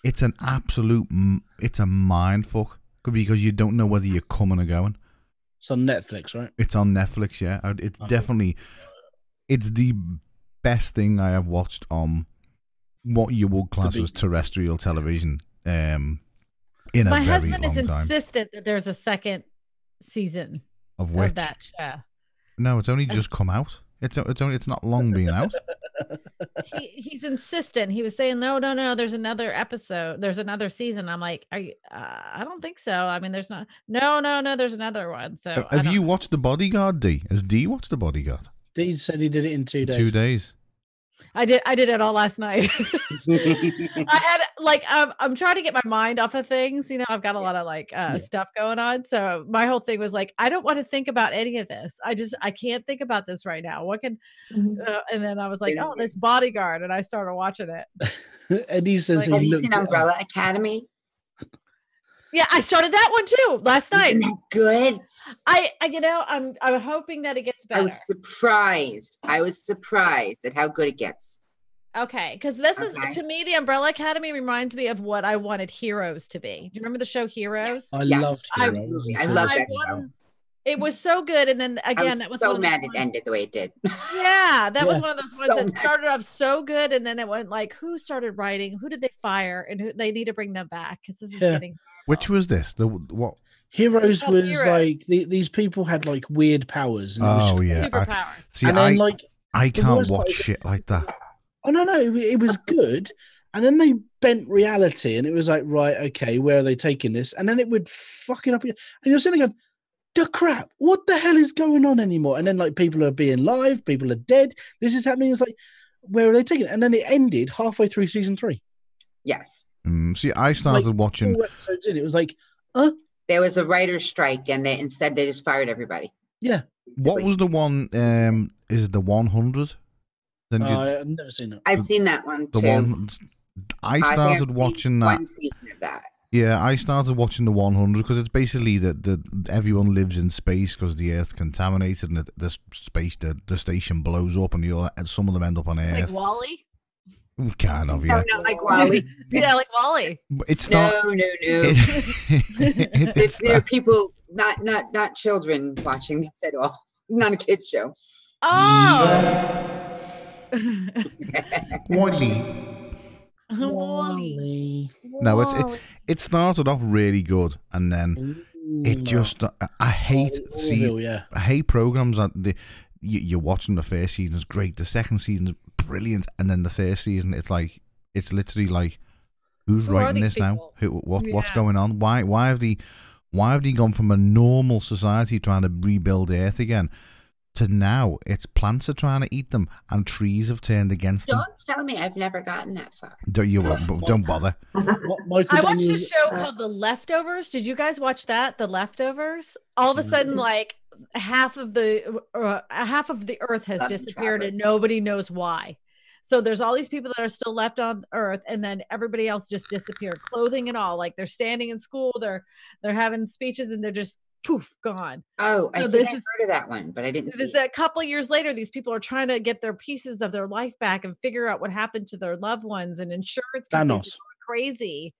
it's an absolute, it's a mind fuck, because you don't know whether you're coming or going. It's on Netflix, right? It's on Netflix, yeah. It's definitely, it's the best thing I have watched on what you would class as terrestrial television in a very long time. My husband is insistent that there's a second season of that show. No, it's only just come out. It's not long been out. He's insistent. He was saying, no, there's another episode. There's another season. I'm like, I don't think so. I mean, there's not. No, there's another one. So have you watched The Bodyguard, D? Has D watched The Bodyguard? D said he did it in 2 days. 2 days. I did it all last night. I had I'm trying to get my mind off of things. You know, I've got a lot of stuff going on. So my whole thing was like, I don't want to think about any of this. I can't think about this right now. What can, and then I was like, oh, this Bodyguard. And I started watching it. Eddie says, have you seen Umbrella Academy? Yeah, I started that one too last night. Isn't that good? I'm hoping that it gets better. I was surprised at how good it gets. Okay, because this is, to me, the Umbrella Academy reminds me of what I wanted Heroes to be. Do you remember the show Heroes? Yes, I loved Heroes. Absolutely. I love that show. It was so good, and then again, that was so mad it ended the way it did. Yeah, that was one of those ones that started off so good, and then it went like, who started writing? Who did they fire? And who they need to bring them back, because this is getting. Which was this? What? Heroes was Heroes. Like these people had like weird powers. And superpowers. I can't watch shit like that. Oh no, it was good. And then they bent reality, and it was like, right, okay, where are they taking this? And then it would fuck it up. And you're sitting there going, the crap, what the hell is going on anymore? And then like people are being live, people are dead. This is happening. It's like, where are they taking it? And then it ended halfway through season 3. Yes. See, I started watching. 4 episodes in, it was like, there was a writer's strike, and they just fired everybody. Yeah. What was the one? Is it the 100? I've never seen that. I've seen that one too. I started watching that. One season of that. Yeah, I started watching the 100 because it's basically that everyone lives in space because the Earth's contaminated, and the station blows up, and some of them end up on Earth. Like WALL-E? Kind of, yeah. No, not like WALL-E. Yeah, like WALL-E. It's not. No. There are people, not children watching this at all. Not a kids show. Oh. WALL-E. No, it started off really good, and then it just I hate programs that you're watching. The first season's great, the second season's brilliant, and then the third season it's literally like, who's writing this now? What's going on? Why have they gone from a normal society trying to rebuild Earth again to now it's plants are trying to eat them and trees have turned against them? Don't tell me, I've never gotten that far. Don't bother. I watched a show called The Leftovers. Did you guys watch that? The Leftovers. All of a sudden, like half of the Earth has disappeared, and nobody knows why. So there's all these people that are still left on Earth, and then everybody else just disappeared, clothing and all. Like they're standing in school, they're having speeches, and they're just poof, gone. Oh, I think I've heard of that one, but I didn't see it. A couple of years later, these people are trying to get their pieces of their life back and figure out what happened to their loved ones, and insurance companies are going crazy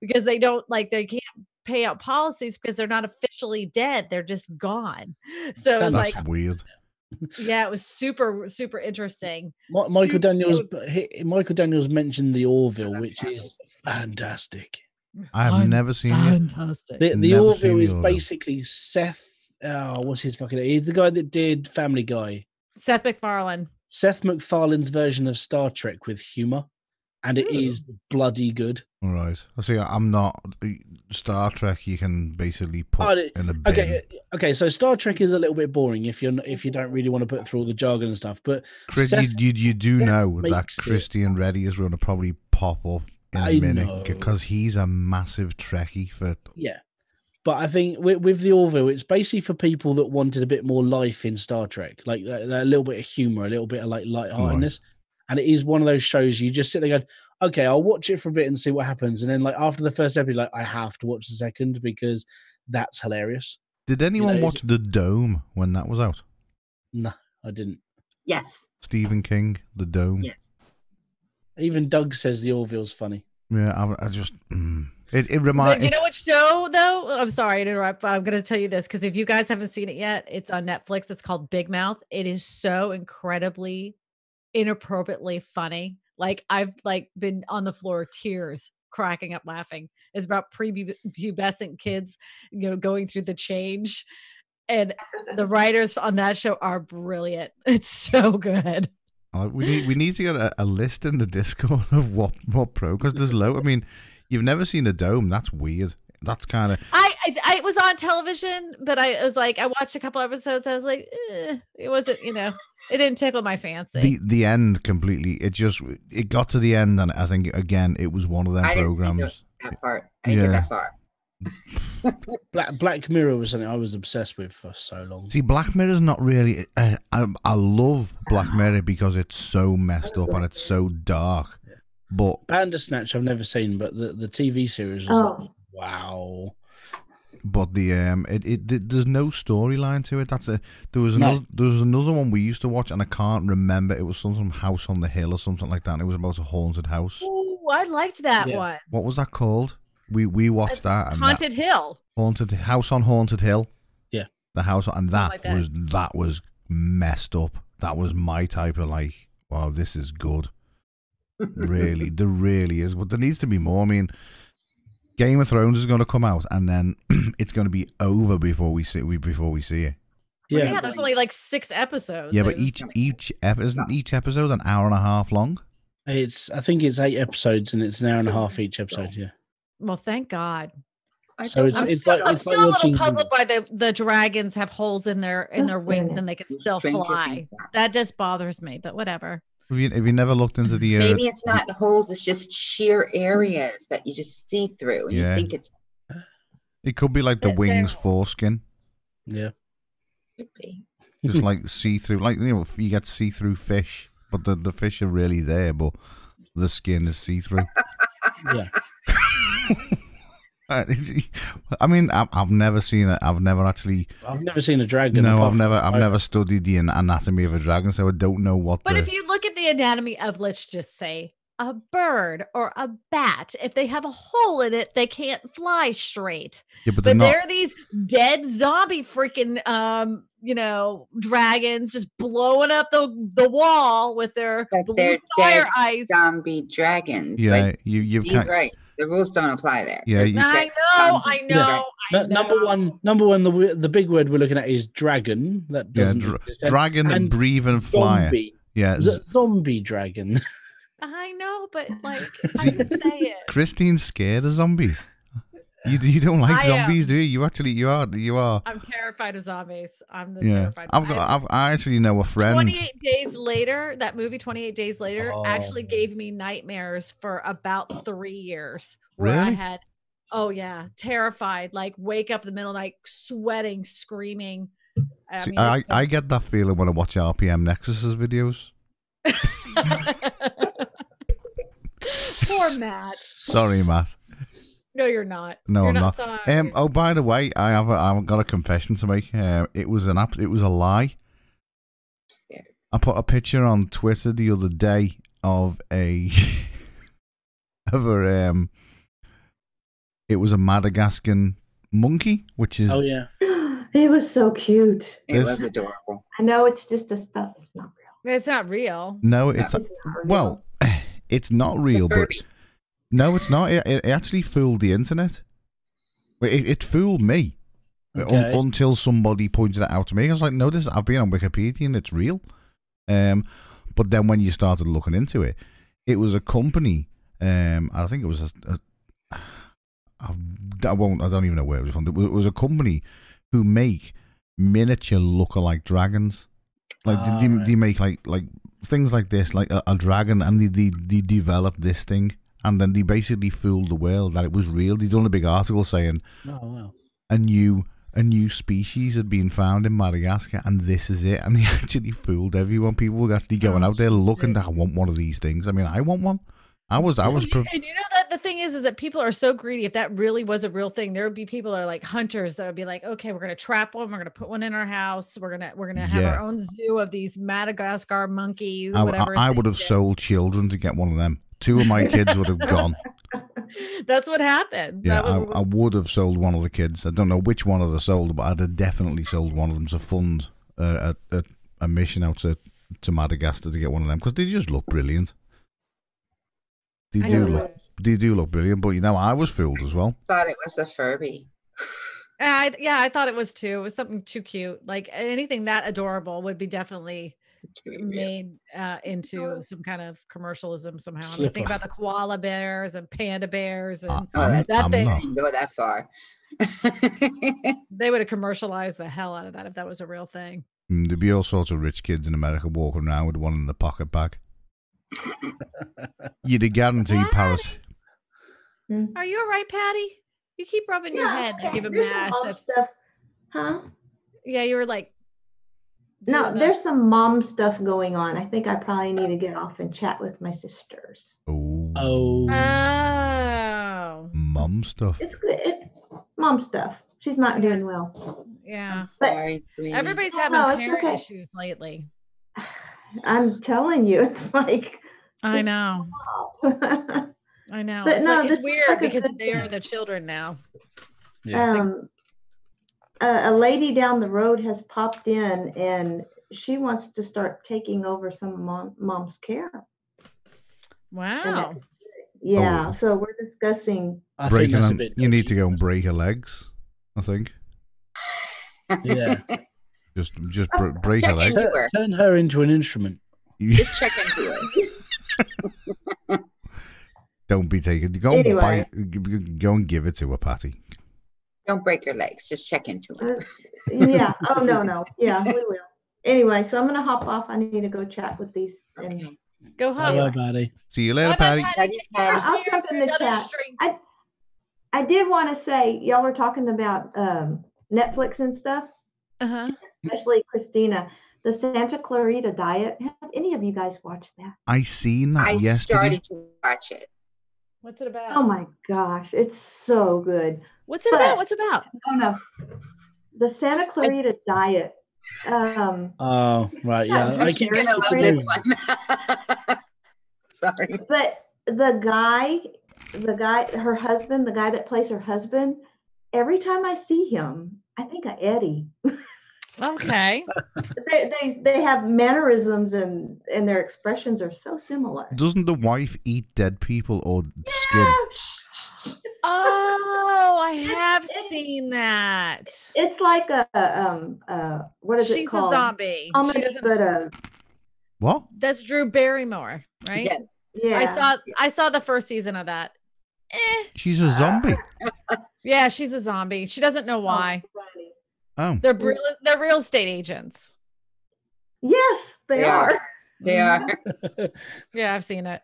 because they can't pay out policies because they're not officially dead. They're just gone. So it's like weird. Yeah, it was super, super interesting. Michael Daniels mentioned the Orville, which is fantastic. I have never seen it. Fantastic. The Orville is basically Seth. What's his fucking name? He's the guy that did Family Guy. Seth MacFarlane. Seth MacFarlane's version of Star Trek with humor, and it is bloody good. All right. I see. I'm not Star Trek. You can basically put in a bin. Okay. So Star Trek is a little bit boring if you don't really want to put through all the jargon and stuff. But Chris, you do know that Christian Reddy is going to probably pop up in a minute because he's a massive Trekkie for. Yeah. But I think with the Orville, it's basically for people that wanted a bit more life in Star Trek, like a little bit of humor, a little bit of like lightheartedness. Right. And it is one of those shows you just sit there going, okay, I'll watch it for a bit and see what happens. And then like after the first episode, like I have to watch the second because that's hilarious. Did anyone watch The Dome when that was out? No, I didn't. Yes. Stephen King, The Dome. Yes. Even Doug says the Orville's funny. Yeah, I just... It reminds. You know what show though? I'm sorry to interrupt, but I'm going to tell you this because if you guys haven't seen it yet, it's on Netflix. It's called Big Mouth. It is so incredibly, inappropriately funny. Like I've been on the floor, tears, cracking up, laughing. It's about prepubescent kids, going through the change, and the writers on that show are brilliant. It's so good. We need to get a list in the Discord of what pro because there's low. I mean. You've never seen a dome? That's weird. That's kind of. I was on television, but I was like, I watched a couple episodes. I was like, it wasn't, it didn't tickle my fancy. The end completely. It got to the end, and I think again, it was one of them programs. Didn't see that part. I didn't get that far. Black Mirror was something I was obsessed with for so long. See, Black Mirror's not really. I love Black Mirror because it's so messed up and it's so dark. But Bandersnatch I've never seen, but the TV series was like, wow. But there's no storyline to it. There was another one we used to watch and I can't remember. It was some House on the Hill or something like that. And it was about a haunted house. Oh, I liked that one. What was that called? We watched that. And Haunted Hill. Haunted House on Haunted Hill. Yeah. The house and that was messed up. That was my type of like, wow, this is good. Really, there really is, but there needs to be more. I mean, Game of Thrones is going to come out, and then it's going to be over before we see it. Yeah, there's only like 6 episodes. Yeah, but each episode an hour and a half long? I think it's 8 episodes, and it's an hour and a half each episode. Yeah. Well, thank God. So I'm still a little puzzled by the dragons have holes in their wings and they can still fly. That just bothers me, but whatever. Have you never looked into the? Maybe it's not holes; it's just sheer areas that you just see through, and you think it's. It could be like the wings foreskin. Yeah. Could be. Just like see through, like you get see through fish, but the fish are really there, but the skin is see through. Yeah. I mean, I've never seen it. I've never seen a dragon. No, I've never studied the anatomy of a dragon, so I don't know what. But if you look at the anatomy of, let's just say, a bird or a bat, if they have a hole in it, they can't fly straight. Yeah, but there are these dead zombie freaking, dragons just blowing up the wall with their blue fire eyes. Zombie dragons. Yeah, like, he's right. The rules don't apply there. Yeah, I know. Number one, the big word we're looking at is dragon. That doesn't dragon and breathe and fly. Yeah, zombie dragon. I know, but like, I just say it. Christine's scared of zombies. You don't like zombies, do you? You are. I'm terrified of zombies. I'm terrified. I actually know a friend. 28 Days Later, that movie 28 Days Later actually gave me nightmares for about 3 years. Where really? I had, terrified, like wake up in the middle of the night, sweating, screaming. I get that feeling when I watch RPM Nexus's videos. Poor Matt. Sorry, Matt. No, you're not. No, you're I'm not. Sorry. Oh, by the way, I've got a confession to make. It was a lie. I put a picture on Twitter the other day of it was a Madagascar monkey, which is he was so cute. It was adorable. I know it's just a stuff. It's not real. It's not real. No, it's it's not real, but. No, it's not. It actually fooled the internet. It fooled me until somebody pointed it out to me. I was like, no, I've been on Wikipedia and it's real. But then when you started looking into it, it was a company I think it was I don't even know where it was from. It was a company who make miniature lookalike dragons. Like they make like things like this, like a dragon, and they developed this thing, and then they basically fooled the world that it was real. They done a big article saying, "Oh wow, a new species had been found in Madagascar, and this is it." And they actually fooled everyone. People were actually going out there looking. I want one of these things. I mean, I want one. I was. And you know that the thing is that people are so greedy. If that really was a real thing, there would be people that are like hunters that would be like, okay, we're gonna trap one, we're gonna put one in our house, we're gonna have our own zoo of these Madagascar monkeys. Whatever. I would have sold children to get one of them. 2 of my kids would have gone. That's what happened. Yeah, I would have sold one of the kids. I don't know which one I'd have sold, but I'd have definitely sold one of them to fund a mission out to Madagascar to get one of them, because they just look brilliant. They do look brilliant, but I was fooled as well. Thought it was a Furby. I thought it was too. It was something too cute. Like anything that adorable would be definitely made into some kind of commercialism somehow. I mean, think about the koala bears and panda bears and that thing. I didn't go that far. They would have commercialized the hell out of that if that was a real thing. There'd be all sorts of rich kids in America walking around with one in the pocket bag. You'd have guaranteed Paris. Are you all right, Patty? You keep rubbing your head like you have a massive stuff. Huh? Yeah, you were like. No, there's some mom stuff going on. I think I probably need to get off and chat with my sisters. Oh. Mom stuff. It's good. Mom stuff. She's not doing well. Yeah. I'm sorry, sweetie. Everybody's having parent issues lately. I'm telling you, it's like. I know. I know. But it's weird because they are the children now. Yeah. A lady down the road has popped in, and she wants to start taking over some mom's care. Wow. Yeah. So we're discussing. You need to go and break her legs, I think. Yeah. Just break her legs. Turn her into an instrument. Just check into it. Don't be taken. Go and give it to her, Patty. Don't break her legs. Just check into her. Yeah. Oh no. Yeah, we will. Anyway, so I'm gonna hop off. I need to go chat with these. And go home. Bye, Patty. See you later, Patty. I'll jump in the chat. I did want to say, y'all were talking about Netflix and stuff. Especially Christina, the Santa Clarita Diet. Have any of you guys watched that? I seen that yesterday. I started to watch it. What's it about? Oh my gosh, it's so good. What's it about? What's it about? Oh no, the Santa Clarita Diet. Oh right, yeah. I'm gonna love this one. Sorry, but the guy, her husband, the guy that plays her husband. Every time I see him, I think of Eddie. Okay. they have mannerisms and their expressions are so similar. Doesn't the wife eat dead people or skin? Oh, I have seen that. It's like a what is it called? She's a zombie. She doesn't. What? That's Drew Barrymore, right? Yes. Yeah. I saw the first season of that. She's a zombie. Yeah, she's a zombie. She doesn't know why. Oh. They're real estate agents. Yes, they are. They are. Yeah, I've seen it.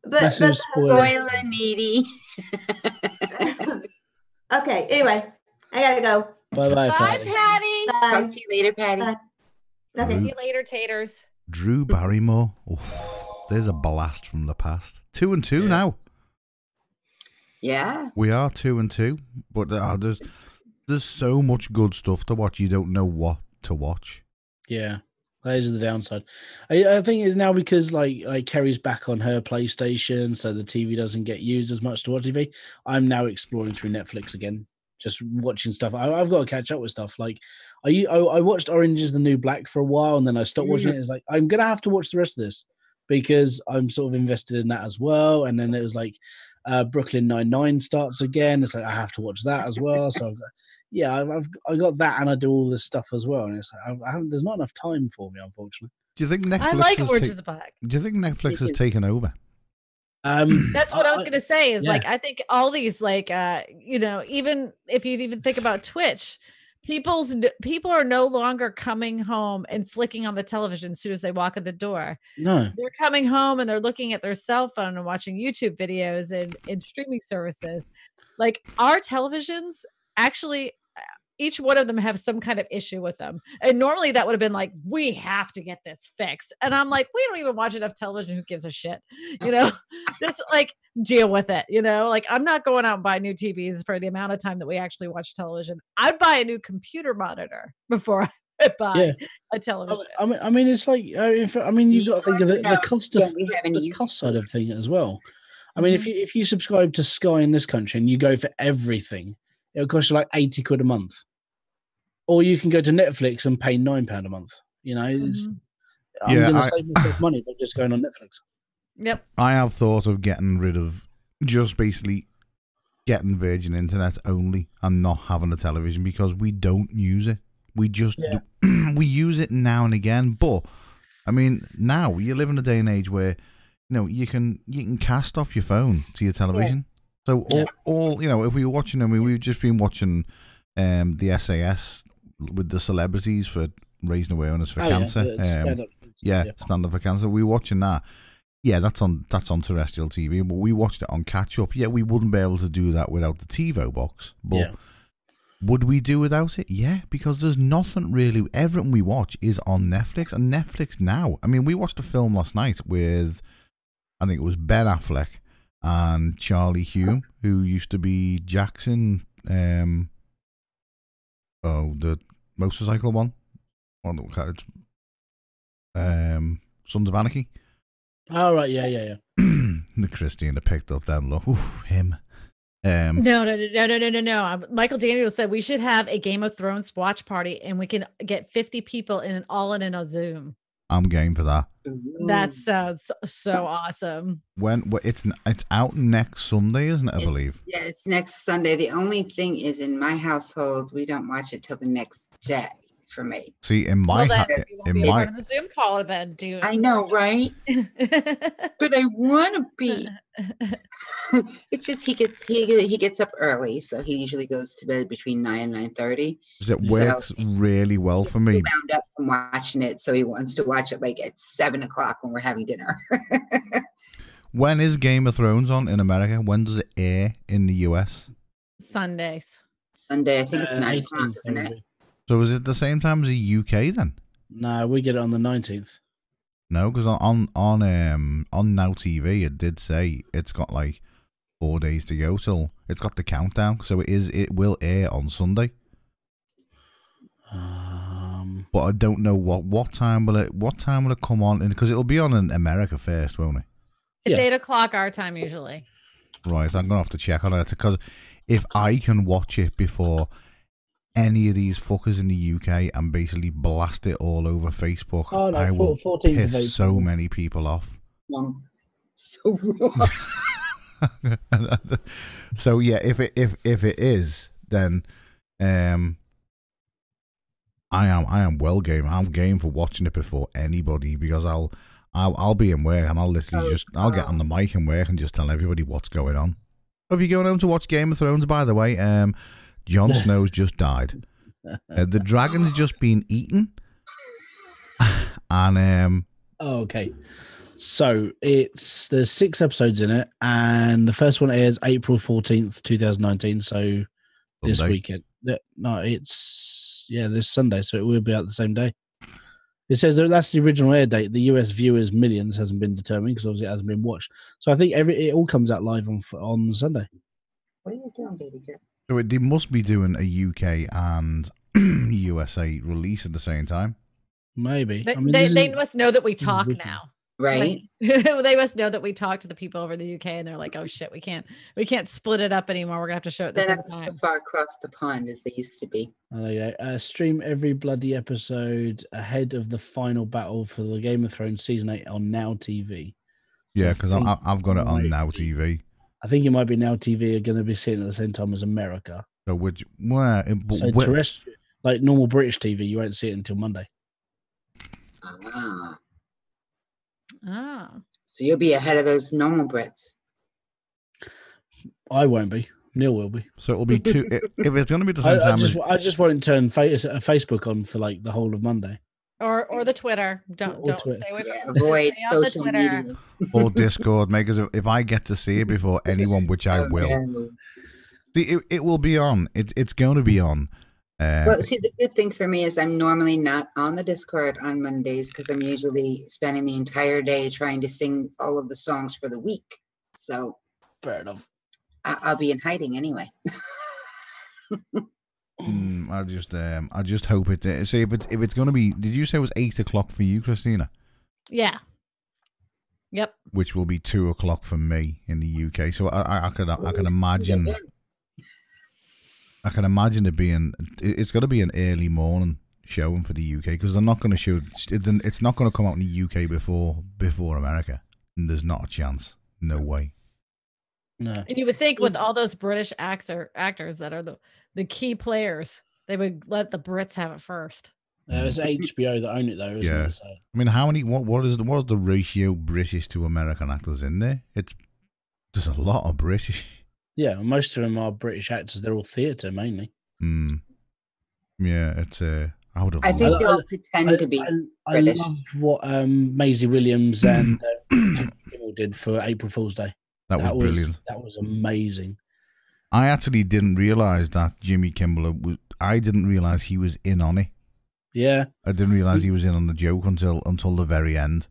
But spoiler needy. Okay, anyway, I gotta go. Bye, Patty. Bye. Talk to you later, Patty. Okay. See you later, taters. Drew Barrymore. Oh, there's a blast from the past. 2-2 now. Yeah. We are 2-2, but there's so much good stuff to watch. You don't know what to watch. Yeah, that is the downside. I think it's now because like Kerry's back on her PlayStation, so the TV doesn't get used as much to watch TV. I'm now exploring through Netflix again, just watching stuff. I've got to catch up with stuff. Like I watched Orange is the New Black for a while, and then I stopped watching it. It's like I'm gonna have to watch the rest of this because I'm sort of invested in that as well. And then it was like Brooklyn Nine-Nine starts again. It's like I have to watch that as well. So I got that, and I do all this stuff as well. And it's like there's not enough time for me, unfortunately. Do you think Netflix? I like Orange is the Black. Do you think Netflix has taken over? That's what I was gonna say. Is like I think all these like you know, even if you even think about Twitch, people are no longer coming home and flicking on the television as soon as they walk in the door. No, they're coming home and they're looking at their cell phone and watching YouTube videos and streaming services. Like our televisions actually, each one of them have some kind of issue with them. And normally that would have been like, we have to get this fixed. And I'm like, we don't even watch enough television. Who gives a shit? You know, just like deal with it. You know, like I'm not going out and buy new TVs for the amount of time that we actually watch television. I'd buy a new computer monitor before I buy a television. I mean, it's like, I mean, you've got to think of the cost side of thing as well. I mean, if you subscribe to Sky in this country and you go for everything, it'll cost you like 80 quid a month. Or you can go to Netflix and pay £9 a month. You know, I'm going to save myself money by just going on Netflix. Yep. I have thought of getting rid of just basically getting Virgin Internet only and not having a television because we don't use it. We just we use it now and again. But I mean, now you live in a day and age where you can cast off your phone to your television. So all you know, if we were watching, we've just been watching the SAS with the celebrities for raising awareness for cancer. Stand Up for Cancer. We were watching that. Yeah, that's on terrestrial TV, but we watched it on catch up. Yeah, we wouldn't be able to do that without the TiVo box. But would we do without it? Yeah, because there's nothing really. Everything we watch is on Netflix, and Netflix now. I mean, we watched a film last night with, I think it was Ben Affleck and Charlie Hume, who used to be Jackson. The motorcycle one. Sons of Anarchy. Oh, right, yeah. The Christina picked up that look. Oof, him. No. Michael Daniels said we should have a Game of Thrones watch party and we can get 50 people in a Zoom. I'm game for that. That sounds so awesome. When it's out next Sunday, isn't it? I believe. Yeah, it's next Sunday. The only thing is, in my household, we don't watch it till the next day. For me, see, in my the Zoom call then, dude. I know, right? But I want to be. It's just he gets up early, so he usually goes to bed between 9 and 9:30. It works really well for me. He wound up from watching it, so he wants to watch it like at 7 o'clock when we're having dinner. When is Game of Thrones on in America? When does it air in the US? Sundays. Sunday, I think it's 9 o'clock, isn't it? So is it the same time as the UK then? No, we get it on the 19th. No, because on Now TV it did say it's got like 4 days to go till it's got the countdown. So it will air on Sunday. But I don't know what time will it come on? Because it'll be on in America first, won't it? It's 8 o'clock our time usually. Right, I'm gonna have to check on it because if I can watch it before any of these fuckers in the UK and basically blast it all over Facebook, I will piss so many people off. So wrong. So yeah, if it is, then I am well game. I'm game for watching it before anybody because I'll be in work and I'll literally I'll get on the mic in work and just tell everybody what's going on. If you're going home to watch Game of Thrones, by the way, Jon Snow's just died. The dragon's just been eaten. And okay. So there's 6 episodes in it, and the first one airs April 14th, 2019. So this weekend. No, it's this Sunday, so it will be out the same day. It says that's the original air date. The US viewers millions hasn't been determined because obviously it hasn't been watched. So I think it all comes out live on Sunday. What are you doing, baby girl? So they must be doing a UK and USA release at the same time. Maybe. They must know that we talk now. Right. Like, they must know that we talk to the people over the UK and they're like, oh shit, we can't split it up anymore. We're gonna have to show it the same time. That's far across the pond as they used to be. Oh, there you go. Stream every bloody episode ahead of the final battle for the Game of Thrones season 8 on Now TV. So yeah, because I've got it on Now TV. I think it might be Now TV are going to be seen at the same time as America. So terrestrial, like normal British TV, you won't see it until Monday. So you'll be ahead of those normal Brits. I won't be. Neil will be. So it'll be two. If it's going to be the same time, I just won't turn Facebook on for like the whole of Monday. Or the Twitter. Don't Twitter. stay away from Avoid stay off the social Twitter. media. or Discord, mate. Because if I get to see it before anyone, which I will, see, it will be on. It's going to be on. Well, see, the good thing for me is I'm normally not on the Discord on Mondays because I'm usually spending the entire day trying to sing all of the songs for the week. So fair enough. I'll be in hiding anyway. I just hope it. See if it's going to be. Did you say it was 8 o'clock for you, Christina? Yeah. Yep. Which will be 2 o'clock for me in the UK. So I can imagine. I can imagine it being. It's going to be an early morning showing for the UK because they're not going to show. It's not going to come out in the UK before America. And there's not a chance. No way. No. And you would think with all those British actors that are the key players, they would let the Brits have it first. It's HBO that own it though, isn't it? So. I mean, how many? What is the ratio British to American actors in there? There's a lot of British. Yeah, most of them are British actors. They're all theatre mainly. Yeah, it's I would have. I think they all pretend to be British. I love what Maisie Williams and Kimmel did for April Fool's Day. That was brilliant. That was amazing. I actually didn't realize that Jimmy Kimmel was. I didn't realize he was in on it. Yeah, I didn't realize he was in on the joke until the very end.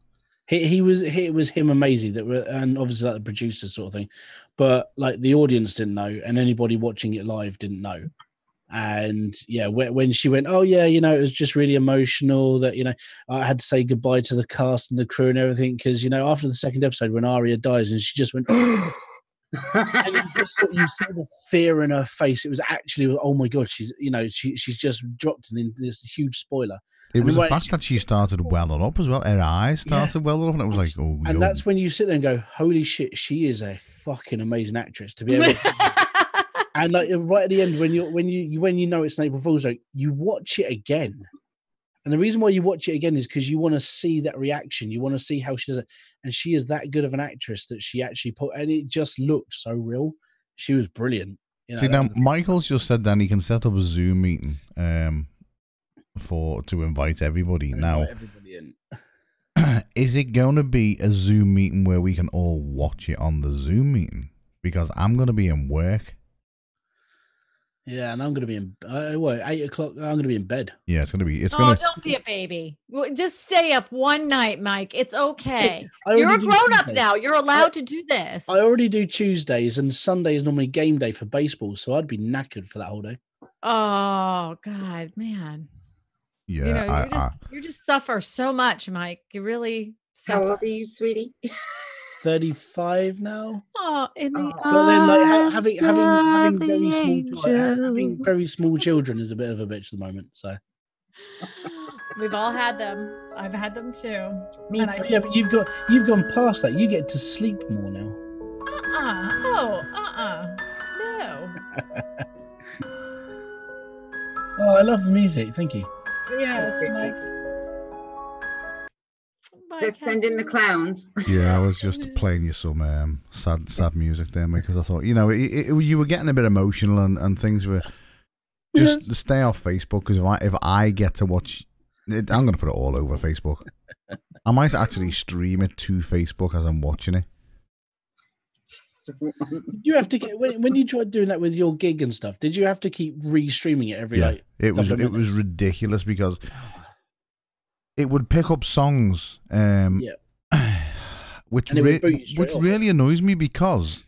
It was him and Maisie that were, and obviously like the producer sort of thing, but like the audience didn't know, and anybody watching it live didn't know. And yeah, when she went, oh yeah, it was just really emotional that I had to say goodbye to the cast and the crew and everything because after the second episode when Arya dies and she just went, and you saw the fear in her face. It was actually, oh my god, she's just dropped in this huge spoiler. It was the fact that she started welling up as well. Her eyes started welling up, and it was like, oh. And that's when you sit there and go, holy shit, she is a fucking amazing actress to be able to. And like right at the end, when you know it's an April Fool's Day, you watch it again, and the reason why you watch it again is because you want to see that reaction. You want to see how she does it, and she is that good of an actress that she actually put, and it just looked so real. She was brilliant. See now, Michael's just said that he can set up a Zoom meeting to invite everybody. Now, everybody in. Is it going to be a Zoom meeting where we can all watch it on the Zoom meeting? Because I'm going to be in work. Yeah, and I'm going to be in 8 o'clock. I'm going to be in bed. Yeah, it's going to be. Don't be a baby. Just stay up one night, Mike. It's okay. You're a grown up now. You're allowed to do this. I already do Tuesdays, and Sunday is normally game day for baseball, so I'd be knackered for that whole day. Oh God, man. Yeah, you just suffer so much, Mike. You really suffer. How old are you, sweetie? 35 now. Oh, in the but then like having very small children is a bit of a bitch at the moment. So we've all had them. I've had them too. Yeah, but you've gone past that. You get to sleep more now. No. Oh, I love the music. Thank you. Yeah, it's Mike's. Let's send in the clowns. Yeah, I was just playing you some sad music there, because I thought, you were getting a bit emotional and things were just stay off Facebook, because if I get to watch it, I'm going to put it all over Facebook. I might actually stream it to Facebook as I'm watching it. You have to get when you tried doing that with your gig and stuff. Did you have to keep re-streaming it every night? It was ridiculous because it would pick up songs, which really annoys me, because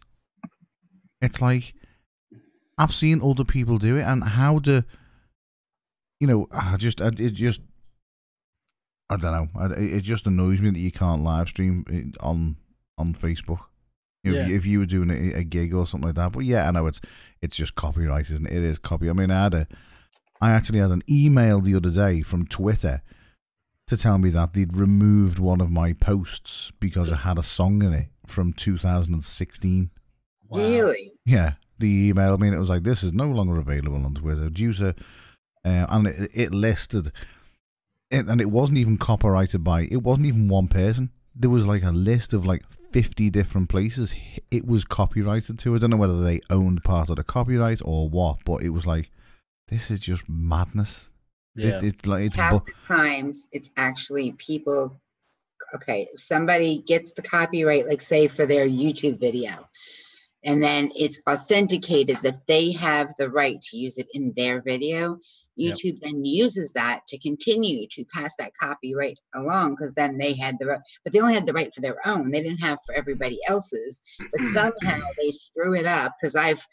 it's like I've seen other people do it, and how do I don't know. It just annoys me that you can't live stream on Facebook. If you were doing a gig or something like that. But yeah, I know it's just copyright, isn't it? It is copy. I mean, I actually had an email the other day from Twitter to tell me that they'd removed one of my posts because it had a song in it from 2016. Wow. Really? Yeah. The email, it was like, this is no longer available on Twitter due to, and it listed it, and it wasn't even copyrighted by, it wasn't even one person. there was like a list of like 50 different places it was copyrighted to. I don't know whether they owned part of the copyright or what, but it was like, this is just madness. Yeah. It's like half the times it's actually people. Okay, if somebody gets the copyright, like say for their YouTube video, and then it's authenticated that they have the right to use it in their video, YouTube then uses that to continue to pass that copyright along, because then they had the right, but they only had the right for their own. They didn't have for everybody else's, but somehow they screw it up. Because I've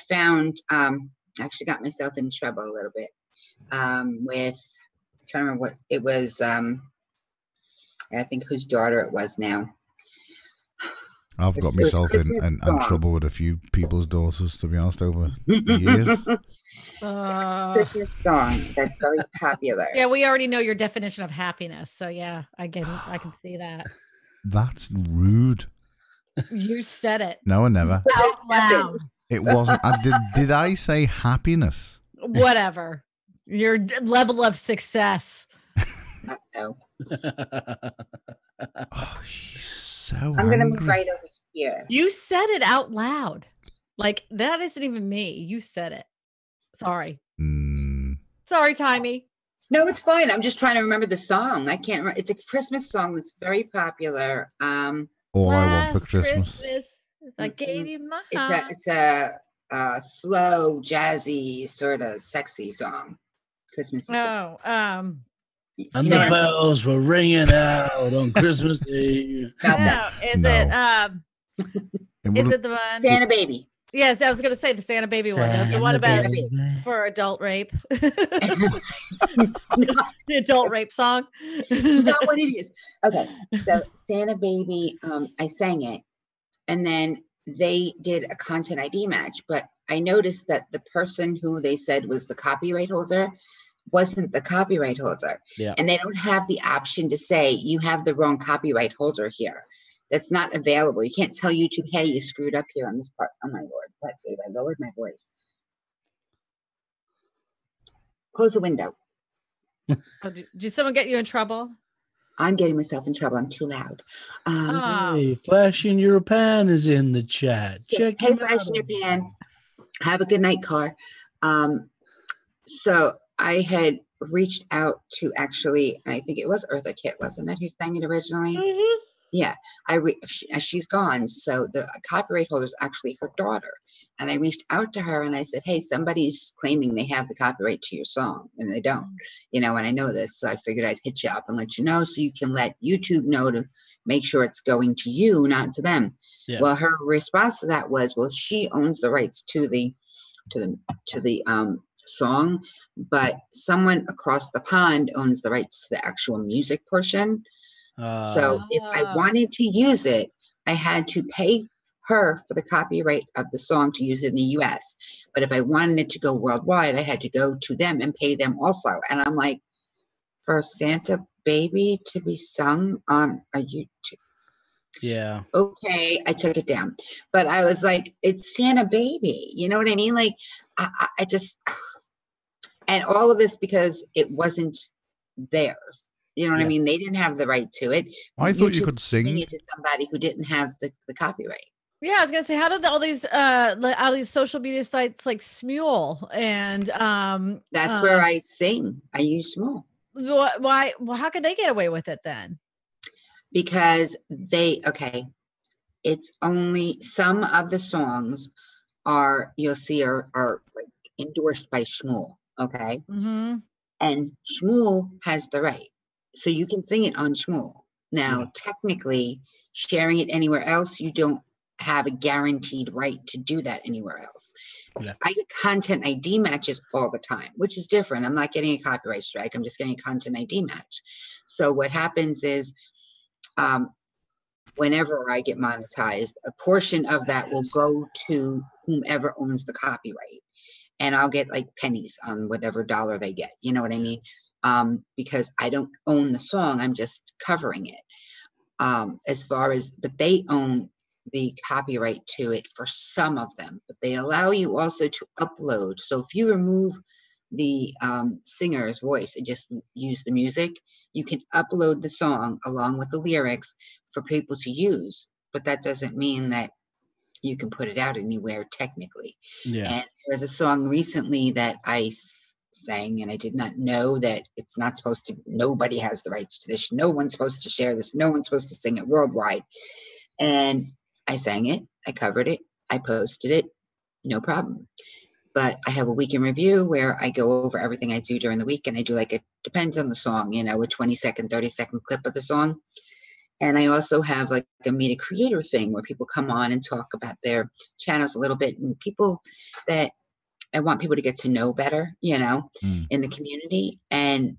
found, actually got myself in trouble a little bit with, I'm trying to remember what it was, I think whose daughter it was now. I've got myself in trouble with a few people's daughters, to be honest, over the years. Christmas song that's very popular. Yeah, we already know your definition of happiness, so yeah, I can see that. That's rude. You said it. No, I never. Out loud. It wasn't. Did I say happiness? Whatever. Your level of success. Uh-oh. Oh, she's so I'm going to move right over here. You said it out loud. Like, that isn't even me. You said it. Sorry. Sorry, Timey. No, it's fine. I'm just trying to remember the song. I can't remember. It's a Christmas song that's very popular. All I Want for Christmas. I gave you my heart. It's a slow, jazzy, sort of sexy song. Christmas. And the bells were ringing out on Christmas Eve. Is it the one? Santa Baby. Yes, I was going to say the Santa Baby one. The one about for adult rape. The adult rape song. Not what it is. Okay, so Santa Baby, I sang it, and then they did a content ID match, but I noticed that the person who they said was the copyright holder wasn't the copyright holder. Yeah. And they don't have the option to say, you have the wrong copyright holder here. That's not available. You can't tell YouTube, hey, you screwed up here on this part. Oh my Lord. But babe, I lowered my voice. Close the window. Did someone get you in trouble? I'm getting myself in trouble. I'm too loud. Hey, Flash in Your Pan is in the chat. Hey, Flash in Your Pan. Have a good night, Car. So I had reached out to actually, I think it was Eartha Kitt, wasn't it, who sang it originally? Mm-hmm. Yeah, she's gone. So the copyright holder is actually her daughter. And I reached out to her and I said, hey, somebody's claiming they have the copyright to your song and they don't, and I know this. So I figured I'd hit you up and let you know so you can let YouTube know to make sure it's going to you, not to them. Yeah. Well, her response to that was, well, she owns the rights to the song, but someone across the pond owns the rights to the actual music portion. So if I wanted to use it, I had to pay her for the copyright of the song to use it in the US. But if I wanted it to go worldwide, I had to go to them and pay them also. And I'm like, for Santa Baby to be sung on a YouTube. Yeah. Okay, I took it down. But I was like, it's Santa Baby. You know what I mean? Like, I just, and all of this because it wasn't theirs. You know what I mean? They didn't have the right to it. I thought you could sing it to somebody who didn't have the copyright. Yeah, I was gonna say, how did all these social media sites like Smule and that's where I sing. I use Smule. Why? Well, how could they get away with it then? Because it's only some of the songs you'll see are like endorsed by Shmuel. Okay. Mm-hmm. And Shmuel has the right. So you can sing it on Shmuel. Now, technically, sharing it anywhere else, you don't have a guaranteed right to do that anywhere else. Yeah. I get content ID matches all the time, which is different. I'm not getting a copyright strike. I'm just getting a content ID match. So what happens is whenever I get monetized, a portion of that will go to whomever owns the copyright. And I'll get like pennies on whatever dollar they get. You know what I mean? Because I don't own the song. I'm just covering it. But they own the copyright to it for some of them. But they allow you also to upload. So if you remove the singer's voice and just use the music. You can upload the song along with the lyrics for people to use, but that doesn't mean that you can put it out anywhere technically. Yeah. And there was a song recently that I sang, and I did not know that it's not supposed to, nobody has the rights to this. No one's supposed to share this. No one's supposed to sing it worldwide. And I sang it, I covered it, I posted it, no problem. But I have a week in review where I go over everything I do during the week, and I do like, it depends on the song, you know, a 20-second, 30-second clip of the song. And I also have like a meet a creator thing where people come on and talk about their channels a little bit, and people that I want people to get to know better, you know, in the community. And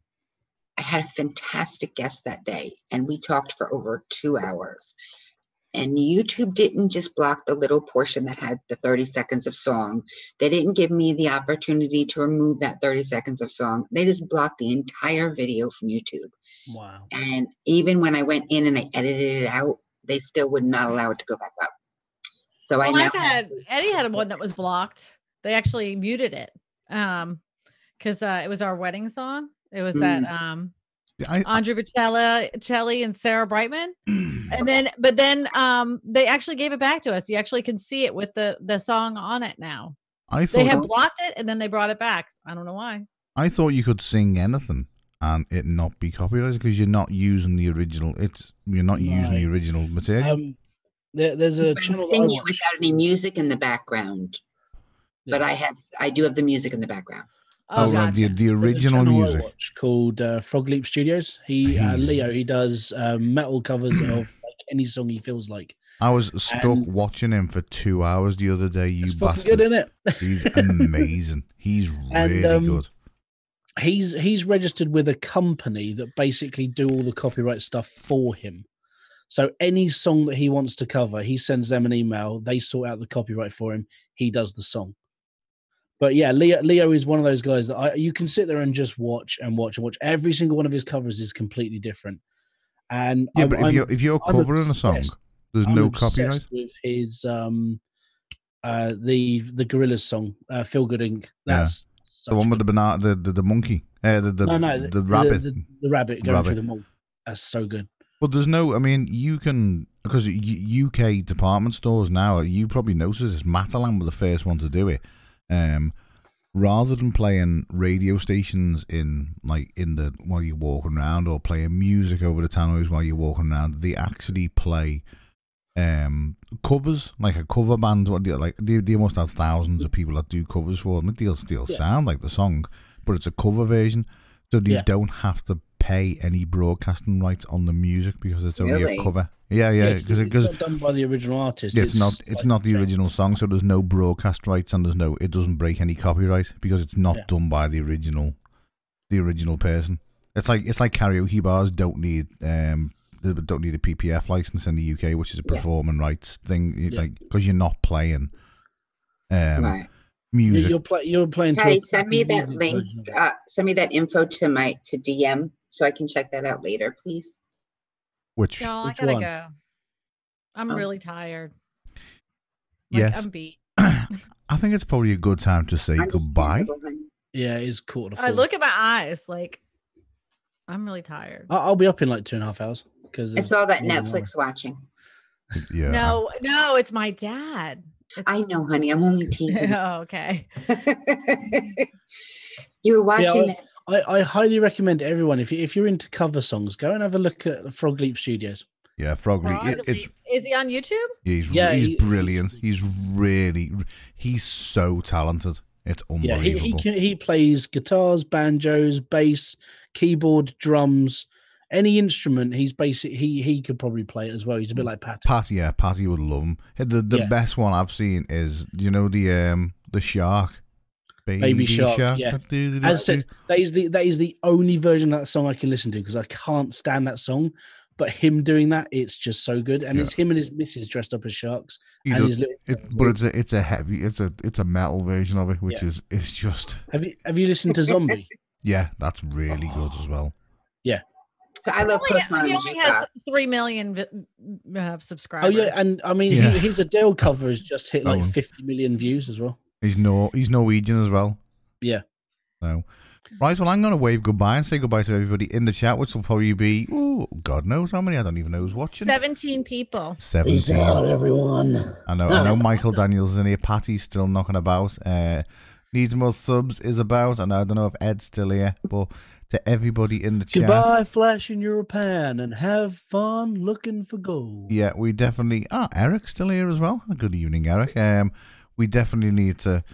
I had a fantastic guest that day, and we talked for over 2 hours. And YouTube didn't just block the little portion that had the 30 seconds of song. They didn't give me the opportunity to remove that 30 seconds of song. They just blocked the entire video from YouTube. Wow. And even when I went in and I edited it out, they still would not allow it to go back up. So well, Eddie had one that was blocked. They actually muted it because it was our wedding song. It was that Andrea Bocelli and Sarah Brightman. And then, but then they actually gave it back to us. You actually can see it with the song on it now. They had blocked it and then they brought it back. I don't know why. I thought you could sing anything and it not be copyrighted because you're not using the original. You're not using the original material. There's a channel singing it without any music in the background, but I do have the music in the background. Oh, right, the original music called Frog Leap Studios. Leo, he does metal covers of like any song he feels like. I was stuck watching him for 2 hours the other day. You bastard! Good, isn't it? He's amazing. He's really good. He's registered with a company that basically do all the copyright stuff for him. So any song that he wants to cover, he sends them an email. They sort out the copyright for him. He does the song. But yeah, Leo is one of those guys that you can sit there and just watch and watch and watch. Every single one of his covers is completely different. And yeah, but if you're covering a song, there's no copyright. With his the Gorillaz song, Feel Good Inc. That's the one with the banana, the monkey, the rabbit, the rabbit going through the mall. That's so good. But there's no, I mean, you can, because UK department stores now, you probably noticed this. Matalan were the first one to do it. Rather than playing radio stations while you're walking around or playing music over the tannoys while you're walking around, they actually play covers, like a cover band. They must have thousands of people that do covers for them. They'll still sound like the song, but it's a cover version, so you don't have to pay any broadcasting rights on the music because it's only a cover. Yeah, because it's not done by the original artist. Yeah, it's not the original song, so there's no broadcast rights and it doesn't break any copyright because it's not done by the original person. It's like karaoke bars don't need a PPF license in the UK, which is a performing rights thing, like because you're not playing music. You're playing. Patty, send me that link. Send me that info to DM so I can check that out later, please. Which? No, I gotta go. I'm really tired. Yes, I'm beat. I think it's probably a good time to say goodbye. Yeah, it's 3:45. I look at my eyes like I'm really tired. I'll be up in like 2.5 hours because I saw that Netflix watching. Yeah. No, it's my dad. I know, honey. I'm only teasing. Oh, okay. You were watching it. I highly recommend everyone, if you're into cover songs, go and have a look at Frog Leap Studios. Yeah, Frog Leap. Is he on YouTube? He's brilliant. He's so talented. It's unbelievable. Yeah, he plays guitars, banjos, bass, keyboard, drums, any instrument. He's he could probably play it as well. He's a bit like Pattie. Pattie would love him. The best one I've seen is the shark. Baby Shark. Yeah. As I said, that is the only version of that song I can listen to because I can't stand that song. But him doing that, it's just so good, and it's him and his missus dressed up as sharks. But it's a metal version of it, which is just. Have you listened to Zombie? Yeah, that's really good as well. Yeah. So I love Postman. He only has 3 million subscribers. Oh yeah, and I mean his Adele cover has just hit like 50 million views as well. He's Norwegian as well. Yeah. So, right, well, I'm going to wave goodbye and say goodbye to everybody in the chat, which will probably be, God knows how many. I don't even know who's watching. 17 people. 17. Peace out, everyone. I know Michael Daniels is in here. Patty's still knocking about. Needs more subs is about. And I don't know if Ed's still here, but to everybody in the chat. Goodbye, Flash in your pan, and have fun looking for gold. Yeah, we definitely... Eric's still here as well. Good evening, Eric. We definitely need to...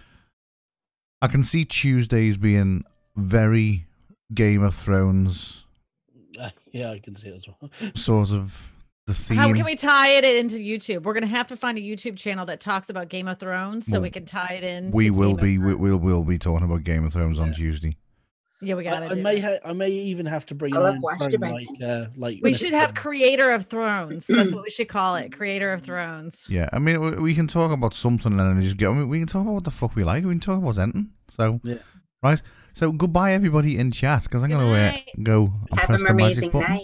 I can see Tuesdays being very Game of Thrones. Yeah, I can see it as well. Sort of the theme. How can we tie it into YouTube? We're gonna have to find a YouTube channel that talks about Game of Thrones, so we can tie it in. We'll be talking about Game of Thrones on Tuesday. Yeah, we got it. I may even have to bring. We should have Creator of Thrones. That's what we should call it. Creator of Thrones. Yeah, I mean, we can talk about something and then just go. I mean, we can talk about what the fuck we like. We can talk about anything. So, right. So goodbye, everybody in chat, because I'm gonna go. Have an amazing night.